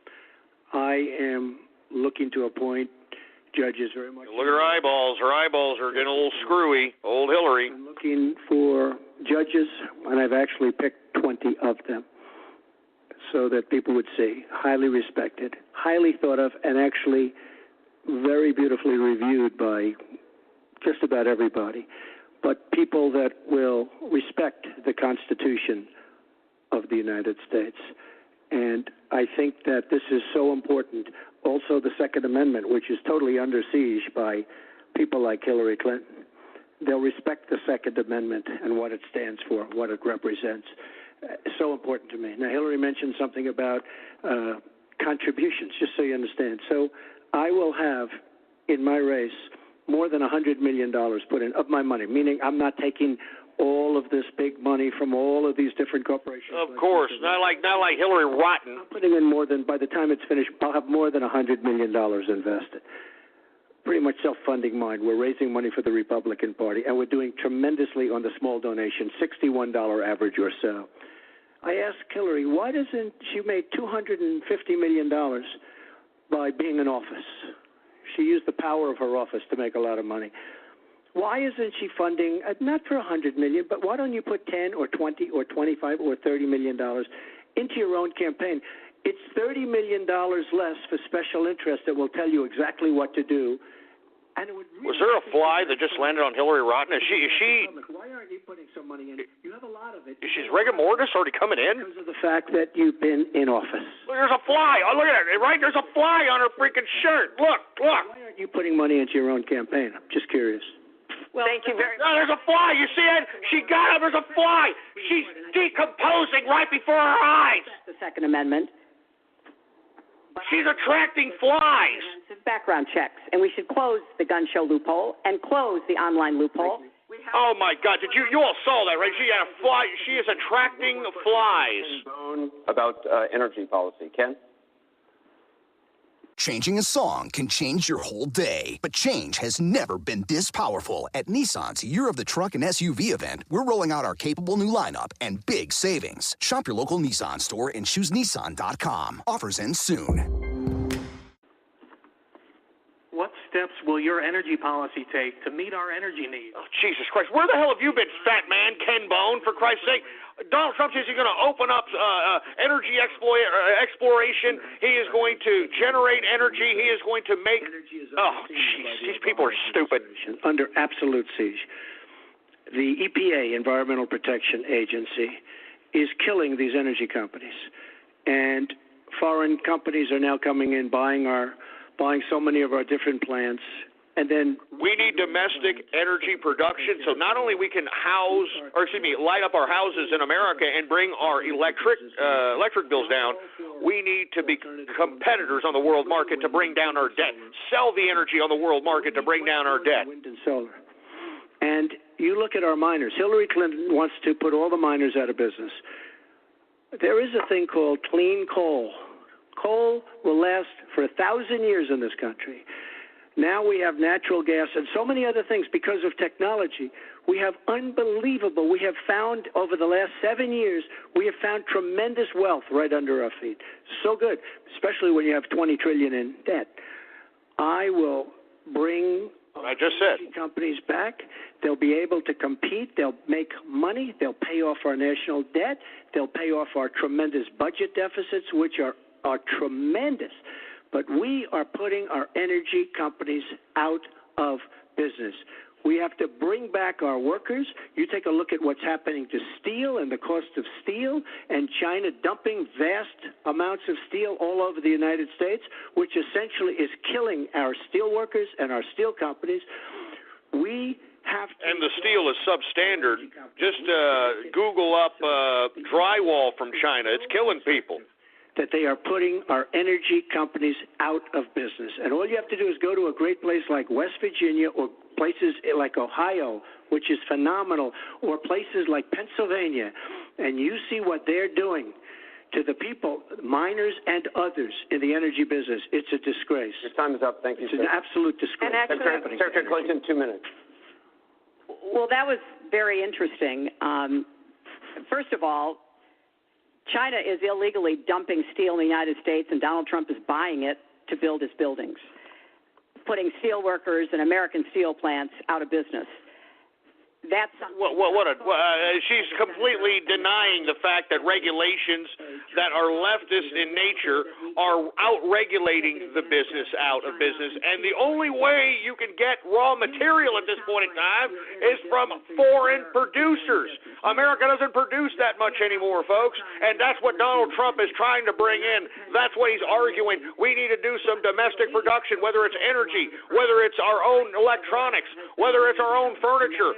I am looking to appoint judges very much. Look at her eyeballs. Her eyeballs are getting a little screwy. Old Hillary. I'm looking for judges, and I've actually picked 20 of them so that people would see. Highly respected, highly thought of, and actually very beautifully reviewed by just about everybody. But people that will respect the Constitution of the United States. And I think that this is so important. Also, the Second Amendment, which is totally under siege by people like Hillary Clinton. They'll respect the Second Amendment and what it stands for, what it represents. So important to me. Now, Hillary mentioned something about contributions, just so you understand. So I will have in my race more than $100 million put in of my money, meaning I'm not taking all of this big money from all of these different corporations. Of course, not like Hillary Rotten. I'm putting in more than, by the time it's finished, I'll have more than $100 million invested. Pretty much self-funding mine. We're raising money for the Republican Party, and we're doing tremendously on the small donation, $61 average or so. I asked Hillary, why doesn't she make $250 million by being in office? She used the power of her office to make a lot of money. Why isn't she funding, not for $100 million, but why don't you put 10 or 20 or 25 or $30 million into your own campaign? It's $30 million less for special interests that will tell you exactly what to do. And it would really was there a fly that just landed on Hillary Rotten? Is she? Why aren't you putting some money in? You have a lot of it. Is rigor mortis already coming in? Because of the fact that you've been in office. Look, there's a fly. Oh, look at it. Right? There's a fly on her freaking shirt. Look. Why aren't you putting money into your own campaign? I'm just curious. Well, thank you very much. No, there's a fly. You see it? She got it. There's a fly. She's decomposing right before her eyes. The Second Amendment. She's attracting flies. Background checks, and we should close the gun show loophole and close the online loophole. Oh my God! Did you all saw that, right? She had a fly. She is attracting flies. About energy policy, Ken. Changing a song can change your whole day, but change has never been this powerful. At Nissan's Year of the Truck and SUV event, we're rolling out our capable new lineup and big savings. Shop your local Nissan store and choose Nissan.com. Offers end soon. What steps will your energy policy take to meet our energy needs? Oh, Jesus Christ. Where the hell have you been, fat man, Ken Bone, for Christ's sake? Donald Trump says he's going to open up energy exploration. He is going to generate energy. He is going to make... Oh, jeez, these people are stupid. Under absolute siege. The EPA, Environmental Protection Agency, is killing these energy companies. And foreign companies are now coming in, buying so many of our different plants. And then we need domestic energy production, so not only we can light up our houses in America and bring our electric bills down, we need to be competitors on the world market to bring down our debt. Sell the energy on the world market to bring down our debt. Wind and solar. And you look at our miners. Hillary Clinton wants to put all the miners out of business. There is a thing called clean coal. Coal will last for 1,000 years in this country. Now we have natural gas and so many other things because of technology. We have found over the last 7 years, we have found tremendous wealth right under our feet. So good, especially when you have $20 trillion in debt. I will bring companies back. They'll be able to compete. They'll make money. They'll pay off our national debt. They'll pay off our tremendous budget deficits, which are tremendous. But we are putting our energy companies out of business. We have to bring back our workers. You take a look at what's happening to steel and the cost of steel, and China dumping vast amounts of steel all over the United States, which essentially is killing our steel workers and our steel companies. We have to. And the steel is substandard. Just Google up drywall from China. It's killing people. That they are putting our energy companies out of business. And all you have to do is go to a great place like West Virginia or places like Ohio, which is phenomenal, or places like Pennsylvania, and you see what they're doing to the people, miners and others in the energy business. It's a disgrace. Your time is up. Thank you, It's an absolute disgrace. And Secretary Clinton, 2 minutes. Well, that was very interesting. First of all, China is illegally dumping steel in the United States, and Donald Trump is buying it to build his buildings, putting steel workers and American steel plants out of business. That's she's completely denying the fact that regulations that are leftist in nature are out-regulating the business out of business. And the only way you can get raw material at this point in time is from foreign producers. America doesn't produce that much anymore, folks, and that's what Donald Trump is trying to bring in. That's what he's arguing. We need to do some domestic production, whether it's energy, whether it's our own electronics, whether it's our own furniture,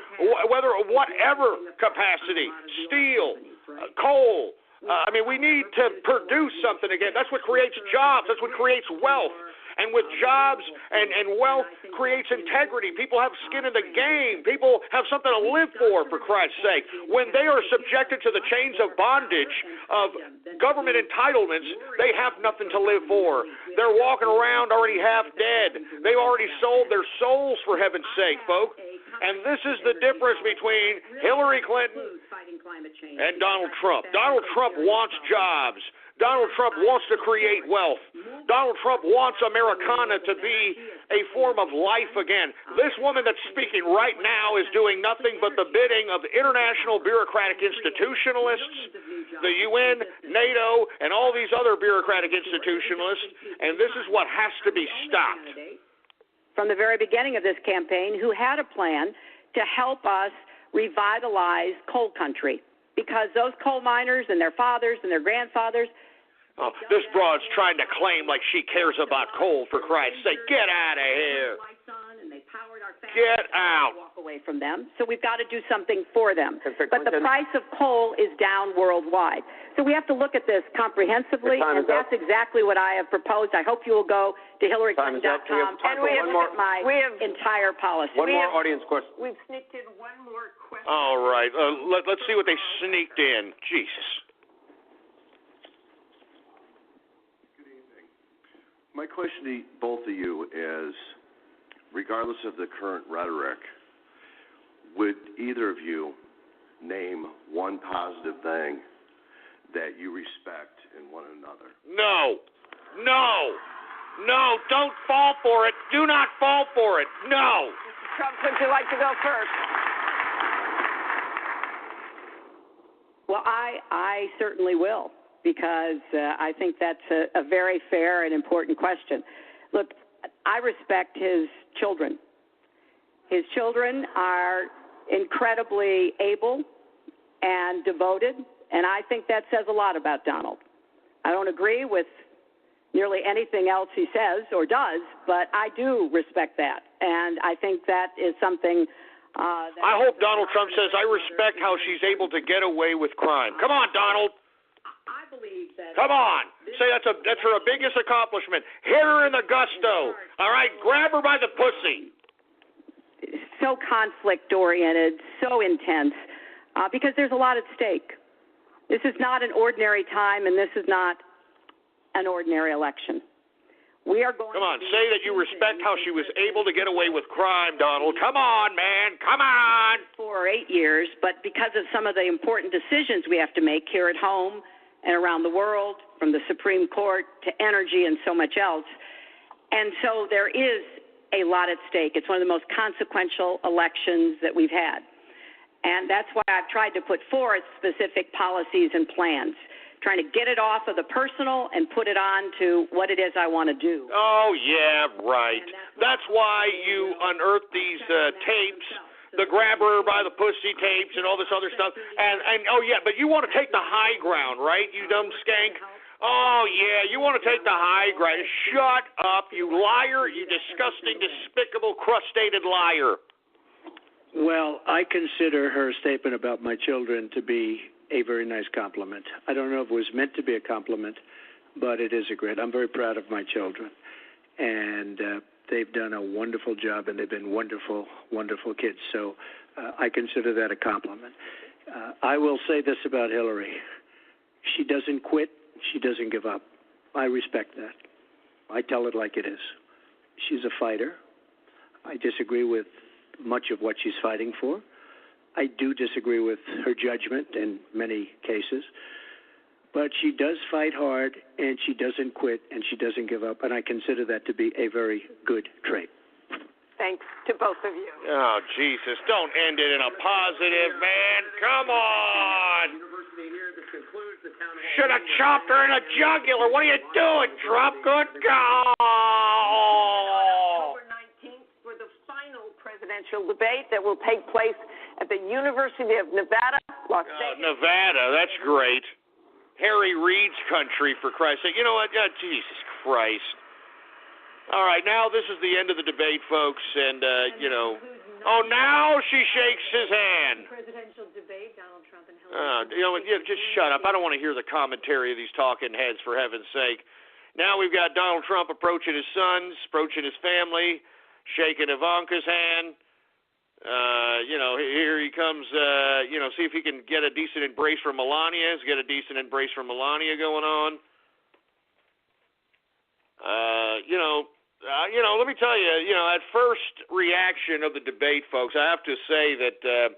whatever capacity, steel, coal. We need to produce something again. That's what creates jobs. That's what creates wealth. And with jobs and wealth creates integrity. People have skin in the game. People have something to live for Christ's sake. When they are subjected to the chains of bondage of government entitlements, they have nothing to live for. They're walking around already half dead. They've already sold their souls, for heaven's sake, folks. And this is the difference between Hillary Clinton and Donald Trump. Donald Trump wants jobs. Donald Trump wants to create wealth. Donald Trump wants Americana to be a form of life again. This woman that's speaking right now is doing nothing but the bidding of international bureaucratic institutionalists, the UN, NATO, and all these other bureaucratic institutionalists, and this is what has to be stopped. From the very beginning of this campaign, who had a plan to help us revitalize coal country, because those coal miners and their fathers and their grandfathers. Oh, this broad's trying to claim like she cares about coal, for Christ's sake. Get out of here. Get out. Walk away from them. So we've got to do something for them. But the price of coal is down worldwide. So we have to look at this comprehensively, and that's exactly what I have proposed. I hope you will go to HillaryClinton.com and look at my entire policy. One more audience question. We've sneaked in one more question. All right. Let's see what they sneaked in. Jesus. My question to both of you is, regardless of the current rhetoric, would either of you name one positive thing that you respect in one another? No. Don't fall for it. Do not fall for it. No. Mr. Trump, would you like to go first? Well, I certainly will, because I think that's a very fair and important question. Look, I respect his children. His children are incredibly able and devoted, and I think that says a lot about Donald. I don't agree with nearly anything else he says or does, but I do respect that, and I think that is something I hope Donald Trump says, I respect how she's able to get away with crime. Come on, Donald. I believe that. Come on. Say that's her biggest accomplishment. Hit her in the gusto. All right? Grab her by the pussy. So conflict-oriented, so intense, because there's a lot at stake. This is not an ordinary time, and this is not an ordinary election. We are going. Come on, say that you respect how she was able to get away with crime, Donald. Come on, man. Come on. 4 or 8 years, but because of some of the important decisions we have to make here at home and around the world, from the Supreme Court to energy and so much else. And so there is a lot at stake. It's one of the most consequential elections that we've had. And that's why I've tried to put forth specific policies and plans, trying to get it off of the personal and put it on to what it is I want to do. Oh, yeah, right. That's why you unearthed these tapes, the grabber by the pussy tapes and all this other stuff. And oh, yeah, but you want to take the high ground, right, you dumb skank? Oh, yeah, you want to take the high ground. Shut up, you liar, you disgusting, despicable, crustated liar. Well, I consider her statement about my children to be a very nice compliment. I don't know if it was meant to be a compliment, but it is a great. I'm very proud of my children, and they've done a wonderful job, and they've been wonderful, wonderful kids. So I consider that a compliment. I will say this about Hillary. She doesn't quit. She doesn't give up. I respect that. I tell it like it is. She's a fighter. I disagree with much of what she's fighting for. I do disagree with her judgment in many cases, but she does fight hard, and she doesn't quit, and she doesn't give up, and I consider that to be a very good trait. Thanks to both of you. Oh, Jesus, don't end it in a positive, man. Come on. Should have chopped her in the jugular. What are you doing, Trump? Good God. October 19th for the final presidential debate that will take place at the University of Nevada, Las Vegas. Nevada, that's great. Harry Reid's country, for Christ's sake. You know what? Jesus Christ. All right, now this is the end of the debate, folks, and, oh, now she shakes his hand. Presidential debate, Donald Trump and Hillary. Just shut up. I don't want to hear the commentary of these talking heads, for heaven's sake. Now we've got Donald Trump approaching his sons, approaching his family, shaking Ivanka's hand. Here he comes, see if he can get a decent embrace from Melania. He's got a decent embrace from Melania going on. Let me tell you, at first reaction of the debate, folks, I have to say that,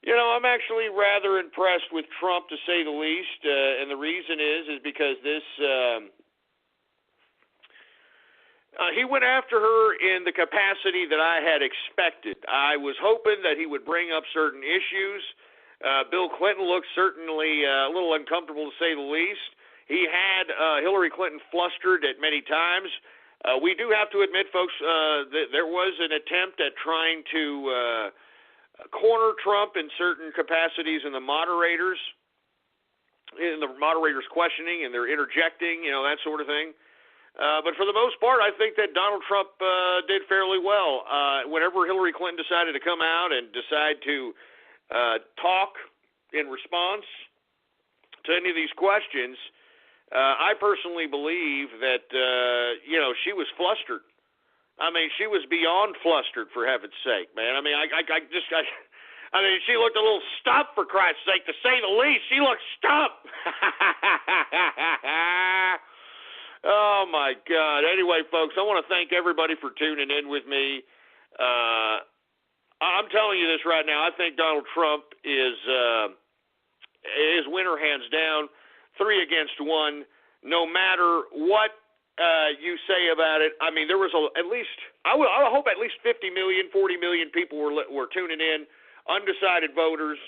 I'm actually rather impressed with Trump, to say the least. And the reason is because this, he went after her in the capacity that I had expected. I was hoping that he would bring up certain issues. Bill Clinton looked certainly a little uncomfortable, to say the least. He had Hillary Clinton flustered at many times. We do have to admit, folks, that there was an attempt at trying to corner Trump in certain capacities in the moderators questioning, and they're interjecting, that sort of thing. But for the most part, I think that Donald Trump did fairly well. Whenever Hillary Clinton decided to come out and decide to talk in response to any of these questions, I personally believe that, she was flustered. I mean, she was beyond flustered, for heaven's sake, man. I mean, she looked a little stumped, for Christ's sake, to say the least. She looked stumped. Oh, my God. Anyway, folks, I want to thank everybody for tuning in with me. I'm telling you this right now. I think Donald Trump is winner hands down, 3 against 1, no matter what you say about it. I mean, there was I hope at least 50 million, 40 million people were tuning in, undecided voters.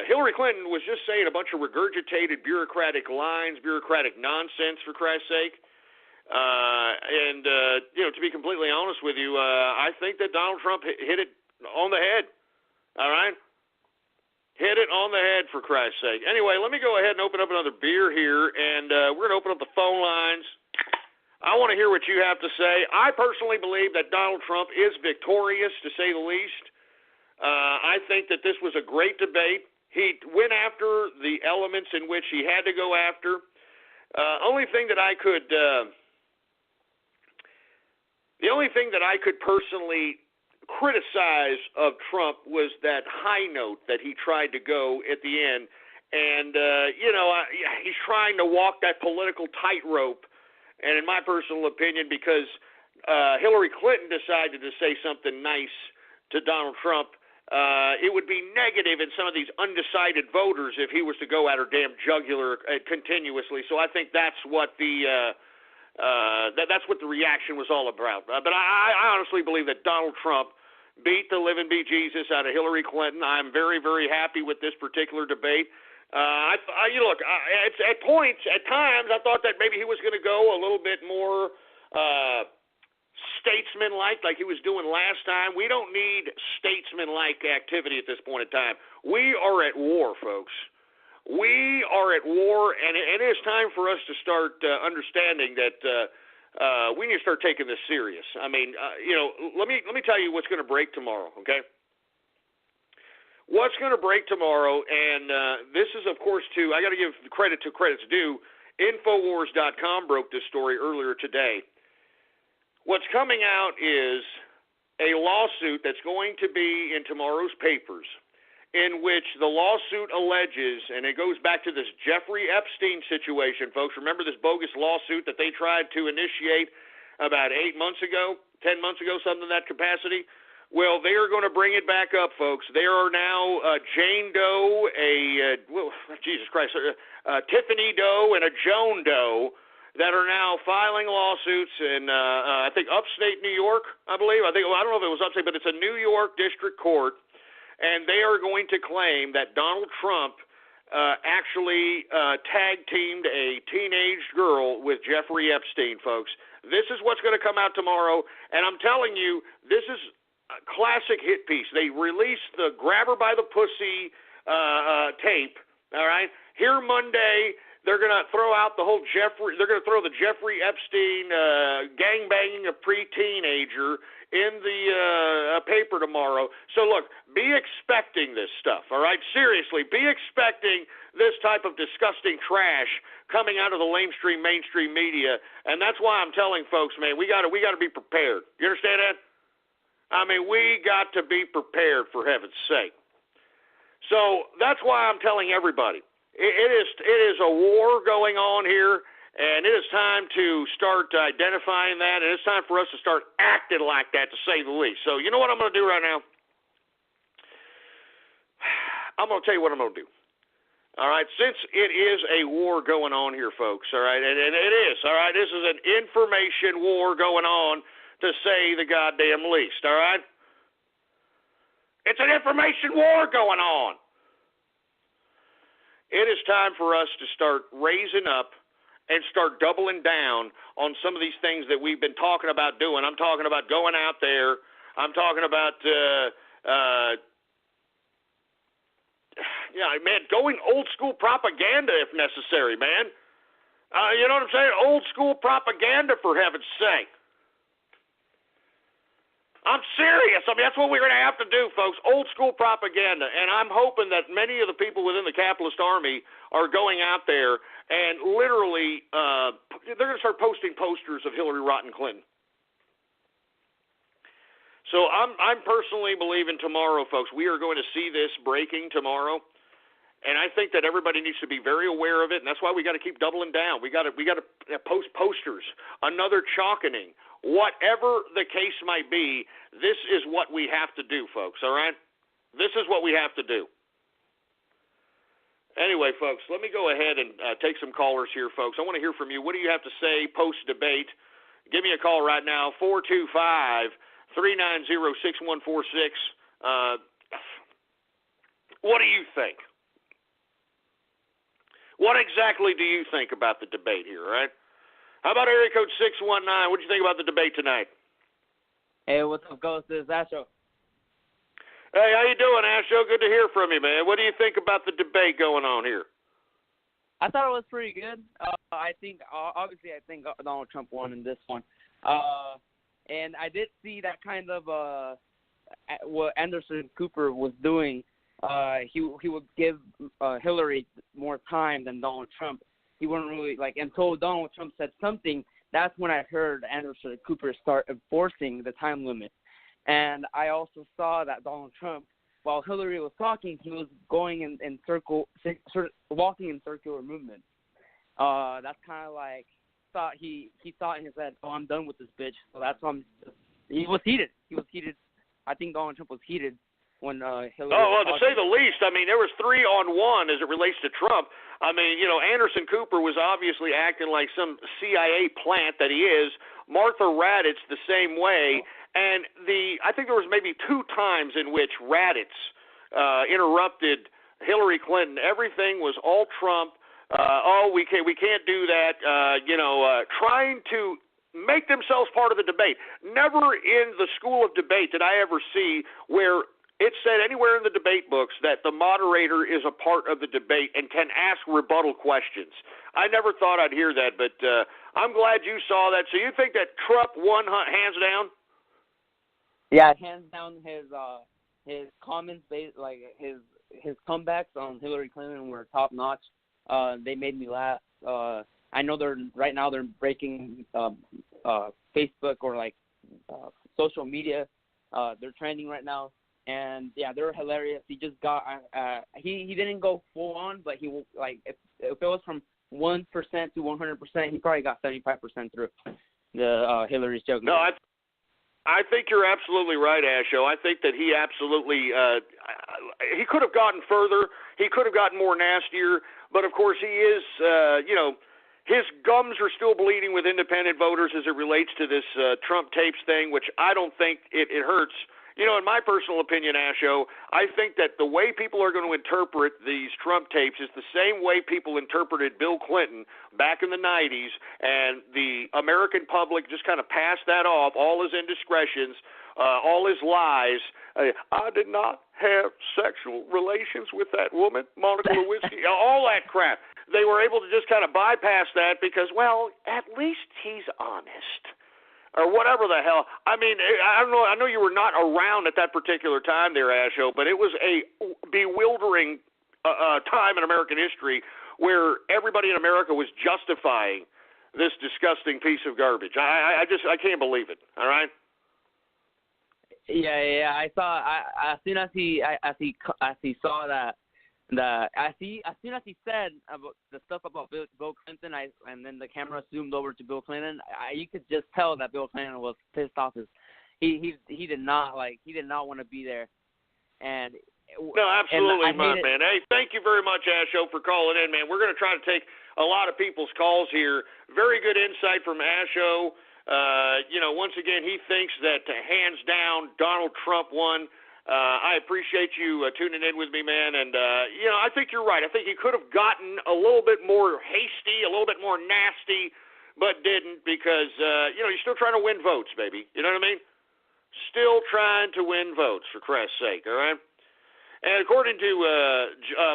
Hillary Clinton was just saying a bunch of regurgitated bureaucratic lines, bureaucratic nonsense, for Christ's sake. To be completely honest with you, I think that Donald Trump hit it on the head. All right? Hit it on the head, for Christ's sake. Anyway, let me go ahead and open up another beer here, and we're going to open up the phone lines. I want to hear what you have to say. I personally believe that Donald Trump is victorious, to say the least. I think that this was a great debate. He went after the elements in which he had to go after. The only thing that I could personally criticize of Trump was that high note that he tried to go at the end. And, he's trying to walk that political tightrope. And in my personal opinion, because Hillary Clinton decided to say something nice to Donald Trump, it would be negative in some of these undecided voters if he was to go at her damn jugular continuously. So I think that's what that's what the reaction was all about. But I honestly believe that Donald Trump beat the living bejesus out of Hillary Clinton. I'm very, very happy with this particular debate. It's at times, I thought that maybe he was going to go a little bit more statesman-like he was doing last time. We don't need statesman-like activity at this point in time. We are at war, folks. We are at war, and it is time for us to start understanding that we need to start taking this serious. I mean, let me tell you what's going to break tomorrow, okay? What's going to break tomorrow, and this is, of course, I got to give credit to credit's due. Infowars.com broke this story earlier today. What's coming out is a lawsuit that's going to be in tomorrow's papers, in which the lawsuit alleges, and it goes back to this Jeffrey Epstein situation, folks. Remember this bogus lawsuit that they tried to initiate about 8 months ago, 10 months ago, something in that capacity? Well, they are going to bring it back up, folks. There are now Jane Doe, Tiffany Doe, and a Joan Doe that are now filing lawsuits in, I think, upstate New York, I believe. I don't know if it was upstate, but it's a New York district court, and they are going to claim that Donald Trump actually tag-teamed a teenage girl with Jeffrey Epstein, folks. This is what's going to come out tomorrow, and I'm telling you, this is a classic hit piece. They released the Grab Her by the Pussy tape, all right? Here Monday, They're going to throw out the whole they're going to throw the Jeffrey Epstein gangbanging a pre-teenager in the paper tomorrow. So, look, be expecting this stuff, all right? Seriously, be expecting this type of disgusting trash coming out of the mainstream media, and that's why I'm telling folks, man, we got to be prepared. You understand that? I mean, we got to be prepared, for heaven's sake. So that's why I'm telling everybody, it is a war going on here, and it is time to start identifying that, and it's time for us to start acting like that, to say the least. So you know what I'm going to do right now? I'm going to tell you what I'm going to do. All right, since it is a war going on here, folks, all right, and it is, all right, this is an information war going on, to say the goddamn least, all right? It's an information war going on. It is time for us to start raising up and start doubling down on some of these things that we've been talking about doing. I'm talking about going out there. I'm talking about, going old school propaganda if necessary, man. You know what I'm saying? Old school propaganda, for heaven's sake. I'm serious. I mean, that's what we're going to have to do, folks. Old school propaganda. And I'm hoping that many of the people within the capitalist army are going out there and literally they're going to start posting posters of Hillary Rotten Clinton. So I'm personally believing tomorrow, folks, we are going to see this breaking tomorrow. And I think that everybody needs to be very aware of it, and that's why we got to keep doubling down. We got to post posters, another chalkening. Whatever the case might be, this is what we have to do, folks, all right? This is what we have to do. Anyway, folks, let me go ahead and take some callers here, folks. I want to hear from you. What do you have to say post-debate? Give me a call right now, 425-390-6146. What do you think? What exactly do you think about the debate here, all right? How about area code 619? What do you think about the debate tonight? Hey, what's up, Ghost? This is Astro. Hey, how you doing, Astro? Good to hear from you, man. What do you think about the debate going on here? I thought it was pretty good. I think Donald Trump won in this one. And I did see that kind of what Anderson Cooper was doing. He would give Hillary more time than Donald Trump. He wouldn't really, until Donald Trump said something, that's when I heard Anderson Cooper start enforcing the time limit. And I also saw that Donald Trump, while Hillary was talking, he was going in walking in circular movements. That's kind of like, he thought in his head, oh, I'm done with this bitch. So that's why he was heated. I think Donald Trump was heated when Hillary. Oh, well, to say the least. I mean, there was 3-on-1 as it relates to Trump. I mean, Anderson Cooper was obviously acting like some CIA plant that he is. Martha Raddatz the same way. And I think there was maybe 2 times in which Raddatz interrupted Hillary Clinton. Everything was all Trump. We can't do that. Trying to make themselves part of the debate. Never in the school of debate did I ever see where it said anywhere in the debate books that the moderator is a part of the debate and can ask rebuttal questions. I never thought I'd hear that, but I'm glad you saw that. So you think that Trump won hands down? Yeah, hands down. His comments, his comebacks on Hillary Clinton were top notch. They made me laugh. I know they're breaking Facebook or social media. They're trending right now. And yeah, they're hilarious. He just got he didn't go full on, but he if it was from 1% to 100%, he probably got 75% through the Hillary's joke. No, I think you're absolutely right, Asho. I think that he absolutely he could have gotten further. He could have gotten more nastier, but of course he is his gums are still bleeding with independent voters as it relates to this Trump tapes thing, which I don't think it hurts. In my personal opinion, Asho, I think that the way people are going to interpret these Trump tapes is the same way people interpreted Bill Clinton back in the 90s, and the American public just kind of passed that off, all his indiscretions, all his lies. I did not have sexual relations with that woman, Monica Lewinsky, all that crap. they were able to just kind of bypass that because, well, at least he's honest. Or whatever the hell. I mean, I don't know. I know you were not around at that particular time there, Asho, but it was a bewildering time in American history where everybody in America was justifying this disgusting piece of garbage. I can't believe it. All right. Yeah. I saw. As soon as he saw that. As soon as he said about the stuff about Bill Clinton, and then the camera zoomed over to Bill Clinton, you could just tell that Bill Clinton was pissed off. He did not want to be there, and no, absolutely not, man. Hey, thank you very much, Asho, for calling in, man. We're going to try to take a lot of people's calls here. Very good insight from Asho. Once again, he thinks that hands down Donald Trump won. I appreciate you tuning in with me, man, and, I think you're right. I think he could have gotten a little bit more hasty, a little bit more nasty, but didn't because, you're still trying to win votes, baby. You know what I mean? Still trying to win votes, for Christ's sake, all right? And according to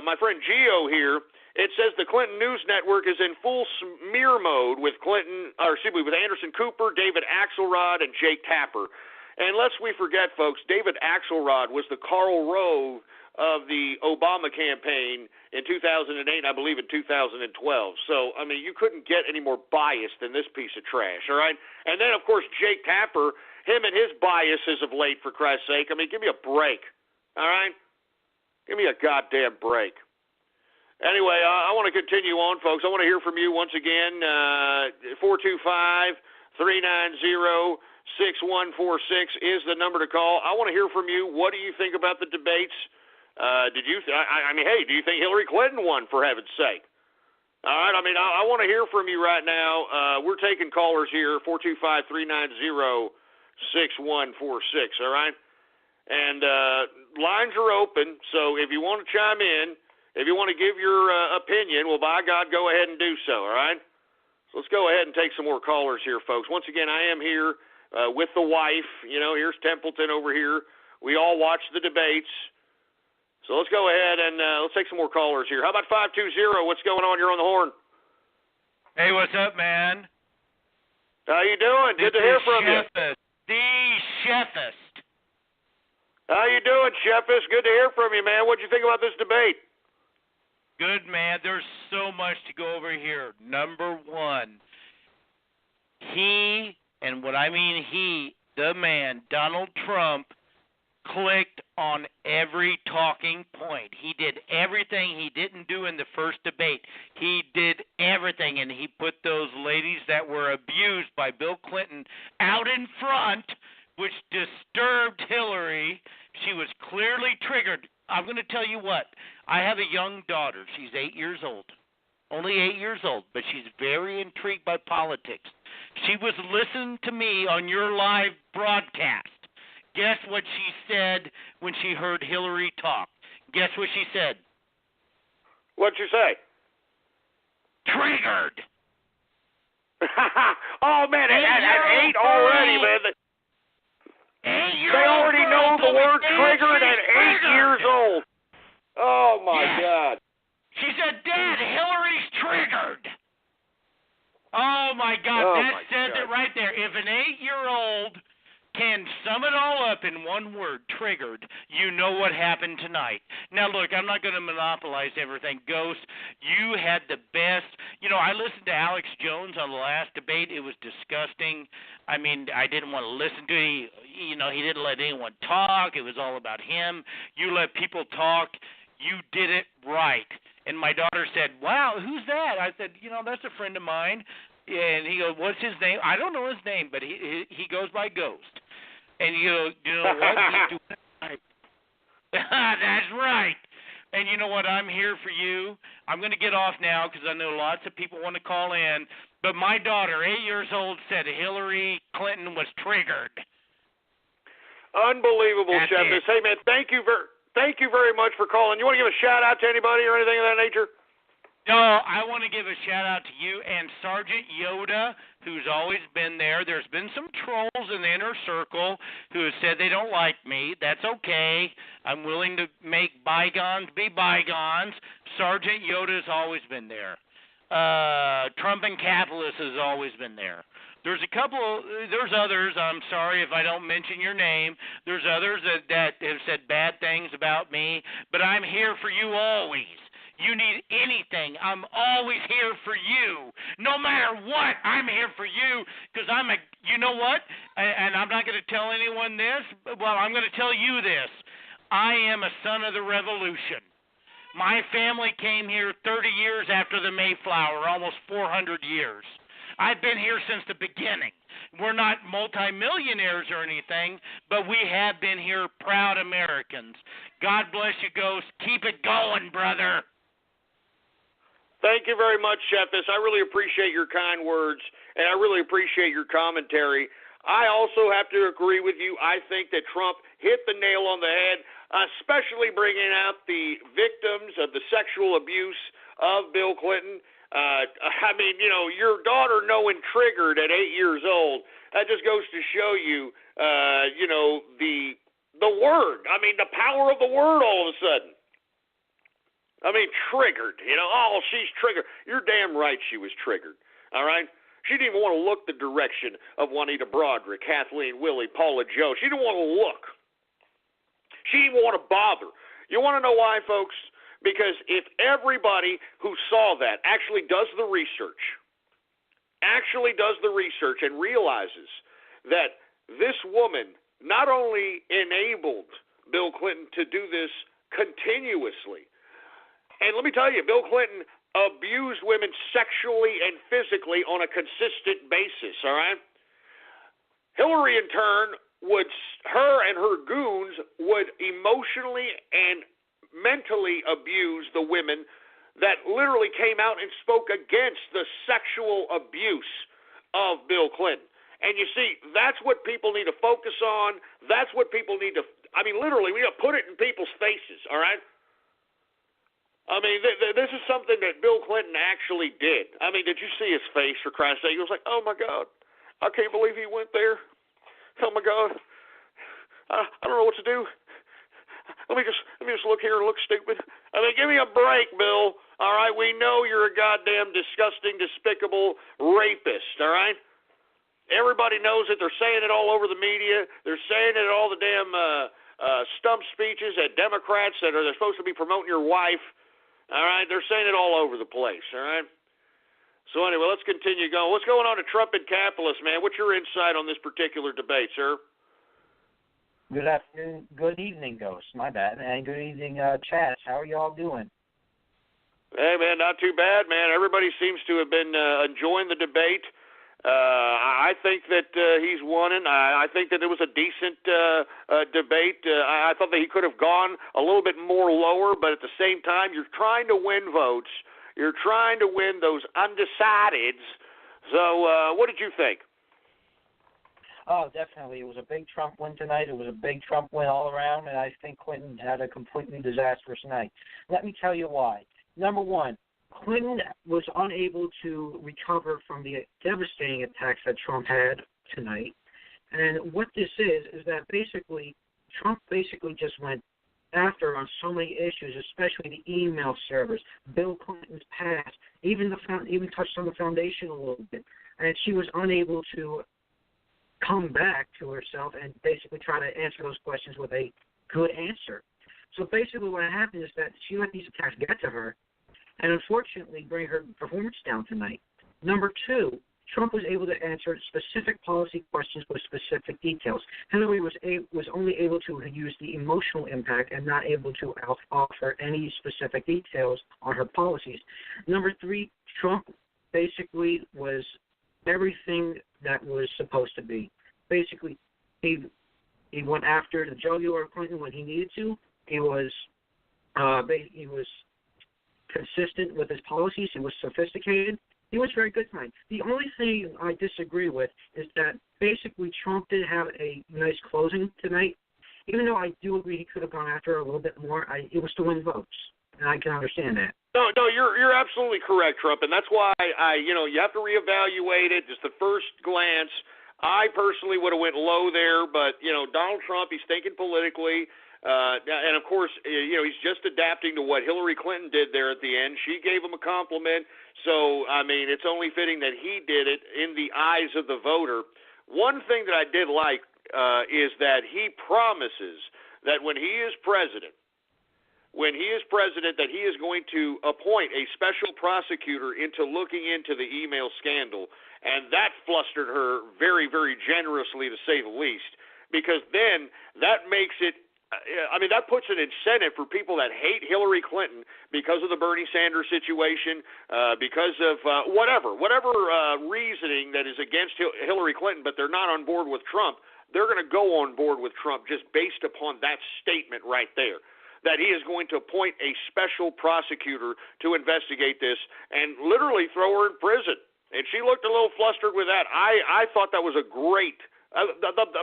my friend Gio here, it says the Clinton News Network is in full smear mode with with Anderson Cooper, David Axelrod, and Jake Tapper. And lest we forget, folks, David Axelrod was the Karl Rove of the Obama campaign in 2008, I believe in 2012. So, I mean, you couldn't get any more biased than this piece of trash, all right? And then, of course, Jake Tapper, him and his biases of late, for Christ's sake. I mean, give me a break, all right? Give me a goddamn break. Anyway, I want to continue on, folks. I want to hear from you once again, 425-390-6146 is the number to call. I want to hear from you. What do you think about the debates? Do you think Hillary Clinton won, for heaven's sake? All right, I mean, I want to hear from you right now. We're taking callers here, 425-390-6146, all right? And lines are open, so if you want to chime in, if you want to give your opinion, well, by God, go ahead and do so, all right? So let's go ahead and take some more callers here, folks. Once again, I am here with the wife. Here's Templeton over here. We all watch the debates. So let's go ahead and let's take some more callers here. How about 520? What's going on? You're on the horn. Hey, what's up, man? How you doing? Good to hear from you. The chefist. How you doing, Chefist? Good to hear from you, man. What'd you think about this debate? Good, man. There's so much to go over here. Number one, the man, Donald Trump, clicked on every talking point. He did everything he didn't do in the first debate. He did everything, and he put those ladies that were abused by Bill Clinton out in front, which disturbed Hillary. She was clearly triggered. I'm going to tell you what. I have a young daughter. She's 8 years old. Only 8 years old, but she's very intrigued by politics. She was listening to me on your live broadcast. Guess what she said when she heard Hillary talk? Guess what she said? What'd you say? Triggered. Oh, man, at 8 already, man. They already know the word triggered at 8 years old. Oh, my God. She said, Dad, Hillary's triggered. Oh, my God. That says it right there. If an 8-year-old can sum it all up in one word, triggered, you know what happened tonight. Now, look, I'm not going to monopolize everything. Ghost, you had the best. I listened to Alex Jones on the last debate. It was disgusting. I mean, I didn't want to listen to it. He didn't let anyone talk. It was all about him. You let people talk. You did it right. And my daughter said, wow, who's that? I said, that's a friend of mine. And he goes, what's his name? I don't know his name, but he goes by Ghost. And you know what? He's doing it right. That's right. And you know what? I'm here for you. I'm going to get off now because I know lots of people want to call in. But my daughter, 8 years old, said Hillary Clinton was triggered. Unbelievable, Chefis. Hey, man, thank you very much for calling. You want to give a shout-out to anybody or anything of that nature? No, I want to give a shout-out to you and Sergeant Yoda who's always been there. There's been some trolls in the inner circle who have said they don't like me. That's okay. I'm willing to make bygones be bygones. Sergeant Yoda's always been there. Trump and Catalyst has always been there. There's others, I'm sorry if I don't mention your name. There's others that have said bad things about me, but I'm here for you always. You need anything, I'm always here for you. No matter what, I'm here for you because you know what? And I'm not going to tell anyone this. Well, I'm going to tell you this. I am a son of the revolution. My family came here 30 years after the Mayflower, almost 400 years. I've been here since the beginning. We're not multimillionaires or anything, but we have been here proud Americans. God bless you, Ghost. Keep it going, brother. Thank you very much, Sheffis. I really appreciate your kind words, and I really appreciate your commentary. I also have to agree with you. I think that Trump hit the nail on the head, especially bringing out the victims of the sexual abuse of Bill Clinton. I mean, you know, your daughter knowing triggered at 8 years old, that just goes to show you, you know, the word. I mean, the power of the word all of a sudden. I mean, triggered, you know, oh, she's triggered. You're damn right she was triggered, all right? She didn't even want to look the direction of Juanita Broderick, Kathleen Willey, Paula Joe. She didn't want to look. She didn't want to bother. You want to know why, folks? Because if everybody who saw that actually does the research and realizes that this woman not only enabled Bill Clinton to do this continuously, and let me tell you, Bill Clinton abused women sexually and physically on a consistent basis, all right? Hillary, in turn, her and her goons would emotionally and mentally abuse the women that literally came out and spoke against the sexual abuse of Bill Clinton. And you see, that's what people need to focus on. That's what people need to, I mean, literally, we need to put it in people's faces, all right? I mean, this is something that Bill Clinton actually did. I mean, did you see his face, for Christ's sake? He was like, oh, my God, I can't believe he went there. Oh, my God, I don't know what to do. Let me just look here and look stupid. I mean, give me a break, Bill. All right, we know you're a goddamn disgusting, despicable rapist, all right? Everybody knows it. They're saying it all over the media. They're saying it at all the damn stump speeches at Democrats that they're supposed to be promoting your wife. All right, they're saying it all over the place, all right? So anyway, let's continue going. What's going on to Trump and capitalists, man? What's your insight on this particular debate, sir? Good afternoon, good evening, Ghost. My bad. And good evening, Chaz. How are you all doing? Hey, man, not too bad, man. Everybody seems to have been enjoying the debate. I think that he's won it. I think that it was a decent debate. I thought that he could have gone a little bit more lower, but at the same time, you're trying to win votes. You're trying to win those undecideds. So what did you think? Oh, definitely. It was a big Trump win tonight. It was a big Trump win all around, and I think Clinton had a completely disastrous night. Let me tell you why. Number one, Clinton was unable to recover from the devastating attacks that Trump had tonight. And what this is that basically Trump basically just went after on so many issues, especially the email servers, Bill Clinton's past, even touched on the foundation a little bit. And she was unable to come back to herself and basically try to answer those questions with a good answer. So basically what happened is that she let these attacks get to her and unfortunately bring her performance down tonight. Number two, Trump was able to answer specific policy questions with specific details. Hillary was only able to use the emotional impact and not able to offer any specific details on her policies. Number three, Trump basically was everything that was supposed to be. Basically, he went after the jugular of Clinton when he needed to. He was consistent with his policies. He was sophisticated. He was very good tonight. The only thing I disagree with is that basically Trump did have a nice closing tonight. Even though I do agree he could have gone after her a little bit more, it was to win votes, and I can understand that. No, you're absolutely correct, Trump, and that's why you have to reevaluate it. Just the first glance, I personally would have went low there, but Donald Trump, he's thinking politically, and of course, he's just adapting to what Hillary Clinton did there at the end. She gave him a compliment, so I mean, it's only fitting that he did it in the eyes of the voter. One thing that I did like is that he promises that when he is president, that he is going to appoint a special prosecutor into looking into the email scandal, and that flustered her very, very generously, to say the least, because then that makes it, that puts an incentive for people that hate Hillary Clinton because of the Bernie Sanders situation, because of whatever reasoning that is against Hillary Clinton, but they're not on board with Trump. They're going to go on board with Trump just based upon that statement right there, that he is going to appoint a special prosecutor to investigate this and literally throw her in prison. And she looked a little flustered with that. I thought that was a great,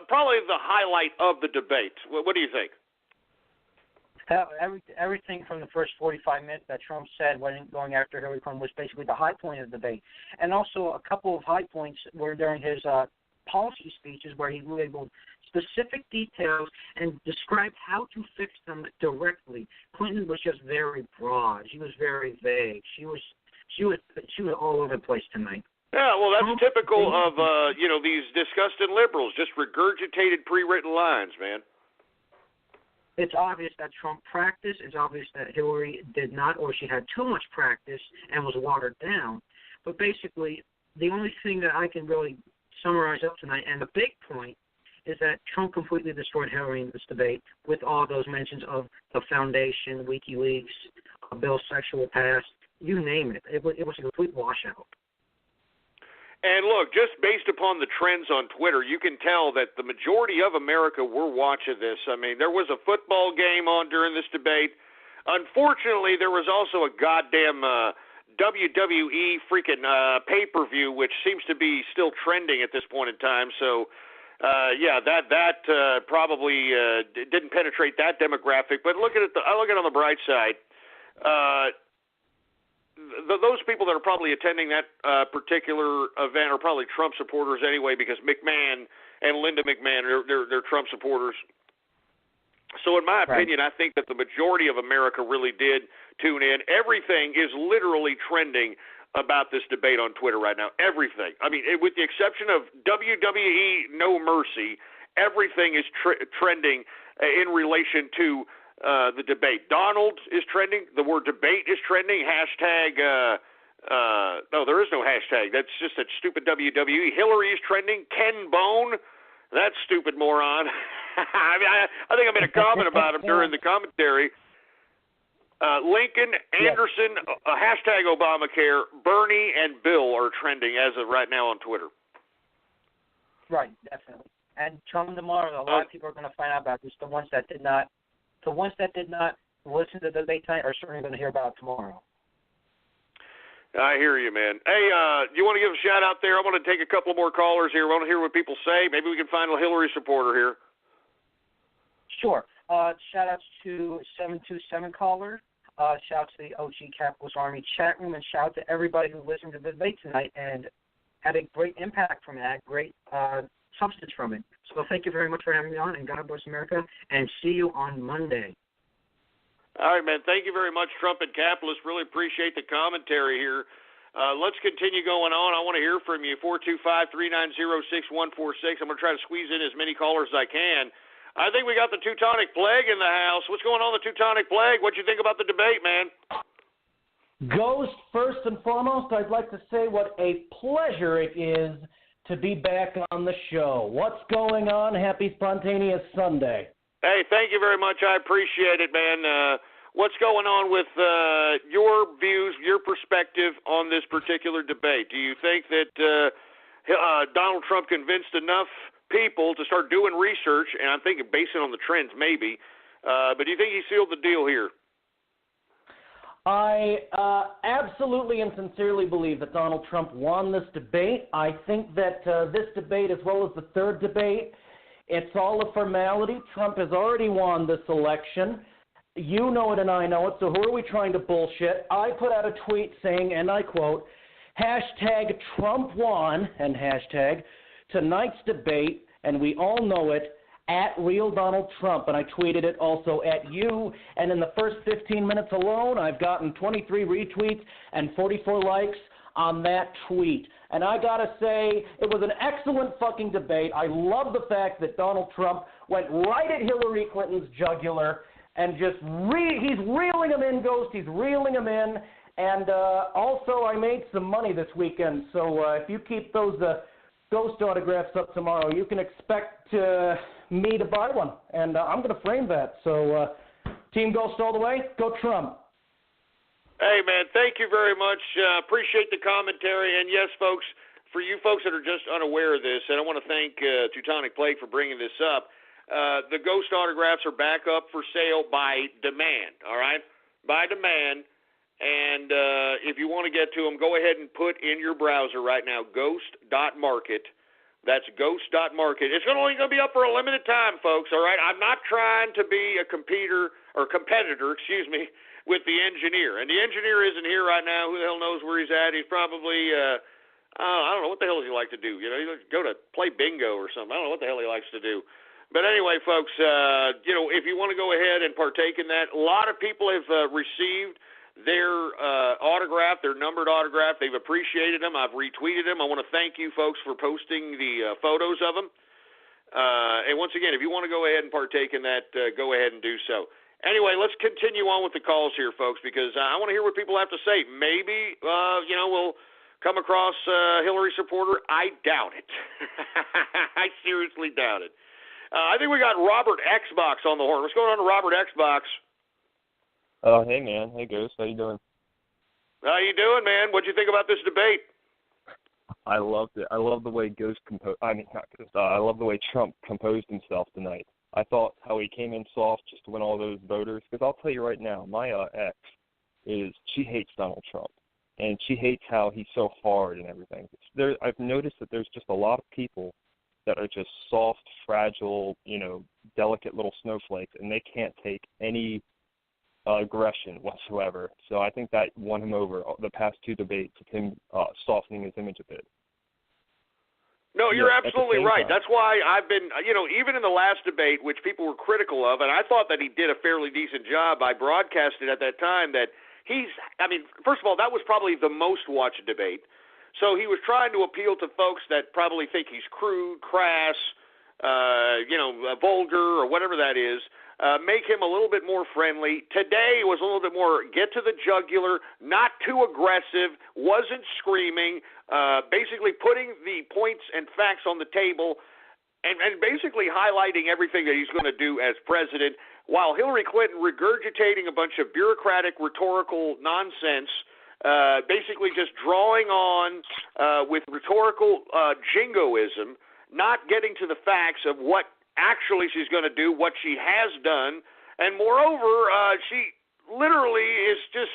probably the highlight of the debate. What do you think? Everything from the first 45 minutes that Trump said when going after Hillary Clinton was basically the high point of the debate. And also a couple of high points were during his policy speeches where he labeled specific details and described how to fix them directly. Clinton was just very broad. She was very vague. She was all over the place tonight. Yeah, well, that's typical of these disgusting liberals, just regurgitated pre-written lines, man. It's obvious that Trump practiced. It's obvious that Hillary did not, or she had too much practice and was watered down. But basically, the only thing that I can really summarize up tonight, and the big point, is that Trump completely destroyed Hillary in this debate with all those mentions of the foundation, WikiLeaks, Bill's sexual past, you name it. It was a complete washout. And look, just based upon the trends on Twitter, you can tell that the majority of America were watching this. I mean, there was a football game on during this debate. Unfortunately, there was also a goddamn WWE freaking pay-per-view, which seems to be still trending at this point in time. So, that probably didn't penetrate that demographic. But I look at it on the bright side. Those people that are probably attending that particular event are probably Trump supporters anyway, because McMahon and Linda McMahon they're Trump supporters. So in my opinion, I think that the majority of America really did tune in. Everything is literally trending about this debate on Twitter right now. Everything. I mean, with the exception of WWE No Mercy, everything is trending in relation to the debate. Donald is trending. The word debate is trending. Hashtag, no, there is no hashtag. That's just that stupid WWE. Hillary is trending. Ken Bone, that stupid moron. I think I made a comment about him during the commentary. Lincoln, Anderson, hashtag Obamacare, Bernie, and Bill are trending as of right now on Twitter. Right, definitely. And Trump tomorrow, a lot of people are going to find out about this. The ones that did not listen to the debate tonight are certainly going to hear about it tomorrow. I hear you, man. Hey, do you want to give a shout out there? I want to take a couple more callers here. I want to hear what people say. Maybe we can find a Hillary supporter here. Sure. Shout outs to 727 caller. Shout out to the OG Capitalist Army chat room, and shout out to everybody who listened to the debate tonight and had a great impact from it, great substance from it. So thank you very much for having me on, and God bless America, and see you on Monday. All right, man. Thank you very much, Trump and Capitalist. Really appreciate the commentary here. Let's continue going on. I want to hear from you, 425-390-6146. I'm going to try to squeeze in as many callers as I can. I think we got the Teutonic Plague in the house. What's going on with the Teutonic Plague? What do you think about the debate, man? Ghost, first and foremost, I'd like to say what a pleasure it is to be back on the show. What's going on? Happy Spontaneous Sunday. Hey, thank you very much. I appreciate it, man. What's going on with your views, your perspective on this particular debate? Do you think that Donald Trump convinced enough people to start doing research, and I'm thinking based on the trends maybe, but do you think he sealed the deal here? I absolutely and sincerely believe that Donald Trump won this debate. I think that this debate, as well as the third debate, it's all a formality. Trump has already won this election. You know it and I know it, so who are we trying to bullshit? I put out a tweet saying, and I quote, hashtag Trump won, and hashtag tonight's debate, and we all know it, at Real Donald Trump, and I tweeted it also at you, and in the first 15 minutes alone, I've gotten 23 retweets and 44 likes on that tweet. And I gotta say, it was an excellent fucking debate. I love the fact that Donald Trump went right at Hillary Clinton's jugular and just he's reeling him in, Ghost. He's reeling him in. And also, I made some money this weekend. So if you keep those Ghost autographs up tomorrow, you can expect me to buy one. And I'm going to frame that. So Team Ghost all the way. Go Trump. Hey, man, thank you very much. Appreciate the commentary. And, yes, folks, for you folks that are just unaware of this, and I want to thank Teutonic Plate for bringing this up, the Ghost autographs are back up for sale by demand, all right? By demand. And if you want to get to them, go ahead and put in your browser right now, ghost.market. That's ghost.market. It's only going to be up for a limited time, folks, all right? I'm not trying to be a competitor, with the engineer. And the engineer isn't here right now. Who the hell knows where he's at? He's probably, I don't know, what the hell does he like to do? You know, he likes to go to play bingo or something. I don't know what the hell he likes to do. But anyway, folks, if you want to go ahead and partake in that, a lot of people have received their autograph, their numbered autograph. They've appreciated them. I've retweeted them. I want to thank you folks for posting the photos of them. And once again, if you want to go ahead and partake in that, go ahead and do so. Anyway, let's continue on with the calls here, folks, because I want to hear what people have to say. Maybe, we'll come across a Hillary supporter. I doubt it. I seriously doubt it. I think we got Robert Xbox on the horn. What's going on to Robert Xbox? Oh, hey, man. Hey, Ghost. How you doing? How you doing, man? What'd you think about this debate? I loved it. I love the way I love the way Trump composed himself tonight. I thought how he came in soft just to win all those voters. Because I'll tell you right now, my ex she hates Donald Trump, and she hates how he's so hard and everything. I've noticed that there's just a lot of people that are just soft, fragile, delicate little snowflakes, and they can't take any aggression whatsoever. So I think that won him over the past two debates with him softening his image a bit. No, you're absolutely right. That's why I've been, even in the last debate, which people were critical of, and I thought that he did a fairly decent job. I broadcasted at that time that first of all, that was probably the most watched debate. So he was trying to appeal to folks that probably think he's crude, crass, vulgar, or whatever that is. Make him a little bit more friendly. Today was a little bit more get to the jugular, not too aggressive, wasn't screaming, basically putting the points and facts on the table and basically highlighting everything that he's going to do as president, while Hillary Clinton regurgitating a bunch of bureaucratic rhetorical nonsense, basically just drawing on with rhetorical jingoism, not getting to the facts of what actually she's going to do, what she has done, and moreover, she literally is just,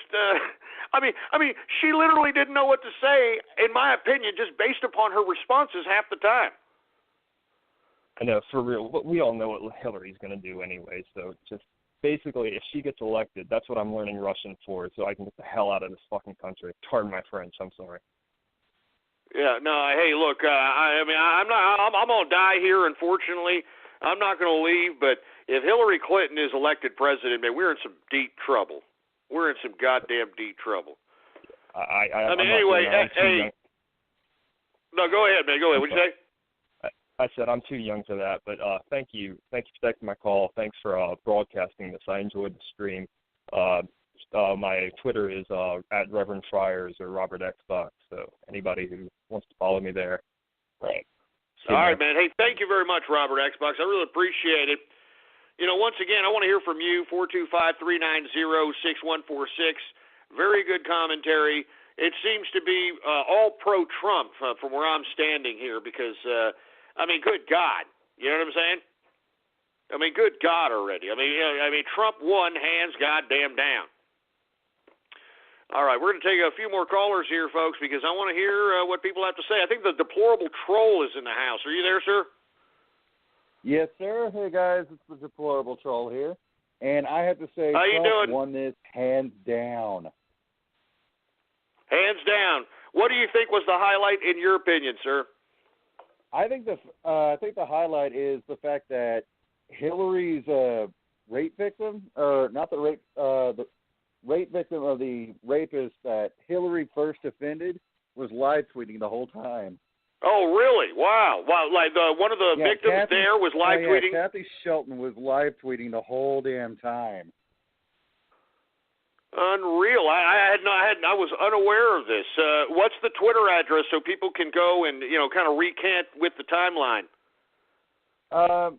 she literally didn't know what to say, in my opinion, just based upon her responses half the time. I know, for real. We all know what Hillary's going to do anyway, so just basically, if she gets elected, that's what I'm learning Russian for, so I can get the hell out of this fucking country. Pardon my French, I'm sorry. Yeah, no, hey, look, I'm going to die here, unfortunately. I'm not going to leave, but if Hillary Clinton is elected president, man, we're in some deep trouble. We're in some goddamn deep trouble. Anyway, no, go ahead, man. Go ahead. What'd you say? I said I'm too young for that, but thank you. Thank you for taking my call. Thanks for broadcasting this. I enjoyed the stream. My Twitter is at Reverend Friars or Robert Xbox, so anybody who wants to follow me there. Right. All right, man. Hey, thank you very much, Robert Xbox. I really appreciate it. Once again, I want to hear from you, 425-390-6146. Very good commentary. It seems to be all pro-Trump from where I'm standing here because, good God. You know what I'm saying? Good God already. Trump won hands goddamn down. All right, we're going to take a few more callers here, folks, because I want to hear what people have to say. I think the deplorable troll is in the house. Are you there, sir? Yes, sir. Hey, guys, it's the deplorable troll here. And I have to say, How you Trump doing? won this hands down. Hands down. What do you think was the highlight in your opinion, sir? I think the highlight is the fact that Hillary's rape victim, or not the rape victim of the rapist that Hillary first offended, was live tweeting the whole time. Oh, really? Wow. Like one of the victims there was live tweeting? Kathy Shelton was live tweeting the whole damn time. Unreal. I was unaware of this. What's the Twitter address so people can go and kind of recant with the timeline? Let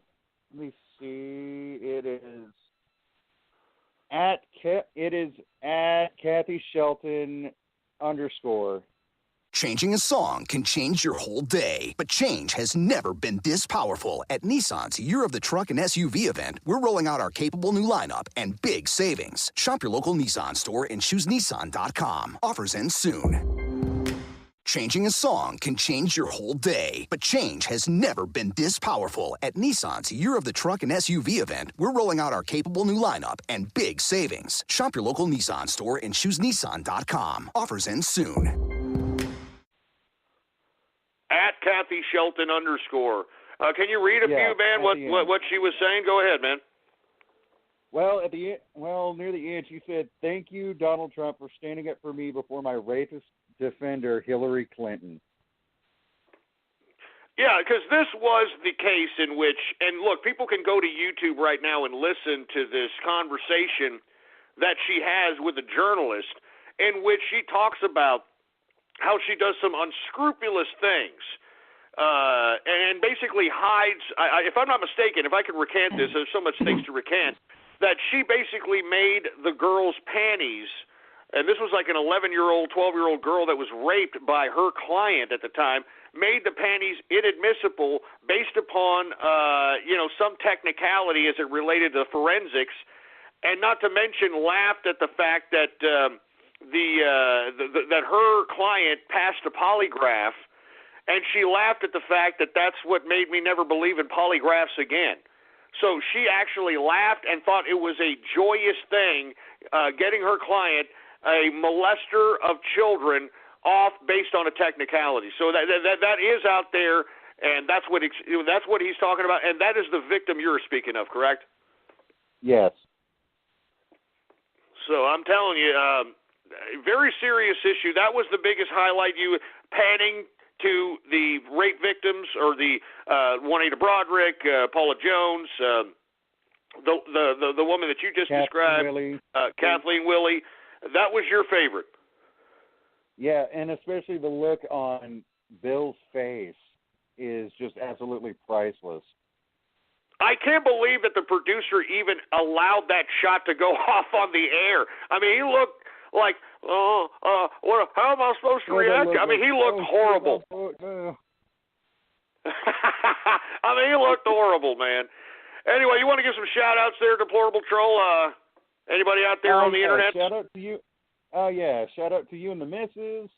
me see. It is at Kathy Shelton _ Changing a song can change your whole day, but change has never been this powerful. At Nissan's Year of the Truck and SUV event, we're rolling out our capable new lineup and big savings. Shop your local Nissan store and choose Nissan.com. Offers end soon. Changing a song can change your whole day, but change has never been this powerful. At Nissan's Year of the Truck and SUV event, we're rolling out our capable new lineup and big savings. Shop your local Nissan store and choose Nissan.com. Offers end soon. At Kathy Shelton _ can you read a few, man? What she was saying? Go ahead, man. Well, near the end, she said, "Thank you, Donald Trump, for standing up for me before my rapist defender, Hillary Clinton." Yeah, because this was the case in which, and look, people can go to YouTube right now and listen to this conversation that she has with a journalist in which she talks about how she does some unscrupulous things and basically hides, if I'm not mistaken, if I can recant this, there's so much things to recant, that she basically made the girl's panties, and this was like an 11-year-old, 12-year-old girl that was raped by her client at the time, made the panties inadmissible based upon, some technicality as it related to forensics, and not to mention laughed at the fact that that her client passed a polygraph, and she laughed at the fact that that's what made me never believe in polygraphs again. So she actually laughed and thought it was a joyous thing, getting her client, a molester of children, off based on a technicality. So that is out there, and that's what he's talking about, and that is the victim you're speaking of, correct? Yes. So I'm telling you, very serious issue. That was the biggest highlight. You panning to the rape victims, or the Juanita Broderick, Paula Jones, the woman that you just described, Kathleen Willey. That was your favorite. Yeah, and especially the look on Bill's face is just absolutely priceless. I can't believe that the producer even allowed that shot to go off on the air. I mean, he looked like, how am I supposed to react? I mean, he looked horrible. I mean, he looked horrible, man. Anyway, you want to give some shout-outs there, Deplorable Troll? Anybody out there on the internet? Shout out to you. Shout out to you and the missus.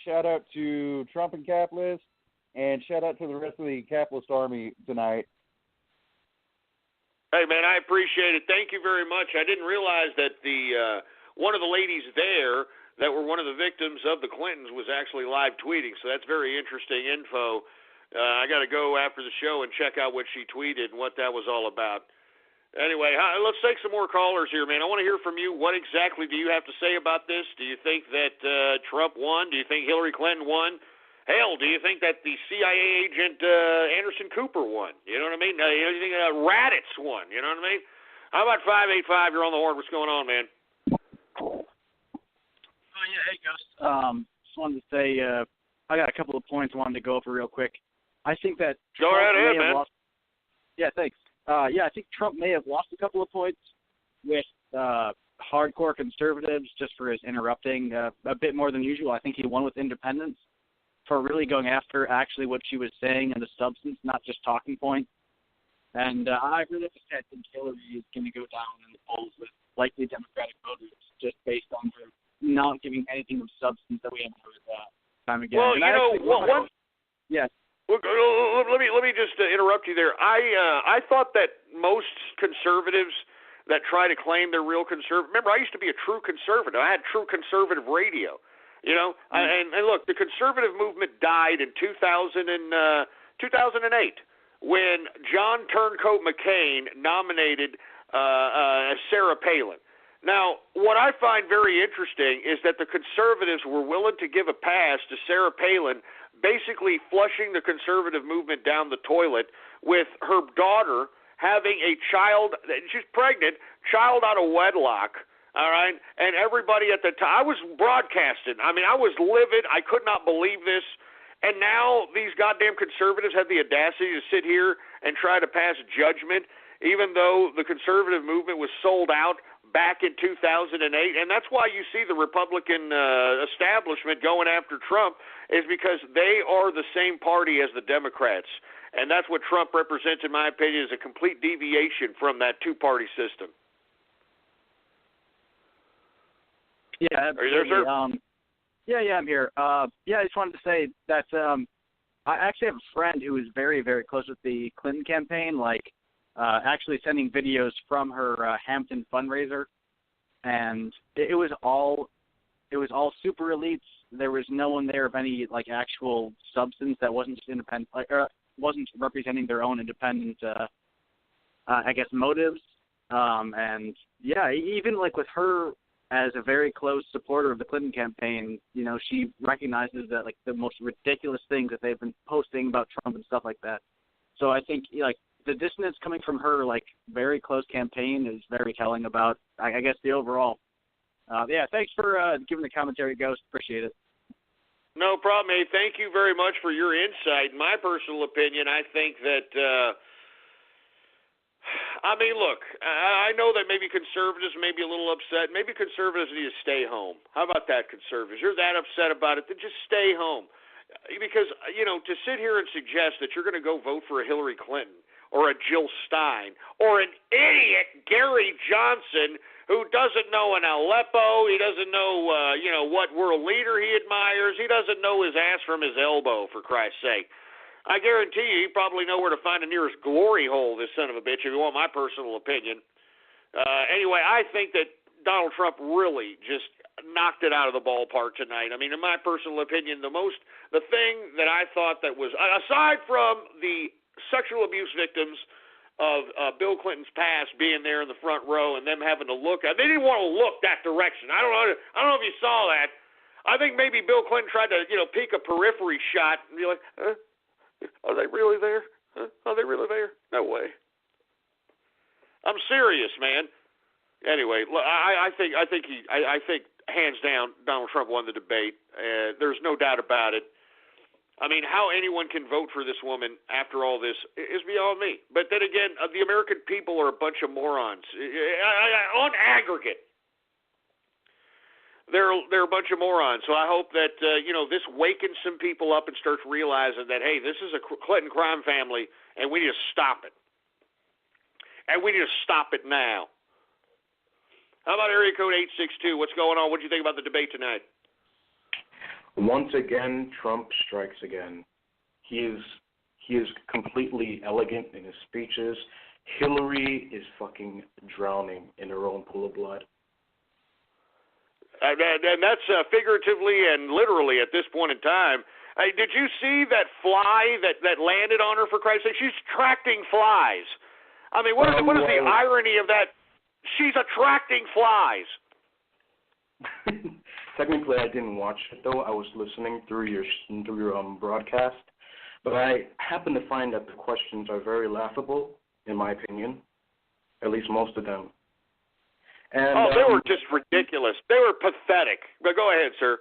Shout out to Trump and Capitalists, and shout out to the rest of the Capitalist Army tonight. Hey, man, I appreciate it. Thank you very much. I didn't realize that the one of the ladies there that were one of the victims of the Clintons was actually live tweeting, so that's very interesting info. I got to go after the show and check out what she tweeted and what that was all about. Anyway, let's take some more callers here, man. I want to hear from you. What exactly do you have to say about this? Do you think that Trump won? Do you think Hillary Clinton won? Hell, do you think that the CIA agent Anderson Cooper won? You know what I mean? Do you think Raditz won? You know what I mean? How about 585? You're on the horn. What's going on, man? Hey, Ghost. Just wanted to say I got a couple of points I wanted to go over real quick. I think that Go right ahead, man. Yeah, thanks. I think Trump may have lost a couple of points with hardcore conservatives just for his interrupting a bit more than usual. I think he won with independents for really going after actually what she was saying and the substance, not just talking points. And I really have to say I think Hillary is going to go down in the polls with likely Democratic voters just based on her not giving anything of substance that we haven't heard time again. Well, and Yes. Let me just interrupt you there. I thought that most conservatives that try to claim they're real conservative. Remember, I used to be a true conservative. I had true conservative radio. And look, the conservative movement died in 2008 when John Turncoat McCain nominated Sarah Palin. Now, what I find very interesting is that the conservatives were willing to give a pass to Sarah Palin, basically flushing the conservative movement down the toilet with her daughter having a child, she's pregnant, child out of wedlock. All right, and everybody at the time, I was broadcasting. I mean, I was livid. I could not believe this. And now these goddamn conservatives have the audacity to sit here and try to pass judgment, even though the conservative movement was sold out back in 2008. And that's why you see the Republican establishment going after Trump, is because they are the same party as the Democrats. And that's what Trump represents, in my opinion, is a complete deviation from that two-party system. Yeah, absolutely. Are you there, sir? Yeah, I'm here. I just wanted to say that I actually have a friend who is very, very close with the Clinton campaign, actually sending videos from her Hampton fundraiser, and it was all super elites. There was no one there of any actual substance that wasn't just independent, wasn't representing their own independent, motives. And yeah, even with her as a very close supporter of the Clinton campaign, she recognizes that the most ridiculous things that they've been posting about Trump and stuff like that. So I think the dissonance coming from her very close campaign is very telling about I guess the overall. Thanks for giving the commentary, Ghost. Appreciate it. No problem. Hey, thank you very much for your insight. In my personal opinion, I think that look, I know that maybe conservatives may be a little upset. Maybe conservatives need to stay home. How about that, conservatives? You're that upset about it, then just stay home. Because, to sit here and suggest that you're going to go vote for a Hillary Clinton or a Jill Stein or an idiot Gary Johnson who doesn't know an Aleppo, he doesn't know, what world leader he admires, he doesn't know his ass from his elbow, for Christ's sake. I guarantee you, he probably know where to find the nearest glory hole, this son of a bitch, if you want my personal opinion. Anyway, I think that Donald Trump really just knocked it out of the ballpark tonight. I mean, in my personal opinion, the thing that I thought that was, aside from the sexual abuse victims of Bill Clinton's past being there in the front row and them having to look, they didn't want to look that direction. I don't know if you saw that. I think maybe Bill Clinton tried to, peek a periphery shot and be like, are they really there? Huh? Are they really there? No way. I'm serious, man. Anyway, I think hands down Donald Trump won the debate. There's no doubt about it. I mean, how anyone can vote for this woman after all this is beyond me. But then again, the American people are a bunch of morons. On aggregate, they're a bunch of morons. So I hope that this wakens some people up and starts realizing that, hey, this is a Clinton crime family, and we need to stop it. And we need to stop it now. How about area code 862? What's going on? What do you think about the debate tonight? Once again, Trump strikes again. He is completely elegant in his speeches. Hillary is fucking drowning in her own pool of blood. And that's figuratively and literally at this point in time. Did you see that fly that landed on her, for Christ's sake? She's attracting flies. I mean, what is the irony of that? She's attracting flies. Technically, I didn't watch it, though. I was listening through your broadcast. But I happen to find that the questions are very laughable, in my opinion, at least most of them. And, they were just ridiculous. They were pathetic. But go ahead, sir.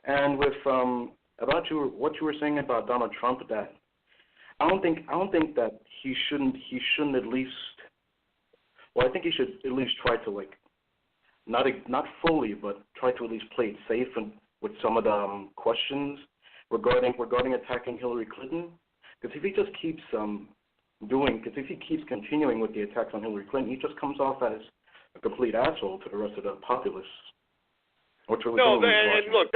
And with what you were saying about Donald Trump, that I don't think that he shouldn't at least. Well, I think he should at least try to not fully, but try to at least play it safe and with some of the questions regarding attacking Hillary Clinton. Because if he just keeps continuing with the attacks on Hillary Clinton, he just comes off as a complete asshole to the rest of the populace. And look,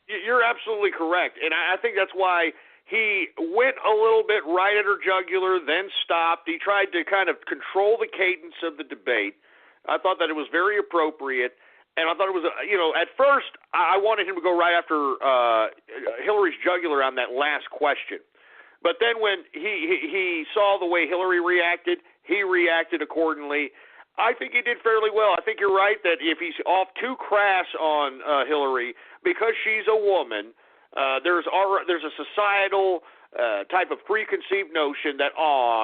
you're absolutely correct, and I think that's why He went a little bit right at her jugular, then stopped. He tried to kind of control the cadence of the debate. I thought that it was very appropriate, and I thought it was, at first I wanted him to go right after Hillary's jugular on that last question. But then when he saw the way Hillary reacted, he reacted accordingly. I think he did fairly well. I think you're right that if he's off too crass on Hillary, because she's a woman, there's a societal type of preconceived notion that,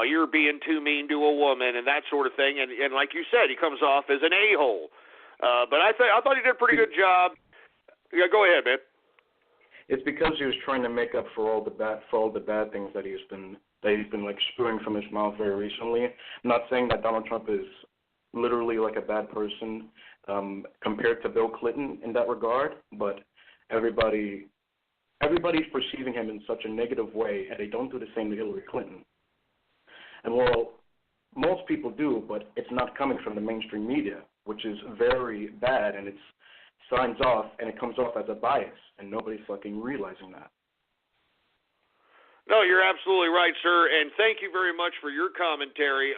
you're being too mean to a woman and that sort of thing. And like you said, he comes off as an a-hole. But I thought he did a pretty good job. Yeah, go ahead, man. It's because he was trying to make up for all the bad things that he's been like spewing from his mouth very recently. I'm not saying that Donald Trump is literally like a bad person compared to Bill Clinton in that regard, but everybody's perceiving him in such a negative way, and they don't do the same to Hillary Clinton. And well, most people do, but it's not coming from the mainstream media, which is very bad, and it signs off, and it comes off as a bias, and nobody's fucking realizing that. No, you're absolutely right, sir, and thank you very much for your commentary.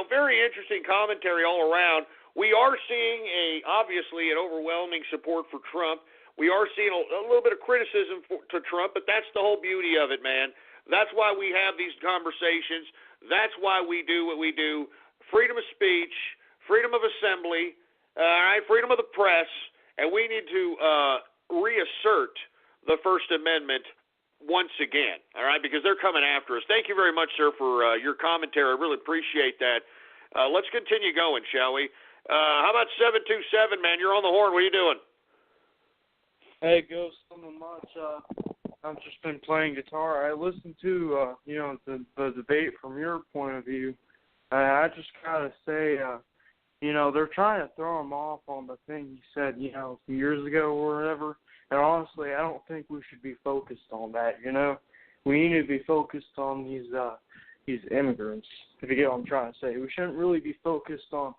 Very interesting commentary all around. We are seeing obviously an overwhelming support for Trump. We are seeing a little bit of criticism to Trump, but that's the whole beauty of it, man. That's why we have these conversations. That's why we do what we do. Freedom of speech, freedom of assembly, freedom of the press, and we need to reassert the First Amendment once again, all right, because they're coming after us. Thank you very much, sir, for your commentary. I really appreciate that. Let's continue going, shall we? How about 727, man? You're on the horn. What are you doing? Hey, Ghost, nothing much. I've just been playing guitar. I listened to, the debate from your point of view. I just gotta say, they're trying to throw him off on the thing he said, a few years ago or whatever. And honestly, I don't think we should be focused on that. We need to be focused on these immigrants. If you get what I'm trying to say, we shouldn't really be focused on,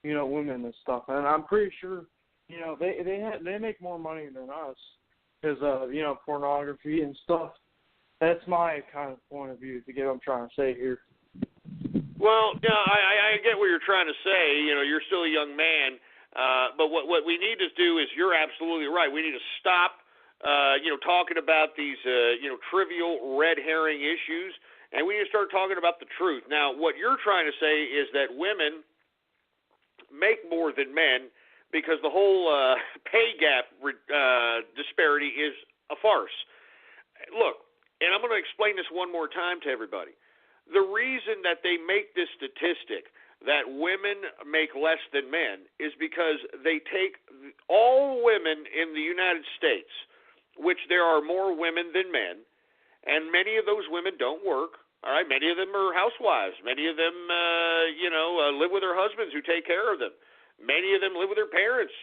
women and stuff. And I'm pretty sure. They make more money than us because pornography and stuff. That's my kind of point of view, to get what I'm trying to say here. Well, I get what you're trying to say. You're still a young man, but what we need to do is, you're absolutely right. We need to stop, talking about these, trivial red herring issues, and we need to start talking about the truth. Now, what you're trying to say is that women make more than men, because the whole pay gap disparity is a farce. Look, and I'm going to explain this one more time to everybody. The reason that they make this statistic that women make less than men is because they take all women in the United States, which there are more women than men, and many of those women don't work. All right, many of them are housewives. Many of them, live with their husbands who take care of them. Many of them live with their parents.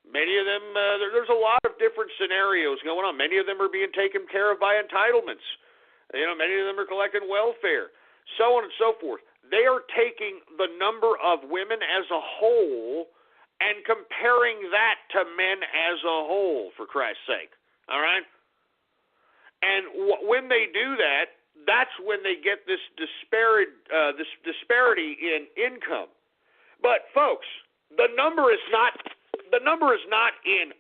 Many of them, there's a lot of different scenarios going on. Many of them are being taken care of by entitlements. Many of them are collecting welfare, so on and so forth. They are taking the number of women as a whole and comparing that to men as a whole, for Christ's sake. All right? And when they do that, that's when they get this disparity in income. But, folks, the number is not in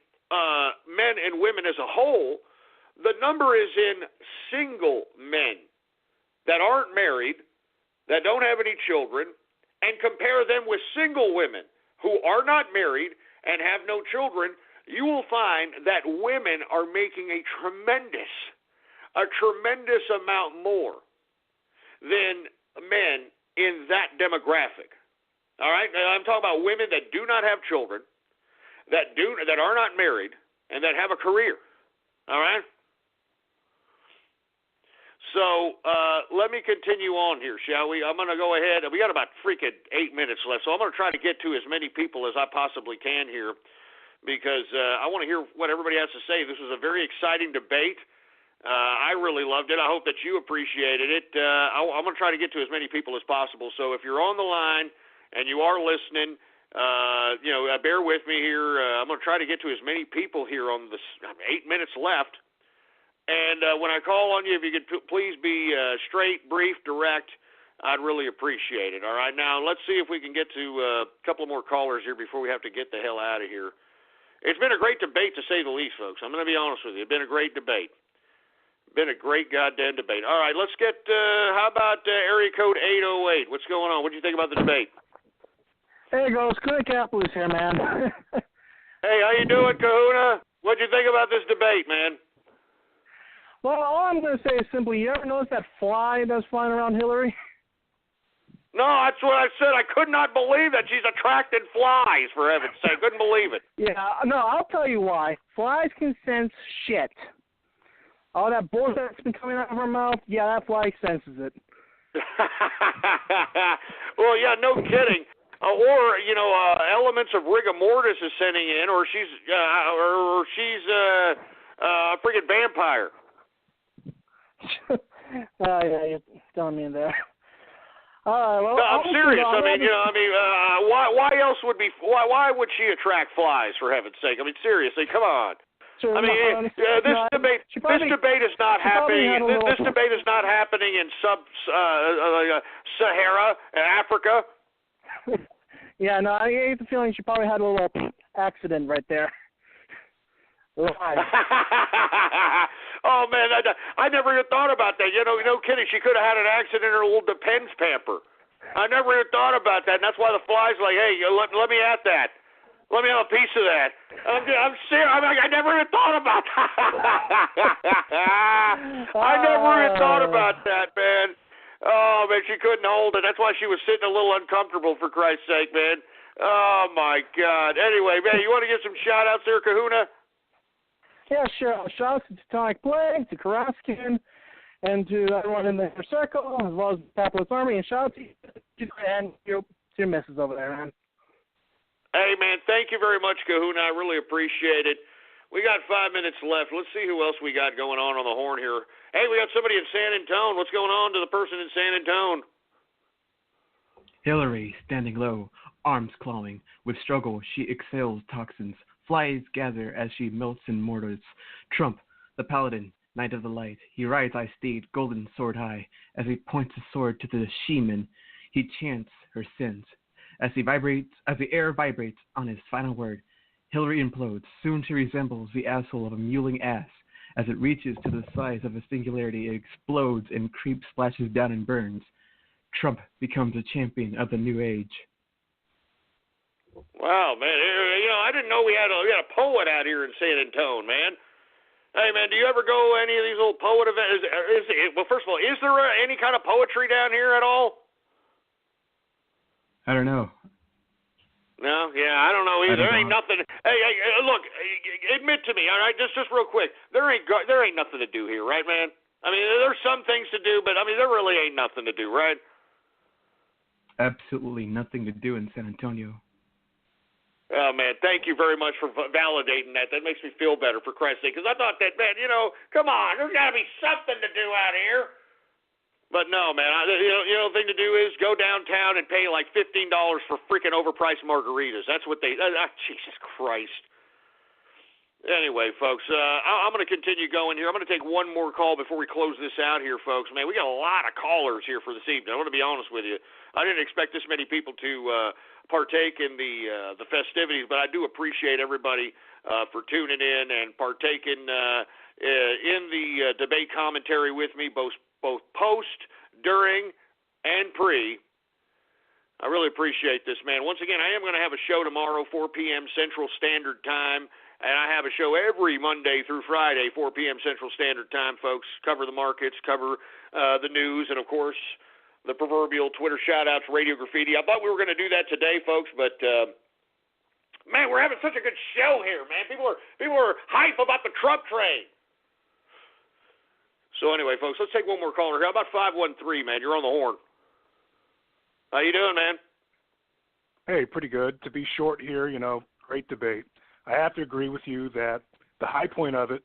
men and women as a whole. The number is in single men that aren't married, that don't have any children, and compare them with single women who are not married and have no children. You will find that women are making a tremendous amount more than men in that demographic. All right, now, I'm talking about women that do not have children, that are not married, and that have a career. All right. So let me continue on here, shall we? I'm going to go ahead. We got about freaking 8 minutes left, so I'm going to try to get to as many people as I possibly can here, because I want to hear what everybody has to say. This was a very exciting debate. I really loved it. I hope that you appreciated it. I'm going to try to get to as many people as possible. So if you're on the line and you are listening, bear with me here. I'm going to try to get to as many people here on this 8 minutes left. And when I call on you, if you could please be straight, brief, direct, I'd really appreciate it. All right, now let's see if we can get to a couple more callers here before we have to get the hell out of here. It's been a great debate, to say the least, folks. I'm going to be honest with you. It's been a great debate. Been a great goddamn debate. All right, let's get, how about area code 808? What's going on? What do you think about the debate? Hey, Ghost. Good Capitalist here, man. Hey, how you doing, Kahuna? What do you think about this debate, man? Well, all I'm going to say is simply, you ever notice that fly that's flying around Hillary? No, that's what I said. I could not believe that she's attracted flies, for heaven's sake. Couldn't believe it. Yeah, no, I'll tell you why. Flies can sense shit. All that bullshit that's been coming out of her mouth, yeah, that fly senses it. Well, yeah, no kidding. Or, you know, elements of rigor mortis is sending in, or she's a freaking vampire. Yeah, you're telling me in there. Well, no, I'm serious. I mean, why else would why would she attract flies, for heaven's sake? I mean, seriously, come on. Sure, I mean, this debate is not happening. This debate is not happening in Sahara, Africa. Yeah, no, I get the feeling she probably had a little accident right there. Oh man, I never even thought about that. You know, no kidding. She could have had an accident in her little Depends pamper. I never even thought about that, and that's why the fly's like, hey, let me at that. Let me have a piece of that. I'm serious. I never even thought about that. I never even thought about that, man. Oh, man, she couldn't hold it. That's why she was sitting a little uncomfortable, for Christ's sake, man. Oh, my God. Anyway, man, you want to give some shout-outs there, Kahuna? Yeah, sure. Shout-outs to Tectonic Plague, to Karaskin, and to everyone in the inner circle, as well as the Capitalist Army, and shout-out to you and your missus over there, man. Hey, man, thank you very much, Kahuna. I really appreciate it. We got 5 minutes left. Let's see who else we got going on the horn here. Hey, we got somebody in San Antone. What's going on to the person in San Antone? Hillary, standing low, arms clawing. With struggle, she exhales toxins. Flies gather as she melts in mortars. Trump, the paladin, knight of the light. He rides I steed, golden sword high. As he points his sword to the she-man, he chants her sins. As the air vibrates on his final word, Hillary implodes. Soon she resembles the asshole of a mewling ass. As it reaches to the size of a singularity, it explodes and creep splashes down and burns. Trump becomes a champion of the new age. Wow, man! You know, I didn't know we had a poet out here in San Antone, man. Hey, man, do you ever go to any of these little poet events? Well, first of all, is there any kind of poetry down here at all? I don't know. No, yeah, I don't know either. There ain't nothing. Hey, look, admit to me, all right, just real quick. There ain't nothing to do here, right, man? I mean, there's some things to do, but I mean, there really ain't nothing to do, right? Absolutely nothing to do in San Antonio. Oh, man, thank you very much for validating that. That makes me feel better, for Christ's sake, because I thought that, man, you know, come on, there's got to be something to do out here. But no, man, the thing to do is go downtown and pay like $15 for freaking overpriced margaritas. That's what they, Jesus Christ. Anyway, folks, I'm going to continue going here. I'm going to take one more call before we close this out here, folks. Man, we got a lot of callers here for this evening. I want to be honest with you. I didn't expect this many people to partake in the festivities, but I do appreciate everybody for tuning in and partaking in the debate commentary with me, both post, during, and pre. I really appreciate this, man. Once again, I am going to have a show tomorrow, 4 p.m. Central Standard Time, and I have a show every Monday through Friday, 4 p.m. Central Standard Time, folks. Cover the markets, cover the news, and, of course, the proverbial Twitter shout-outs, Radio Graffiti. I thought we were going to do that today, folks, but, man, we're having such a good show here, man. People are hype about the Trump train. So anyway, folks, let's take one more caller. How about 513, man? You're on the horn. How you doing, man? Hey, pretty good. To be short here, great debate. I have to agree with you that the high point of it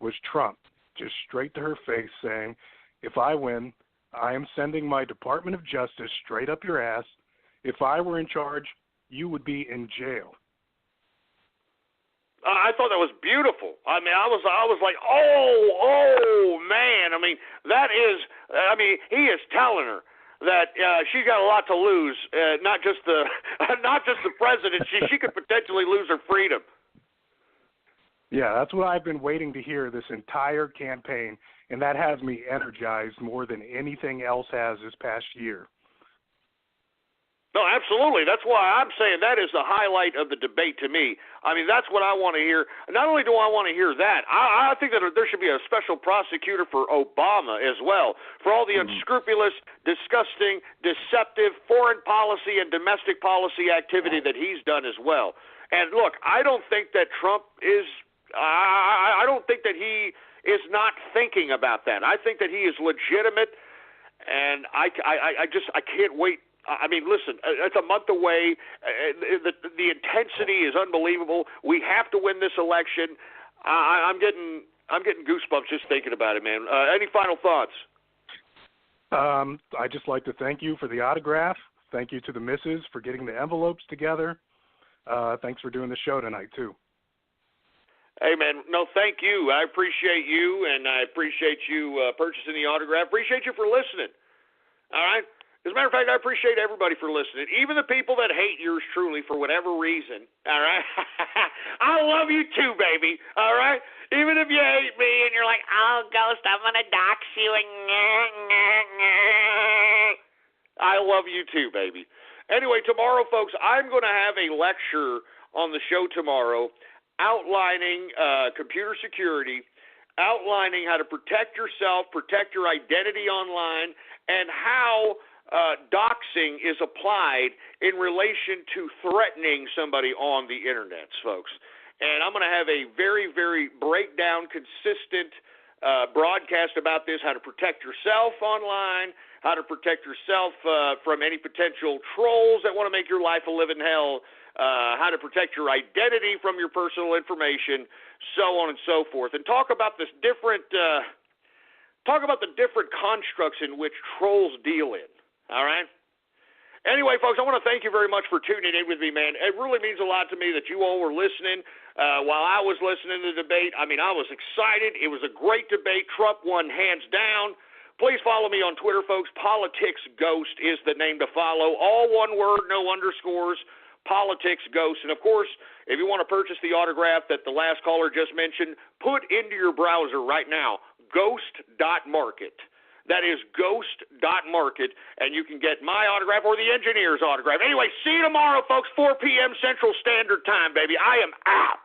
was Trump, just straight to her face saying, if I win, I am sending my Department of Justice straight up your ass. If I were in charge, you would be in jail. I thought that was beautiful. I mean, I was like, oh man. I mean, that is. I mean, he is telling her that she's got a lot to lose. Not just the presidency. She could potentially lose her freedom. Yeah, that's what I've been waiting to hear this entire campaign, and that has me energized more than anything else has this past year. No, absolutely. That's why I'm saying that is the highlight of the debate to me. I mean, that's what I want to hear. Not only do I want to hear that, I think that there should be a special prosecutor for Obama as well, for all the unscrupulous, disgusting, deceptive foreign policy and domestic policy activity that he's done as well. And look, I don't think that Trump is I don't think that he is not thinking about that. I think that he is legitimate, and I can't wait. I mean, listen, it's a month away. The intensity is unbelievable. We have to win this election. I'm getting goosebumps just thinking about it, man. Any final thoughts? I'd just like to thank you for the autograph. Thank you to the missus for getting the envelopes together. Thanks for doing the show tonight, too. Hey, man, no, thank you. I appreciate you, and I appreciate you purchasing the autograph. Appreciate you for listening. All right? As a matter of fact, I appreciate everybody for listening, even the people that hate yours truly for whatever reason. All right? I love you too, baby. All right? Even if you hate me and you're like, oh, Ghost, I'm going to dox you. I love you too, baby. Anyway, tomorrow, folks, I'm going to have a lecture on the show tomorrow outlining computer security, outlining how to protect yourself, protect your identity online, and how doxing is applied in relation to threatening somebody on the internet, folks. And I'm going to have a very, very breakdown, consistent broadcast about this, how to protect yourself online, how to protect yourself from any potential trolls that want to make your life a living hell, how to protect your identity from your personal information, so on and so forth, and talk about the different constructs in which trolls deal in. All right. Anyway, folks, I want to thank you very much for tuning in with me, man. It really means a lot to me that you all were listening while I was listening to the debate. I mean, I was excited. It was a great debate. Trump won hands down. Please follow me on Twitter, folks. Politics Ghost is the name to follow. All one word, no underscores. Politics Ghost. And, of course, if you want to purchase the autograph that the last caller just mentioned, put into your browser right now, ghost.market. That is ghost.market, and you can get my autograph or the engineer's autograph. Anyway, see you tomorrow, folks, 4 p.m. Central Standard Time, baby. I am out.